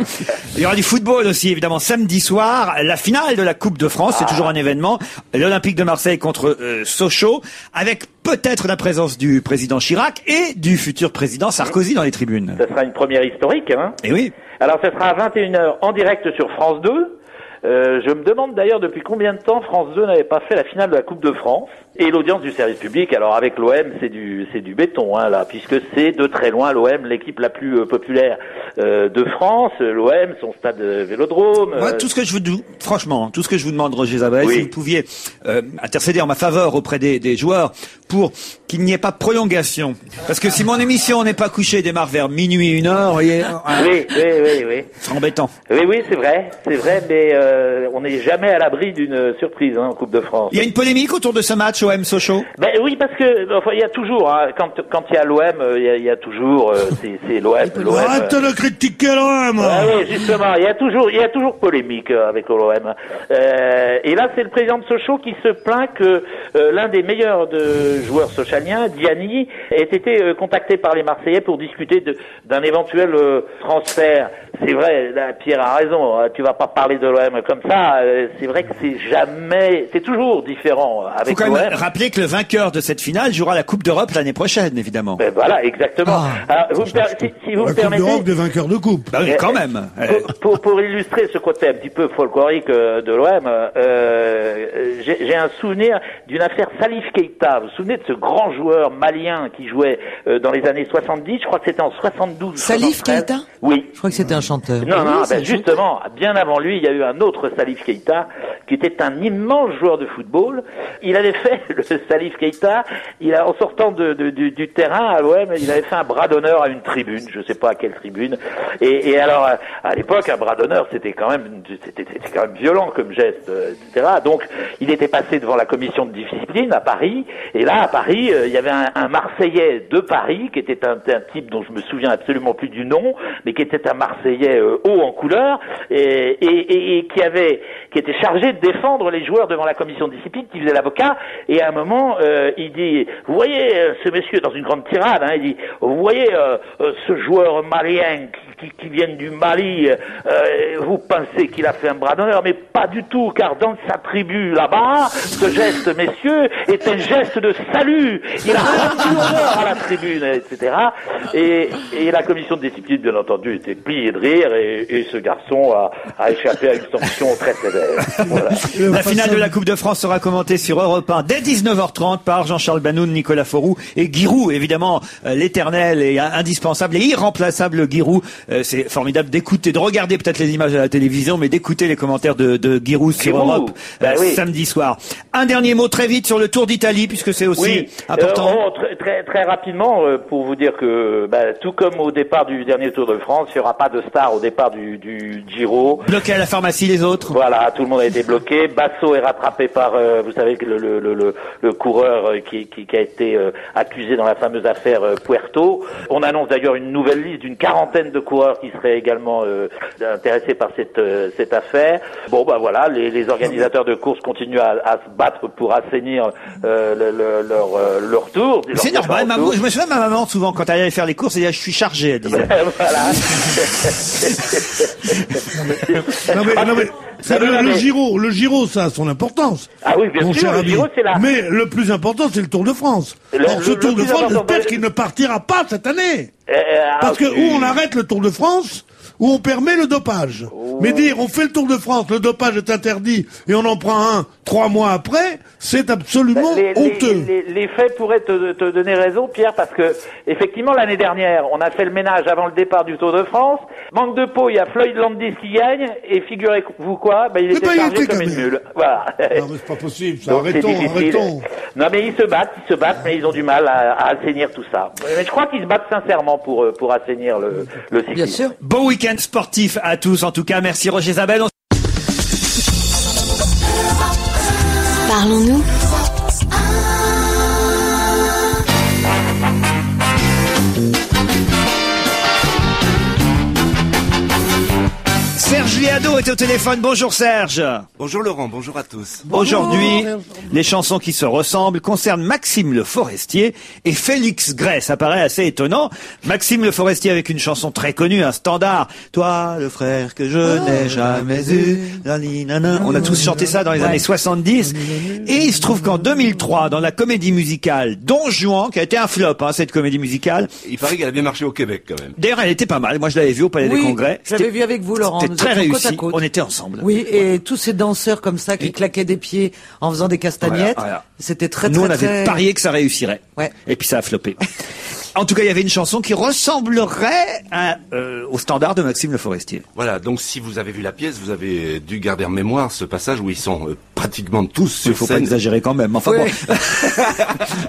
Speaker 1: Il y aura du football aussi, évidemment, samedi soir. La finale de la Coupe de France, c'est toujours un événement. L'Olympique de Marseille contre Sochaux, avec peut-être la présence du président Chirac et du futur président Sarkozy dans les tribunes.
Speaker 8: Ce sera une première historique, hein.
Speaker 1: Et oui.
Speaker 8: Alors, ce sera à 21h en direct sur France 2. Je me demande d'ailleurs depuis combien de temps France 2 n'avait pas fait la finale de la Coupe de France. Et l'audience du service public, alors avec l'OM, c'est du béton, hein, là, puisque c'est de très loin l'OM, l'équipe la plus populaire de France. L'OM, son stade Vélodrome.
Speaker 1: Moi, tout ce que je vous franchement, tout ce que je vous demande, Roger Zabel,
Speaker 8: Oui.
Speaker 1: si vous pouviez intercéder en ma faveur auprès des joueurs pour qu'il n'y ait pas de prolongation. Parce que si mon émission n'est pas couchée démarre vers minuit, 1h, vous voyez,
Speaker 8: Oui.
Speaker 1: c'est embêtant.
Speaker 8: Oui, c'est vrai, mais on n'est jamais à l'abri d'une surprise, hein, en Coupe de France.
Speaker 1: Il y a une polémique autour de ce match OM Sochaux.
Speaker 8: Ben oui, parce que enfin il y a toujours, hein, quand il y a l'OM, il y a toujours c'est l'OM.
Speaker 3: Arrête de critiquer l'OM.
Speaker 8: Oui, justement, il y a toujours polémique avec l'OM. Et là, c'est le président de Sochaux qui se plaint que l'un des meilleurs joueurs sochaliens, Diani, ait été contacté par les Marseillais pour discuter d'un éventuel transfert. C'est vrai, là, Pierre a raison. Tu vas pas parler de l'OM comme ça. C'est vrai que c'est toujours différent avec
Speaker 1: Faut quand
Speaker 8: l'OM.
Speaker 1: même rappeler que le vainqueur de cette finale jouera la Coupe d'Europe l'année prochaine, évidemment.
Speaker 8: Ben voilà, exactement. Alors, si vous me
Speaker 3: La Coupe
Speaker 8: permettez,
Speaker 3: d'Europe des vainqueurs de coupe.
Speaker 1: Bah oui, quand même.
Speaker 8: pour illustrer ce côté un petit peu folklorique de l'OM, j'ai un souvenir d'une affaire Salif Keita. Vous vous souvenez de ce grand joueur malien qui jouait dans les années 70? Je crois que c'était en 72.
Speaker 4: Salif
Speaker 8: 73.
Speaker 4: Keita?
Speaker 8: Oui.
Speaker 4: Je crois que c'était un chanteur.
Speaker 8: Non, justement, bien avant lui, il y a eu un autre Salif Keita qui était un immense joueur de football. Il avait fait, le Salif Keita, en sortant du terrain à l'OM, il avait fait un bras d'honneur à une tribune, je sais pas à quelle tribune. Et alors, à l'époque, un bras d'honneur, c'était quand même violent comme geste, etc. Donc, il était passé devant la commission de discipline à Paris. Et là, à Paris, il y avait un Marseillais de Paris qui était un type dont je me souviens absolument plus du nom, mais qui était un Marseillais haut en couleur et qui était chargé de défendre les joueurs devant la commission de discipline, qui faisait l'avocat. Et à un moment, il dit, vous voyez, ce monsieur, dans une grande tirade, hein, il dit, vous voyez ce joueur malien qui vient du Mali, vous pensez qu'il a fait un bras d'honneur, mais pas du tout, car dans sa tribu là-bas, ce geste, messieurs, est un geste de salut. Il a rendu honneur à la tribune, etc. Et la commission de discipline, bien entendu, était pliée de rire, et ce garçon a échappé à une sanction très sévère. Voilà.
Speaker 1: La finale de la Coupe de France sera commentée sur Europe 1 dès 19h30 par Jean-Charles Banoun, Nicolas Fauroux et Giroud, évidemment, l'éternel et indispensable et irremplaçable Giroud. C'est formidable d'écouter, de regarder peut-être les images à la télévision, mais d'écouter les commentaires de Giroud sur Europe samedi soir. Un dernier mot très vite sur le Tour d'Italie, puisque c'est aussi important.
Speaker 8: Très rapidement, pour vous dire que tout comme au départ du dernier Tour de France, il n'y aura pas de star au départ du Giro.
Speaker 1: Bloqué à la pharmacie les autres.
Speaker 8: Voilà, tout le monde a été bloqué. Basso est rattrapé par, vous savez, le coureur qui a été accusé dans la fameuse affaire Puerto. On annonce d'ailleurs une nouvelle liste d'une 40aine de coureurs qui seraient également intéressés par cette affaire. Bon, voilà, les organisateurs de courses continuent à se battre pour assainir leur tour.
Speaker 1: C'est normal, je me souviens de ma maman souvent quand elle allait faire les courses, elle disait je suis chargée, elle disait.
Speaker 8: Voilà.
Speaker 3: Le Giro, ça a son importance.
Speaker 8: Ah oui, bien sûr, le Giro, c'est là.
Speaker 3: Mais le plus important, c'est le Tour de France. Ce Tour de France, j'espère qu'il ne partira pas cette année. Parce que où on arrête le Tour de France, où on permet le dopage. Mais dire, on fait le Tour de France, le dopage est interdit, et on en prend un 3 mois après, c'est absolument honteux.
Speaker 8: Les faits pourraient te donner raison, Pierre, parce que, effectivement, l'année dernière, on a fait le ménage avant le départ du Tour de France. Manque de peau, il y a Floyd Landis qui gagne, et figurez-vous quoi, il était chargé comme une mule. Voilà.
Speaker 3: Non, mais c'est pas possible, ça. Arrêtons.
Speaker 8: Non, mais ils se battent, mais ils ont du mal à assainir tout ça. Mais je crois qu'ils se battent sincèrement pour assainir le cyclisme.
Speaker 4: Bien sûr.
Speaker 1: Bon week-end sportif à tous, en tout cas. Merci Roger Isabelle.
Speaker 9: Parlons-nous.
Speaker 1: Serge Liado est au téléphone. Bonjour Serge.
Speaker 10: Bonjour Laurent, bonjour à tous.
Speaker 1: Aujourd'hui, les chansons qui se ressemblent concernent Maxime Le Forestier et Félix Gray. Ça paraît assez étonnant. Maxime Le Forestier avec une chanson très connue, un standard. Toi, le frère que je n'ai jamais eu. On a tous chanté ça dans les années 70. Et il se trouve qu'en 2003, dans la comédie musicale Don Juan, qui a été un flop, cette comédie musicale.
Speaker 10: Il paraît qu'elle a bien marché au Québec quand même.
Speaker 1: D'ailleurs, elle était pas mal. Moi, je l'avais vue au Palais des Congrès.
Speaker 4: Je l'avais vu avec vous, Laurent.
Speaker 1: C'était très réussi. On était ensemble.
Speaker 4: Oui, et tous ces danseurs comme ça qui claquaient des pieds en faisant des castagnettes,
Speaker 1: Voilà.
Speaker 4: c'était très
Speaker 1: Nous,
Speaker 4: très
Speaker 1: on avait parié que ça réussirait.
Speaker 4: Ouais.
Speaker 1: Et puis ça a floppé. En tout cas, il y avait une chanson qui ressemblerait au standard de Maxime Le Forestier.
Speaker 10: Voilà, donc si vous avez vu la pièce, vous avez dû garder en mémoire ce passage où ils sont pratiquement tous sur
Speaker 1: Il faut
Speaker 10: scène.
Speaker 1: pas exagérer quand même. Enfin
Speaker 4: Oui.
Speaker 1: bon.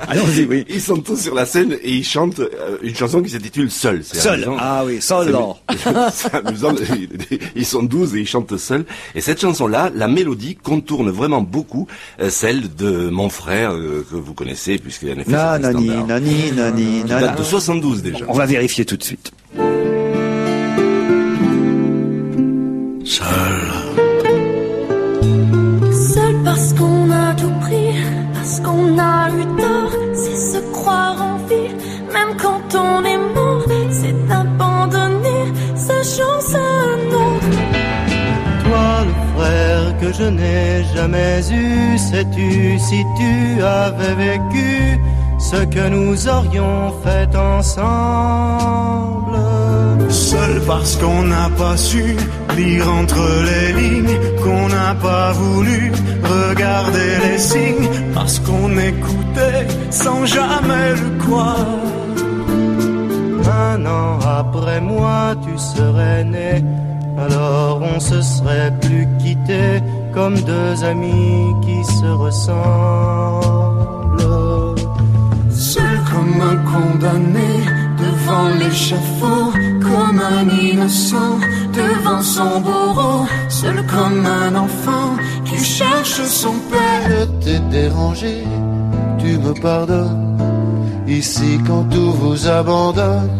Speaker 1: Allons-y, oui.
Speaker 10: Ils sont tous sur la scène et ils chantent une chanson qui s'intitule Seul. C'est
Speaker 1: Seul.
Speaker 10: amusant.
Speaker 1: Ah oui, seul.
Speaker 10: C'est amusant. Ils sont 12 et ils chantent seuls. Et cette chanson-là, la mélodie contourne vraiment beaucoup celle de Mon frère que vous connaissez puisqu'il en effet c'est un
Speaker 1: Nanani,
Speaker 10: standard.
Speaker 1: nani, nani,
Speaker 10: Qui
Speaker 1: nana.
Speaker 10: date de 72 déjà.
Speaker 1: On va vérifier tout de suite.
Speaker 10: Seul.
Speaker 9: Seul parce qu'on a tout pris, parce qu'on a eu tort, c'est se croire en vie, même quand on est mort, c'est abandonner sa chance à un autre.
Speaker 11: Toi, le frère que je n'ai jamais eu, sais-tu si tu avais vécu ce que nous aurions fait ensemble?
Speaker 12: Seul parce qu'on n'a pas su lire entre les lignes, qu'on n'a pas voulu regarder les signes, parce qu'on écoutait sans jamais le croire.
Speaker 11: Un an après moi, tu serais né, alors on se serait plus quittés comme deux amis qui se ressemblent.
Speaker 12: Seul comme un condamné devant l'échafaud, comme un innocent devant son bourreau, seul comme un enfant qui cherche son père.
Speaker 11: Je t'ai dérangé, tu me pardonnes. Ici quand tout vous abandonne,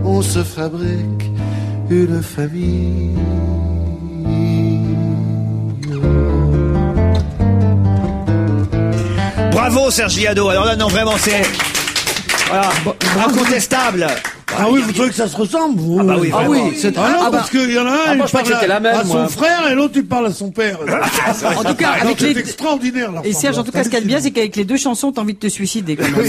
Speaker 11: on se fabrique une famille.
Speaker 1: Bravo Serge Liado. Alors là, non, vraiment, c'est voilà, incontestable.
Speaker 3: Ah oui, vous trouvez que ça se ressemble, vous?
Speaker 1: Ah bah oui,
Speaker 3: ah
Speaker 1: vraiment.
Speaker 3: oui, c'est parce qu'il y en a un,
Speaker 5: moi,
Speaker 3: il
Speaker 5: je crois que
Speaker 3: parle
Speaker 5: c'était la même,
Speaker 3: à son
Speaker 5: moi.
Speaker 3: frère et l'autre, il parle à son père.
Speaker 2: En tout cas, avec
Speaker 3: c'est
Speaker 2: les
Speaker 3: extraordinaire, leur
Speaker 2: et Serge, en tout cas, ce qu'il y a de bien, c'est qu'avec les deux chansons, t'as envie de te suicider, quand même.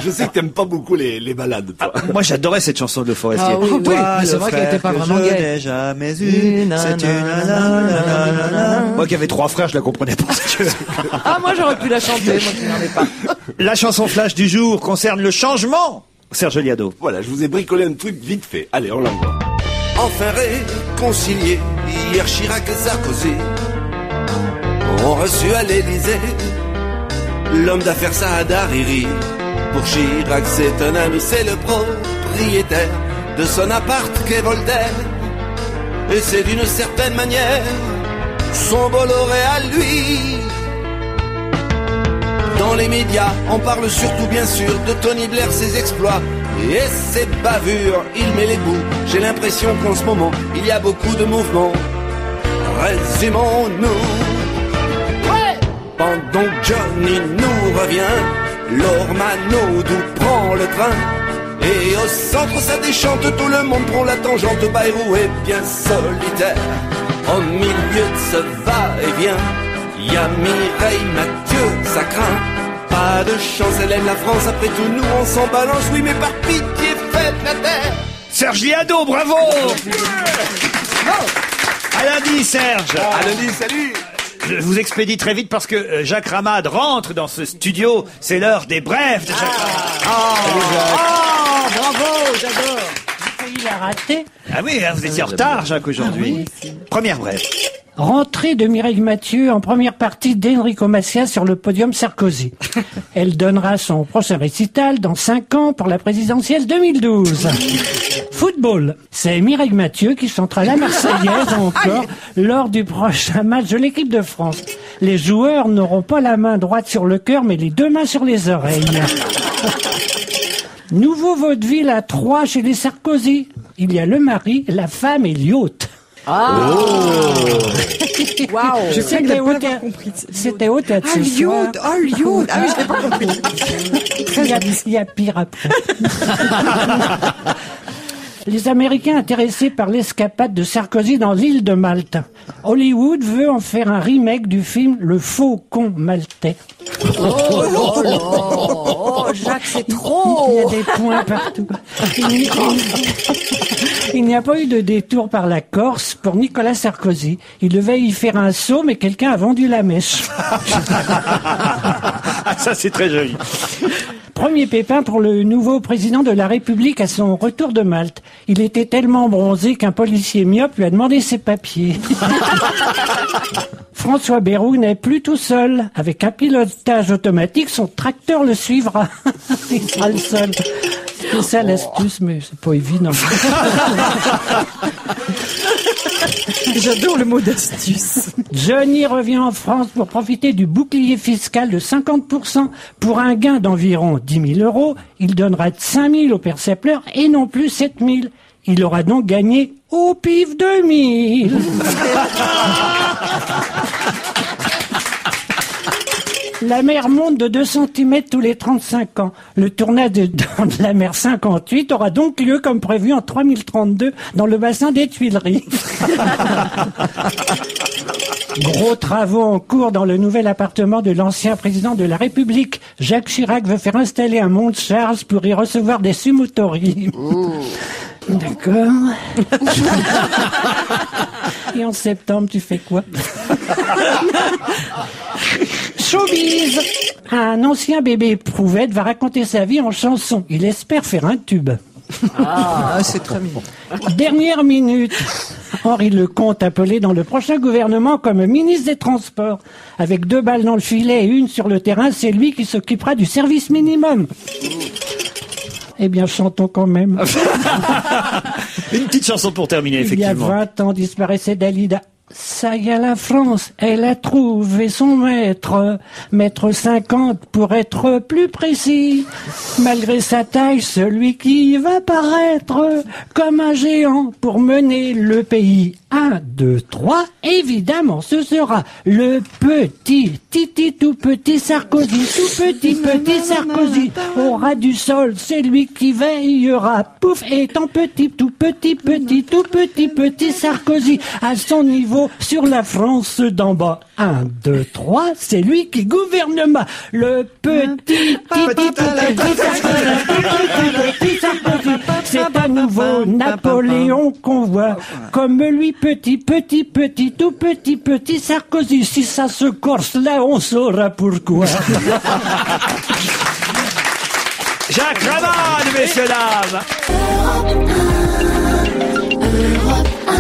Speaker 10: Je sais que t'aimes pas beaucoup les balades, toi.
Speaker 1: Moi, j'adorais cette chanson de Forestier.
Speaker 4: Ah oui, oui,
Speaker 1: Toi,
Speaker 4: mais c'est
Speaker 1: le
Speaker 4: vrai qu'elle
Speaker 1: frère
Speaker 4: était pas
Speaker 1: que
Speaker 4: vraiment
Speaker 1: je
Speaker 4: gaie.
Speaker 1: n'ai jamais eu, c'est une Moi qui avais 3 frères, je la comprenais pas.
Speaker 4: Ah, moi j'aurais pu la chanter, moi qui n'en ai pas.
Speaker 1: La chanson flash du jour concerne le changement. Serge Liado.
Speaker 10: Voilà, je vous ai bricolé un truc vite fait. Allez, on l'envoie. Enfin réconcilié, hier Chirac et Sarkozy ont reçu à l'Élysée l'homme d'affaires Saad Hariri. Pour Chirac, c'est un ami, c'est le propriétaire de son appart qu'est Voltaire. Et c'est d'une certaine manière son Bolloré à lui. Dans les médias, on parle surtout bien sûr de Tony Blair, ses exploits et ses bavures. Il met les bouts, j'ai l'impression qu'en ce moment, il y a beaucoup de mouvements. Résumons-nous. Ouais. Pendant que Johnny nous revient, Lormanodou prend le train. Et au centre ça déchante, tout le monde prend la tangente. Bayrou est bien solitaire. Au milieu de ce va-et-vient, il y a Mireille Mathieu, ça craint. Pas de chance, elle aime la France, après tout nous on s'en balance. Oui mais par pitié faites la terre.
Speaker 1: Serge Liado, bravo. À lundi Serge.
Speaker 10: À lundi, salut.
Speaker 1: Je vous expédie très vite parce que Jacques Ramade rentre dans ce studio. C'est l'heure des brèves de Jacques Ramade.
Speaker 4: Bravo, j'adore.
Speaker 6: Il a raté.
Speaker 1: Ah oui, hein, vous étiez en retard Jacques aujourd'hui. Première brève.
Speaker 13: Rentrée de Mireille Mathieu en première partie d'Enrico Macias sur le podium Sarkozy. Elle donnera son prochain récital dans 5 ans pour la présidentielle 2012. Football, c'est Mireille Mathieu qui chantera la Marseillaise encore lors du prochain match de l'équipe de France. Les joueurs n'auront pas la main droite sur le cœur mais les 2 mains sur les oreilles. Nouveau vaudeville à 3 chez les Sarkozy. Il y a le mari, la femme et l'hôte.
Speaker 2: Ah waouh. Je sais que t'as pas compris.
Speaker 13: C'était au théâtre ce soir.
Speaker 2: Ah, l'yacht. Ah oui, je l'ai pas compris.
Speaker 13: Il y a pire après. Les Américains intéressés par l'escapade de Sarkozy dans l'île de Malte. Hollywood veut en faire un remake du film Le Faucon maltais.
Speaker 6: Oh, Jacques, c'est trop.
Speaker 13: Il y a des points partout. Il n'y a pas eu de détour par la Corse pour Nicolas Sarkozy. Il devait y faire un saut, mais quelqu'un a vendu la mèche.
Speaker 1: Ça, c'est très joli.
Speaker 13: Premier pépin pour le nouveau président de la République à son retour de Malte. Il était tellement bronzé qu'un policier myope lui a demandé ses papiers. François Bayrou n'est plus tout seul. Avec un pilotage automatique, son tracteur le suivra. Il sera le seul. C'est ça l'astuce, mais c'est pas évident.
Speaker 2: J'adore le mot d'astuce.
Speaker 13: Johnny revient en France pour profiter du bouclier fiscal de 50%. Pour un gain d'environ 10 000 euros, il donnera 5 000 au percepleur et non plus 7 000. Il aura donc gagné au pif 2 000. La mer monte de 2 cm tous les 35 ans. Le tournage de la mer 58 aura donc lieu comme prévu en 3032 dans le bassin des Tuileries. Gros travaux en cours dans le nouvel appartement de l'ancien président de la République. Jacques Chirac veut faire installer un monte-charge pour y recevoir des sumotories. D'accord. Et en septembre, tu fais quoi? Showbiz. Un ancien bébé éprouvette va raconter sa vie en chanson. Il espère faire un tube.
Speaker 2: Ah, c'est très mignon.
Speaker 13: Dernière minute. Henri Lecomte appelé dans le prochain gouvernement comme ministre des Transports. Avec 2 balles dans le filet et 1 sur le terrain, c'est lui qui s'occupera du service minimum. Eh bien, chantons quand même.
Speaker 1: Une petite chanson pour terminer, effectivement.
Speaker 13: Il y a 20 ans disparaissait Dalida. Ça y est, la France, elle a trouvé son maître 1m50 pour être plus précis. Malgré sa taille, celui qui va paraître comme un géant pour mener le pays. 1, 2, 3, évidemment, ce sera le petit, tout petit Sarkozy, tout petit Sarkozy. Au ras du sol, c'est lui qui veillera, pouf, étant petit, tout petit Sarkozy. À son niveau, sur la France d'en bas. 1, 2, 3, c'est lui qui gouverne le petit Sarkozy. C'est un nouveau Napoléon qu'on voit, comme lui petit Sarkozy. Si ça se corse là, on saura pourquoi.
Speaker 1: Jacques Raman, messieurs, dames.
Speaker 9: Europe 1.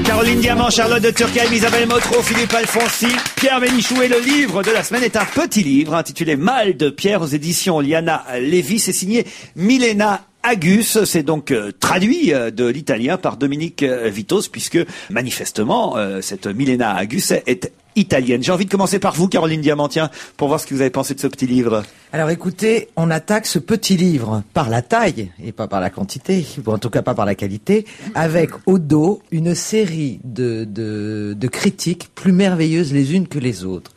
Speaker 1: Caroline Diamant, Charlotte de Turckheim, Isabelle Motro, Philippe Alfonsi, Pierre Bénichou, et le livre de la semaine est un petit livre intitulé Mal de Pierre aux éditions Liana Lévy. C'est signé Milena Agus, c'est donc traduit de l'italien par Dominique Vitos, puisque manifestement cette Milena Agus est italienne. J'ai envie de commencer par vous, Caroline Diamant, tiens, pour voir ce que vous avez pensé de ce petit livre.
Speaker 4: Alors écoutez, on attaque ce petit livre par la taille et pas par la quantité, ou en tout cas pas par la qualité, avec au dos une série de critiques plus merveilleuses les unes que les autres.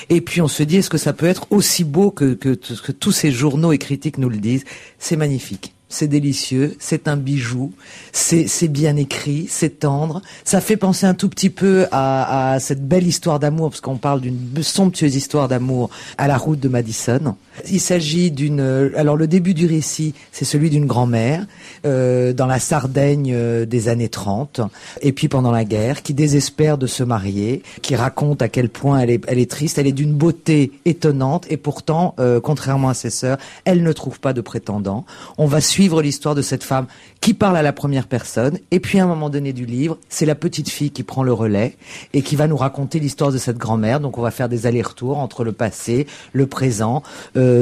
Speaker 4: Et puis on se dit, est-ce que ça peut être aussi beau que tous ces journaux et critiques nous le disent? C'est magnifique. c'est délicieux, c'est un bijou, c'est bien écrit, c'est tendre. Ça fait penser un tout petit peu à cette belle histoire d'amour, parce qu'on parle d'une somptueuse histoire d'amour à la route de Madison. Il s'agit alors le début du récit, c'est celui d'une grand-mère dans la Sardaigne des années 30, et puis pendant la guerre, qui désespère de se marier, qui raconte à quel point elle est triste, elle est d'une beauté étonnante, et pourtant, contrairement à ses sœurs, elle ne trouve pas de prétendant. On va suivre l'histoire de cette femme qui parle à la première personne, et puis à un moment donné du livre, c'est la petite fille qui prend le relais et qui va nous raconter l'histoire de cette grand-mère. Donc on va faire des allers-retours entre le passé, le présent.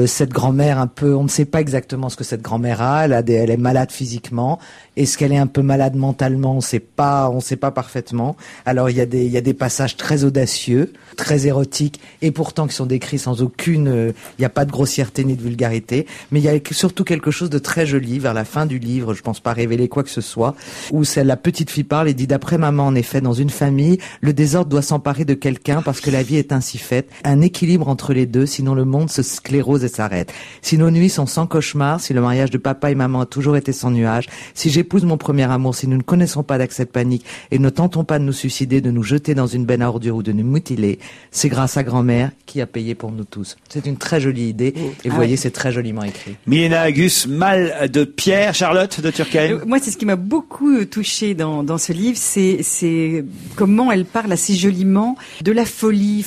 Speaker 4: Cette grand-mère un peu, on ne sait pas exactement ce que cette grand-mère a. Elle est malade physiquement. Est-ce qu'elle est un peu malade mentalement? On sait pas parfaitement. Alors il y a des passages très audacieux, très érotiques, et pourtant qui sont décrits sans il n'y a pas de grossièreté ni de vulgarité. Mais il y a surtout quelque chose de très joli vers la fin du livre. Je pense pas révéler quoi que ce soit. Où la petite fille parle et dit: d'après maman, en effet, dans une famille, le désordre doit s'emparer de quelqu'un parce que la vie est ainsi faite. Un équilibre entre les deux, sinon le monde se sclérose et s'arrête. Si nos nuits sont sans cauchemar, si le mariage de papa et maman a toujours été sans nuage, si j'épouse mon premier amour, si nous ne connaissons pas d'accès de panique et ne tentons pas de nous suicider, de nous jeter dans une benne à ordures ou de nous mutiler, c'est grâce à grand-mère qui a payé pour nous tous. C'est une très jolie idée et vous voyez, c'est très joliment écrit.
Speaker 1: Milena Agus, Mal de Pierre. Charlotte de Turckheim.
Speaker 2: Moi, c'est ce qui m'a beaucoup touchée dans ce livre, c'est comment elle parle assez joliment de la folie,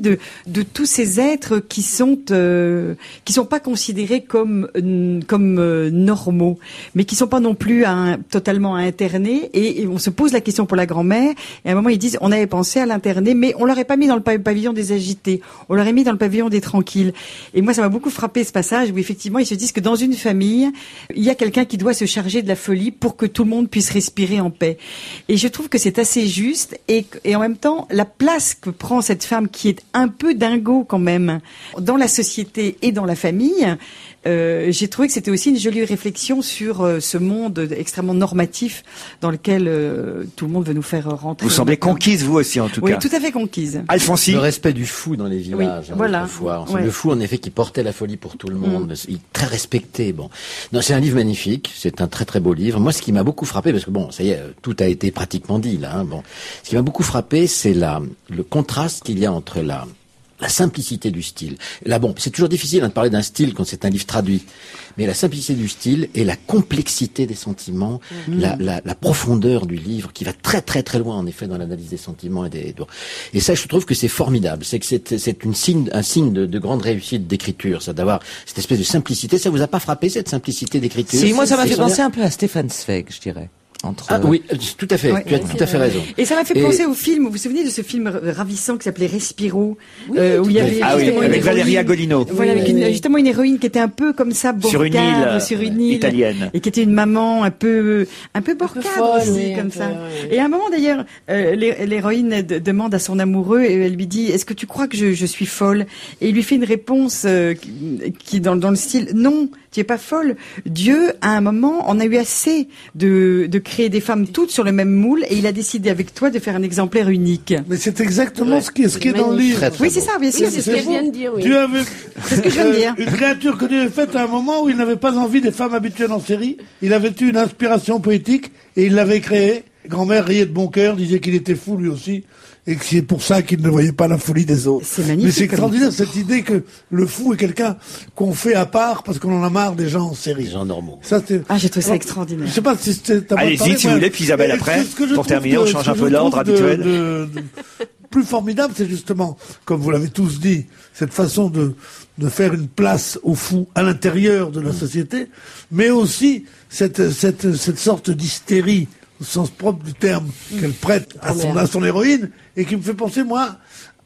Speaker 2: de tous ces êtres qui sont pas considérés comme normaux, mais qui sont pas non plus totalement internés. Et on se pose la question pour la grand-mère. Et à un moment, ils disent: on avait pensé à l'interner, mais on l'aurait pas mis dans le pavillon des agités. On l'aurait mis dans le pavillon des tranquilles. Et moi, ça m'a beaucoup frappé ce passage où effectivement, ils se disent que dans une famille, il y a quelqu'un qui doit se charger de la folie pour que tout le monde puisse respirer en paix. Et je trouve que c'est assez juste et en même temps, la place que prend cette femme qui est un peu dingo quand même dans la société et dans la famille, j'ai trouvé que c'était aussi une jolie réflexion sur ce monde extrêmement normatif dans lequel tout le monde veut nous faire rentrer.
Speaker 1: Vous semblez conquise, vous aussi, en tout cas.
Speaker 2: Oui, tout à fait conquise.
Speaker 1: Alphonsine.
Speaker 5: Le respect du fou dans les villages.
Speaker 2: Oui, voilà.
Speaker 5: Ouais. Le fou, en effet, qui portait la folie pour tout le monde. Il est très respecté. Bon. Non, c'est un livre magnifique. C'est un très très beau livre. Moi, ce qui m'a beaucoup frappé, parce que bon, ça y est, tout a été pratiquement dit, là, hein, bon. Ce qui m'a beaucoup frappé, c'est le contraste qu'il y a entre la simplicité du style. Là, bon, c'est toujours difficile de parler d'un style quand c'est un livre traduit. Mais la simplicité du style et la complexité des sentiments, la profondeur du livre qui va très très très loin, en effet, dans l'analyse des sentiments et ça, je trouve que c'est formidable. C'est que c'est un signe de grande réussite d'écriture, ça, d'avoir cette espèce de simplicité. Ça vous a pas frappé, cette simplicité d'écriture?
Speaker 4: Si, moi, ça m'a fait penser un peu à Stefan Zweig, je dirais.
Speaker 5: Oui, tout à fait. Ouais, tu as tout à fait raison.
Speaker 2: Et ça m'a fait penser au film. Vous vous souvenez de ce film ravissant qui s'appelait Respiro, où il y avait
Speaker 1: avec Valeria Golino.
Speaker 2: Voilà, avec justement une héroïne qui était un peu comme ça, borcade, sur une île
Speaker 1: italienne,
Speaker 2: et qui était une maman un peu borcade aussi, comme ça. Et à un moment d'ailleurs, l'héroïne demande à son amoureux et elle lui dit: est-ce que tu crois que je suis folle? Et il lui fait une réponse qui dans le style: non, tu es pas folle. Dieu, à un moment, en a eu assez de créer des femmes toutes sur le même moule et il a décidé avec toi de faire un exemplaire unique.
Speaker 3: Mais c'est exactement ce qui est dans le livre.
Speaker 2: Oui, c'est ça, bien sûr.
Speaker 6: C'est ce que je viens de dire, oui.
Speaker 3: Tu avais
Speaker 2: c'est ce que je viens de dire.
Speaker 3: Une créature que Dieu avait faite à un moment où il n'avait pas envie des femmes habituelles en série. Il avait eu une inspiration poétique et il l'avait créée. Grand-mère riait de bon cœur, disait qu'il était fou lui aussi. Et que c'est pour ça qu'il ne voyait pas la folie des autres.
Speaker 2: C'est magnifique.
Speaker 3: Mais c'est extraordinaire cette idée que le fou est quelqu'un qu'on fait à part parce qu'on en a marre des gens en série.
Speaker 5: Des gens normaux.
Speaker 3: Ça,
Speaker 2: j'ai trouvé ça extraordinaire.
Speaker 3: Je sais pas si c'est...
Speaker 1: Allez-y, si vous voulez, puis Isabelle après. Pour terminer, on change un peu l'ordre habituel.
Speaker 3: Plus formidable, c'est justement, comme vous l'avez tous dit, cette façon de faire une place au fou à l'intérieur de la société, mais aussi cette sorte d'hystérie au sens propre du terme qu'elle prête à son héroïne et qui me fait penser, moi,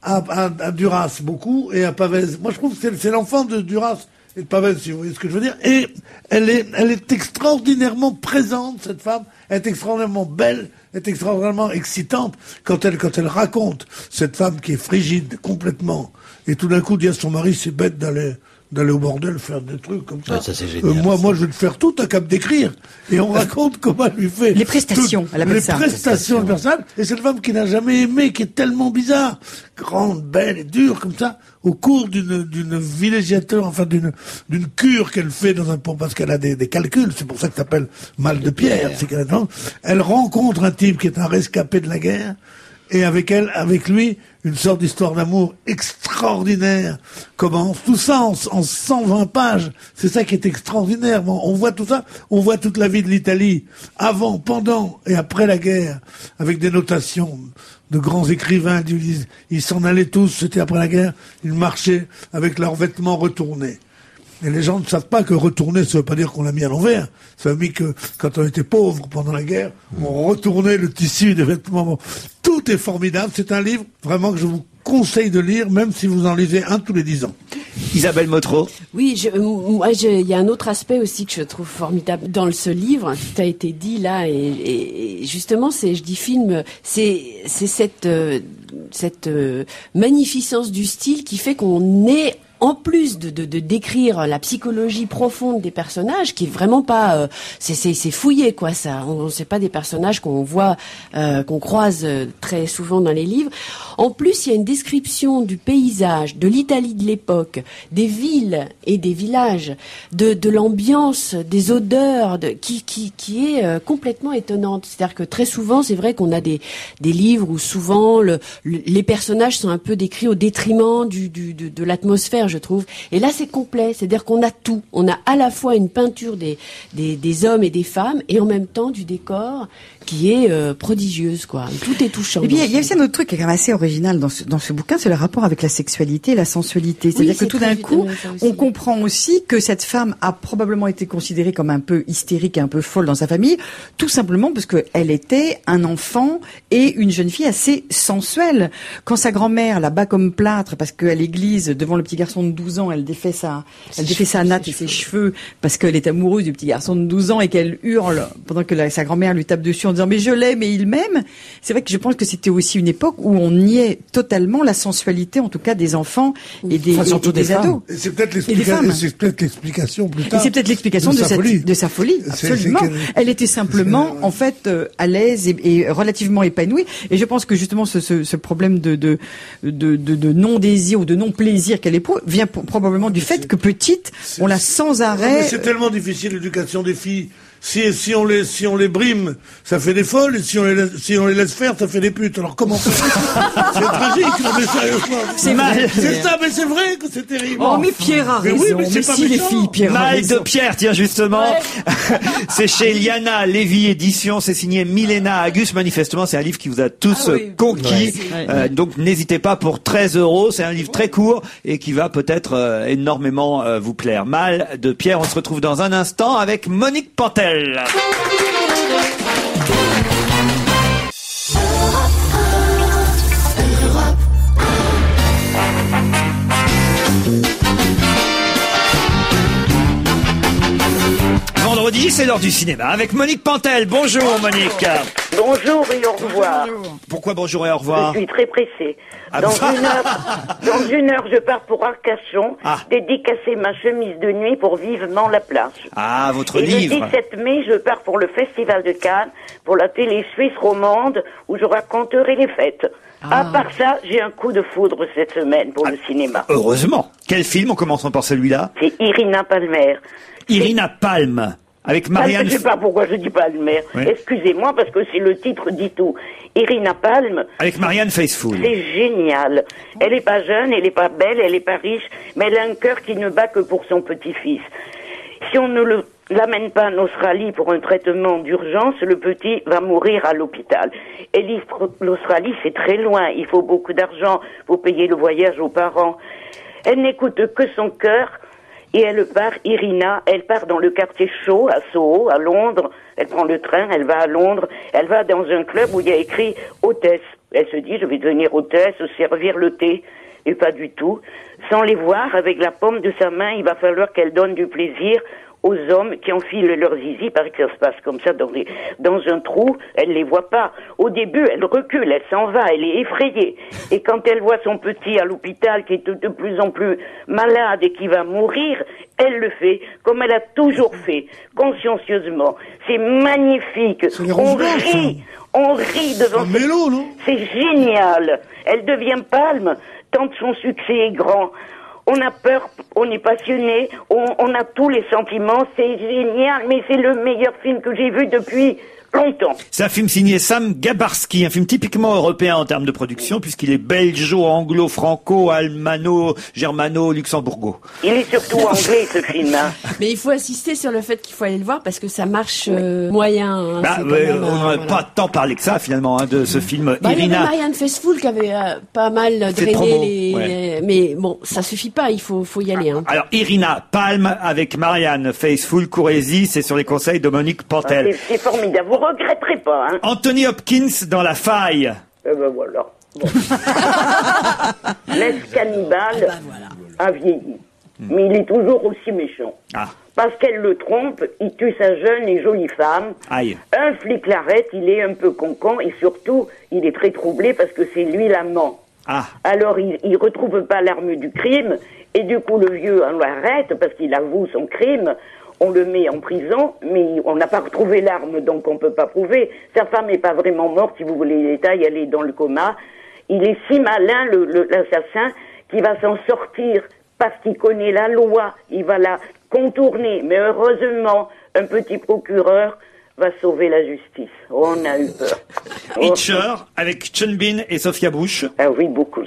Speaker 3: à Duras beaucoup et à Pavese. Moi, je trouve que c'est l'enfant de Duras et de Pavese, si vous voyez ce que je veux dire. Et elle est extraordinairement présente, cette femme. Elle est extraordinairement belle, elle est extraordinairement excitante quand elle raconte cette femme qui est frigide complètement et tout d'un coup dit à son mari: c'est bête d'aller d'aller au bordel faire des trucs comme ça.
Speaker 5: Ouais, ça c'est génial.
Speaker 3: Moi, je vais te faire tout, t'as qu'à me décrire. Et on raconte comment elle lui fait...
Speaker 2: Les prestations, elle appelle ça.
Speaker 3: Les prestations de personnage. Et cette femme qui n'a jamais aimé, qui est tellement bizarre, grande, belle et dure comme ça, au cours d'une villégiature, enfin d'une cure qu'elle fait parce qu'elle a des calculs, c'est pour ça que ça s'appelle mal de pierre, c'est elle rencontre un type qui est un rescapé de la guerre, et avec lui, une sorte d'histoire d'amour extraordinaire commence. Tout ça en 120 pages. C'est ça qui est extraordinaire. On voit tout ça. On voit toute la vie de l'Italie avant, pendant et après la guerre, avec des notations de grands écrivains. Ils s'en allaient tous, c'était après la guerre. Ils marchaient avec leurs vêtements retournés. Et les gens ne savent pas que retourner, ça veut pas dire qu'on l'a mis à l'envers. Ça veut dire que quand on était pauvre pendant la guerre, on retournait le tissu des vêtements. Bon, tout est formidable. C'est un livre vraiment que je vous conseille de lire, même si vous en lisez un tous les 10 ans.
Speaker 1: Isabelle Motro.
Speaker 14: Oui, il y a un autre aspect aussi que je trouve formidable dans ce livre, tout a été dit là, et justement, je dis film, c'est cette magnificence du style qui fait qu'on est, en plus de décrire la psychologie profonde des personnages, qui est vraiment pas, c'est fouillé quoi, ça. C'est pas des personnages qu'on voit, qu'on croise très souvent dans les livres. En plus, il y a une description du paysage, de l'Italie de l'époque, des villes et des villages, de l'ambiance, des odeurs, qui est complètement étonnante. C'est-à-dire que très souvent, c'est vrai qu'on a des livres où souvent les personnages sont un peu décrits au détriment de l'atmosphère, je trouve. Et là, c'est complet. C'est-à-dire qu'on a tout. On a à la fois une peinture des hommes et des femmes, et en même temps du décor qui est prodigieuse, quoi. Tout est touchant.
Speaker 2: Et bien, il y a aussi un autre truc qui est quand même assez original dans ce bouquin, c'est le rapport avec la sexualité et la sensualité. C'est-à-dire que tout d'un coup, on comprend aussi que cette femme a probablement été considérée comme un peu hystérique et un peu folle dans sa famille, tout simplement parce qu'elle était un enfant et une jeune fille assez sensuelle. Quand sa grand-mère la bat comme plâtre parce qu'à l'église, devant le petit garçon de 12 ans, elle défait sa natte et ses cheveux parce qu'elle est amoureuse du petit garçon de 12 ans et qu'elle hurle pendant que sa grand-mère lui tape dessus en disant mais je l'aime et il m'aime. C'est vrai que je pense que c'était aussi une époque où on niait totalement la sensualité, en tout cas des enfants et des ados.
Speaker 3: Et c'est peut-être l'explication plus tard.
Speaker 2: Et c'est peut-être l'explication de sa folie. Absolument. Elle était simplement, en fait, à l'aise et relativement épanouie. Et je pense que justement ce problème de non-désir ou de non-plaisir qu'elle éprouve vient probablement du fait que petite, on l'a sans arrêt.
Speaker 3: C'est tellement difficile l'éducation des filles. Si on les brime, ça fait des folles, et si on les laisse faire, ça fait des putes. Alors comment faire? C'est tragique, non mais sérieusement.
Speaker 2: C'est mal.
Speaker 3: C'est ça, mais c'est vrai que c'est terrible.
Speaker 2: Oh, mais Pierre a raison.
Speaker 3: Oui, mais
Speaker 2: si les filles, Pierre a raison.
Speaker 1: Mal de Pierre, tiens, justement. Ouais. C'est chez Liana Lévy Édition, c'est signé Milena Agus. Manifestement, c'est un livre qui vous a tous conquis. Ouais, donc, n'hésitez pas pour 13 €. C'est un livre très court et qui va peut-être énormément vous plaire. Mal de Pierre, on se retrouve dans un instant avec Monique Pantel. Vendredi, c'est l'heure du cinéma avec Monique Pantel. Bonjour Monique.
Speaker 15: Bonjour et au revoir.
Speaker 1: Pourquoi bonjour et au revoir?
Speaker 15: Je suis très pressée. Dans une heure, je pars pour Arcachon, dédicacer ma chemise de nuit pour Vivement la plage.
Speaker 1: Ah, votre
Speaker 15: et
Speaker 1: livre.
Speaker 15: Le 17 mai, je pars pour le Festival de Cannes, pour la télé suisse romande, où je raconterai les fêtes. À part ça, j'ai un coup de foudre cette semaine pour le cinéma.
Speaker 1: Heureusement. Quel film, en commençant par celui-là?
Speaker 15: C'est Irina Palmer.
Speaker 1: Irina Palm. Avec Marianne...
Speaker 15: Je ne sais pas pourquoi je dis Palmer. Oui. Excusez-moi, parce que c'est le titre dit tout. Irina Palm.
Speaker 1: Avec Marianne Faithfull.
Speaker 15: C'est génial. Elle est pas jeune, elle est pas belle, elle est pas riche, mais elle a un cœur qui ne bat que pour son petit-fils. Si on ne l'amène pas en Australie pour un traitement d'urgence, le petit va mourir à l'hôpital. Et l'Australie, c'est très loin. Il faut beaucoup d'argent pour payer le voyage aux parents. Elle n'écoute que son cœur. Et elle part, Irina, elle part dans le quartier chaud, à Soho, à Londres. Elle prend le train, elle va à Londres. Elle va dans un club où il y a écrit hôtesse. Elle se dit, je vais devenir hôtesse, servir le thé. Et pas du tout. Sans les voir, avec la paume de sa main, il va falloir qu'elle donne du plaisir aux hommes qui enfilent leur zizi, parce que ça se passe comme ça dans un trou, elle les voit pas. Au début, elle recule, elle s'en va, elle est effrayée. Et quand elle voit son petit à l'hôpital qui est de plus en plus malade et qui va mourir, elle le fait comme elle a toujours fait, consciencieusement. C'est magnifique. On rit devant ça. C'est génial. Elle devient Palme tant son succès est grand. On a peur, on est passionné, on a tous les sentiments, c'est génial, mais c'est le meilleur film que j'ai vu depuis longtemps.
Speaker 1: C'est un film signé Sam Gabarski, un film typiquement européen en termes de production, puisqu'il est belgeo-anglo-franco-allmano-germano-luxembourgo.
Speaker 15: Il est surtout anglais, ce film. Hein.
Speaker 14: Mais il faut insister sur le fait qu'il faut aller le voir parce que ça marche moyen. Hein,
Speaker 1: on n'a pas tant parlé que ça, finalement, de ce film.
Speaker 14: Il y
Speaker 1: Irina.
Speaker 14: avait Marianne Faithfull qui avait pas mal drainé les... Mais bon, ça suffit pas, il faut y aller. Hein.
Speaker 1: Alors, Irina Palme avec Marianne Faithfull, Courrèzy, c'est sur les conseils de Monique Pantel.
Speaker 15: C'est formidable. Vous regretterez pas, hein.
Speaker 1: Anthony Hopkins dans La Faille.
Speaker 15: Eh ben voilà. Bon. L'ex-cannibale a vieilli. Mais il est toujours aussi méchant. Parce qu'elle le trompe, il tue sa jeune et jolie femme.
Speaker 1: Aïe.
Speaker 15: Un flic l'arrête, il est un peu concon et surtout, il est très troublé parce que c'est lui l'amant. Alors, il retrouve pas l'arme du crime et du coup, le vieux, on l'arrête parce qu'il avoue son crime. On le met en prison, mais on n'a pas retrouvé l'arme, donc on peut pas prouver. Sa femme n'est pas vraiment morte, si vous voulez les détails, elle est dans le coma. Il est si malin, l'assassin, qu'il va s'en sortir parce qu'il connaît la loi. Il va la contourner. Mais heureusement, un petit procureur va sauver la justice. On a eu peur.
Speaker 1: Hitcher, avec Chun Bin et Sophia Bush.
Speaker 15: Ah oui, beaucoup.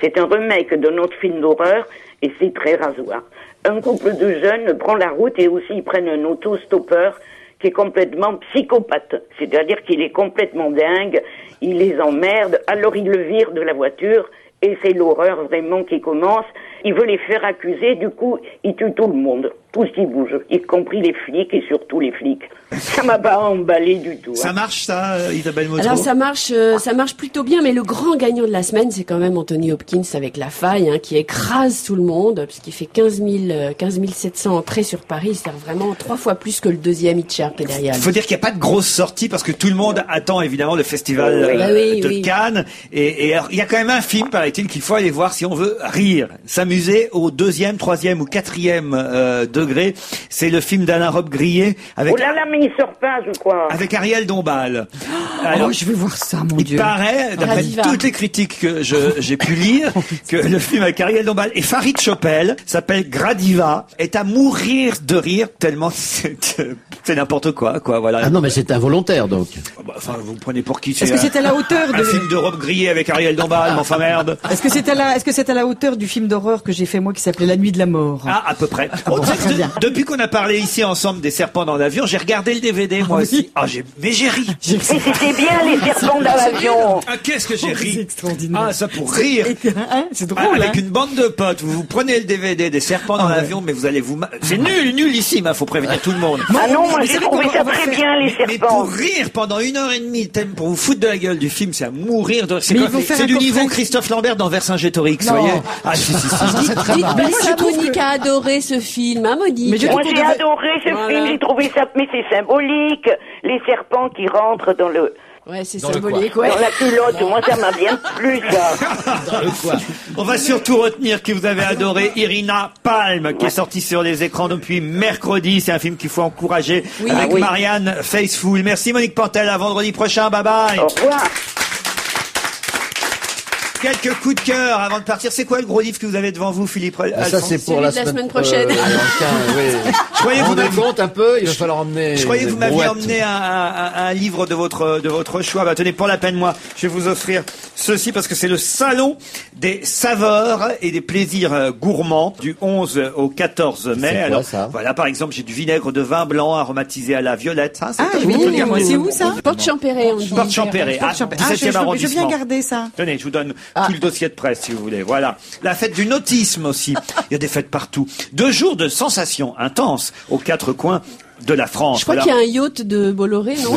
Speaker 15: C'est un remake de notre film d'horreur, et c'est très rasoir. Un couple de jeunes prend la route et aussi ils prennent un autostoppeur qui est complètement psychopathe. C'est-à-dire qu'il est complètement dingue, il les emmerde, alors il le vire de la voiture et c'est l'horreur vraiment qui commence. Il veut les faire accuser, du coup, il tue tout le monde, tout ce qui bouge, y compris les flics et surtout les flics. Ça m'a pas emballé du tout.
Speaker 1: Ça marche, ça, Isabelle Motro?
Speaker 14: Alors ça marche plutôt bien, mais le grand gagnant de la semaine, c'est quand même Anthony Hopkins avec La Faille, hein, qui écrase tout le monde, puisqu'il fait 15 700 entrées sur Paris, c'est-à-dire vraiment 3 fois plus que le deuxième Hitcher qui est derrière.
Speaker 1: Il faut dire qu'il n'y a pas de grosse sortie parce que tout le monde attend évidemment le festival de Cannes. Et alors, il y a quand même un film, paraît-il, qu'il faut aller voir si on veut rire, s'amuser au 2e, 3e ou 4e degré. C'est le film d'Alain Robbe-Grillet avec...
Speaker 15: Oh là là, mais il sort pas, je crois.
Speaker 1: Avec Ariel Dombal.
Speaker 2: Alors, je vais voir ça, mon Dieu.
Speaker 1: Il paraît, d'après toutes les critiques que j'ai pu lire, que le film avec Ariel Dombal et Farid Chopel s'appelle Gradiva, est à mourir de rire tellement c'est n'importe quoi, voilà.
Speaker 5: Ah non, mais c'est involontaire, donc.
Speaker 1: Enfin, vous me prenez pour qui?
Speaker 2: Est-ce que c'est à la hauteur
Speaker 1: un film de Robbe-Grillet avec Ariel Dombal, mais enfin merde.
Speaker 2: Est-ce que c'est à la hauteur du film d'horreur que j'ai fait moi qui s'appelait La Nuit de la Mort?
Speaker 1: Ah, à peu près.
Speaker 2: Très bien.
Speaker 1: Depuis qu'on a parlé ici ensemble des serpents dans l'avion, j'ai regardé le DVD moi aussi. Ah, mais j'ai ri.
Speaker 15: Mais c'était bien les serpents dans l'avion.
Speaker 1: Ah, qu'est-ce que j'ai ri.
Speaker 2: C'est extraordinaire.
Speaker 1: Ah, ça pour rire.
Speaker 2: C'est drôle.
Speaker 1: Avec une bande de potes, vous prenez le DVD des serpents dans l'avion, mais vous allez c'est nul ici, mais faut prévenir tout le monde.
Speaker 15: Ah non, moi j'ai trouvé ça très bien les serpents.
Speaker 1: Mais pour rire pendant 1h30, pour vous foutre de la gueule du film, c'est à mourir de rire. C'est du niveau Christophe Lambert dans Vercingétorix, vous voyez. Ah, si.
Speaker 14: Monique a adoré ce film, hein, Monique?
Speaker 15: Moi j'ai adoré ce film, j'ai trouvé ça, mais c'est symbolique. Les serpents qui rentrent dans le...
Speaker 14: Ouais, c'est symbolique, ouais.
Speaker 15: Dans la culotte, moi ça m'a bien plu, ça.
Speaker 1: On va surtout retenir que vous avez adoré Irina Palme, qui est sorti sur les écrans depuis mercredi. C'est un film qu'il faut encourager avec Marianne Faithfull. Merci Monique Pantel, à vendredi prochain, bye bye.
Speaker 15: Au revoir.
Speaker 1: Quelques coups de cœur avant de partir. C'est quoi le gros livre que vous avez devant vous, Philippe?
Speaker 5: Ça, c'est pour la semaine prochaine.
Speaker 1: Je croyais
Speaker 5: vous compte un peu, il va falloir emmener.
Speaker 1: Je croyais que vous m'aviez emmené un livre de votre choix. Bah, tenez, pour la peine, moi, je vais vous offrir ceci parce que c'est le salon des saveurs et des plaisirs gourmands du 11 au 14 mai.
Speaker 5: C'est quoi, ça?
Speaker 1: Voilà, par exemple, j'ai du vinaigre de vin blanc aromatisé à la violette. Ça,
Speaker 2: c'est où ça?
Speaker 14: Porte Champéret, on dit.
Speaker 1: Porte Champéret. 17e arrondissement.
Speaker 2: Je viens garder ça.
Speaker 1: Tenez, je vous donne tout le dossier de presse si vous voulez. Voilà. La fête du nautisme aussi. Il y a des fêtes partout. 2 jours de sensations intenses aux 4 coins de la France.
Speaker 14: Je crois qu'il y a un yacht de Bolloré, non?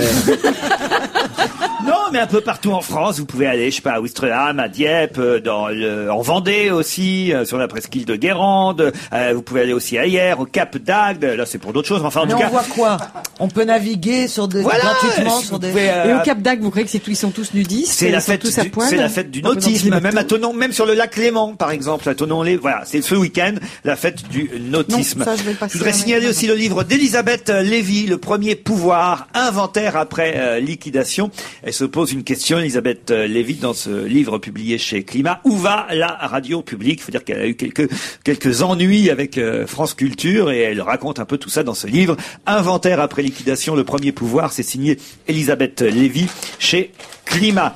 Speaker 1: Non, mais un peu partout en France, vous pouvez aller, je sais pas, à Ouistreham, à Dieppe, en Vendée aussi, sur la presqu'île de Guérande. Vous pouvez aller aussi ailleurs, au Cap d'Agde. Là, c'est pour d'autres choses. Mais enfin, en
Speaker 4: Mais
Speaker 1: tout
Speaker 4: on
Speaker 1: cas,
Speaker 4: voit quoi? On peut naviguer sur des gratuitement sur des.
Speaker 2: Et au Cap d'Agde, vous croyez que ils sont tous nudistes?
Speaker 1: c'est la
Speaker 2: Ils sont
Speaker 1: fête,
Speaker 2: tous à poil?
Speaker 1: c'est la fête du
Speaker 2: On peut dans
Speaker 1: nautisme,
Speaker 2: les
Speaker 1: même à
Speaker 2: bateaux?
Speaker 1: Thonon, même sur le lac Léman, par exemple, à Thonon-les. Voilà, c'est ce week-end la fête du nautisme.
Speaker 2: Non, ça, je vais passer
Speaker 1: voudrais
Speaker 2: avec
Speaker 1: signaler
Speaker 2: moi.
Speaker 1: aussi le livre d'Elisabeth Lévy, Le premier pouvoir, inventaire après liquidation. Elle se pose une question, Elisabeth Lévy, dans ce livre publié chez Climat. Où va la radio publique? Il faut dire qu'elle a eu quelques ennuis avec France Culture et elle raconte un peu tout ça dans ce livre. Inventaire après liquidation, Le premier pouvoir. C'est signé Elisabeth Lévy chez Climat.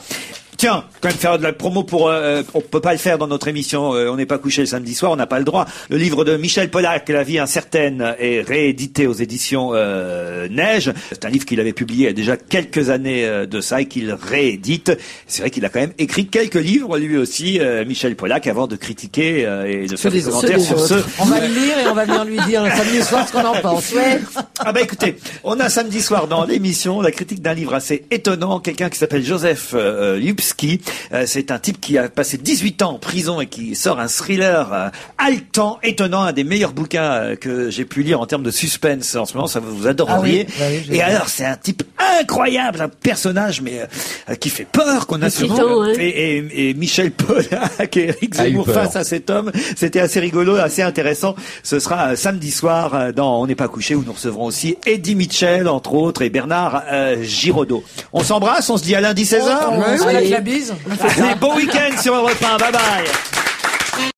Speaker 1: Tiens, quand même faire de la promo pour... on peut pas le faire dans notre émission, on n'est pas couché le samedi soir, on n'a pas le droit. Le livre de Michel Pollack, La vie incertaine, est réédité aux éditions Neige. C'est un livre qu'il avait publié il y a déjà quelques années de ça et qu'il réédite. C'est vrai qu'il a quand même écrit quelques livres, lui aussi, Michel Pollack, avant de critiquer et de faire des commentaires sur ceux...
Speaker 4: On va le lire et on va venir lui dire le samedi soir ce qu'on en pense. Ouais.
Speaker 1: Ah bah écoutez, on a samedi soir dans l'émission la critique d'un livre assez étonnant, quelqu'un qui s'appelle Joseph Lubski. C'est un type qui a passé 18 ans en prison et qui sort un thriller haletant, étonnant, un des meilleurs bouquins que j'ai pu lire en termes de suspense en ce moment, ça vous adoreriez.
Speaker 4: Ah oui,
Speaker 1: et alors c'est un type incroyable, un personnage mais qui fait peur, qu'on a souvent.
Speaker 14: Hein.
Speaker 1: Et Michel Pollack et Eric Zemmour face à cet homme, c'était assez rigolo, assez intéressant. Ce sera samedi soir dans On n'est pas couché où nous recevrons aussi Eddie Mitchell entre autres et Bernard Giraudot. On s'embrasse, on se dit à lundi 16h.
Speaker 4: Avec la bise.
Speaker 1: Allez, bon week-end sur Europe 1, bye bye.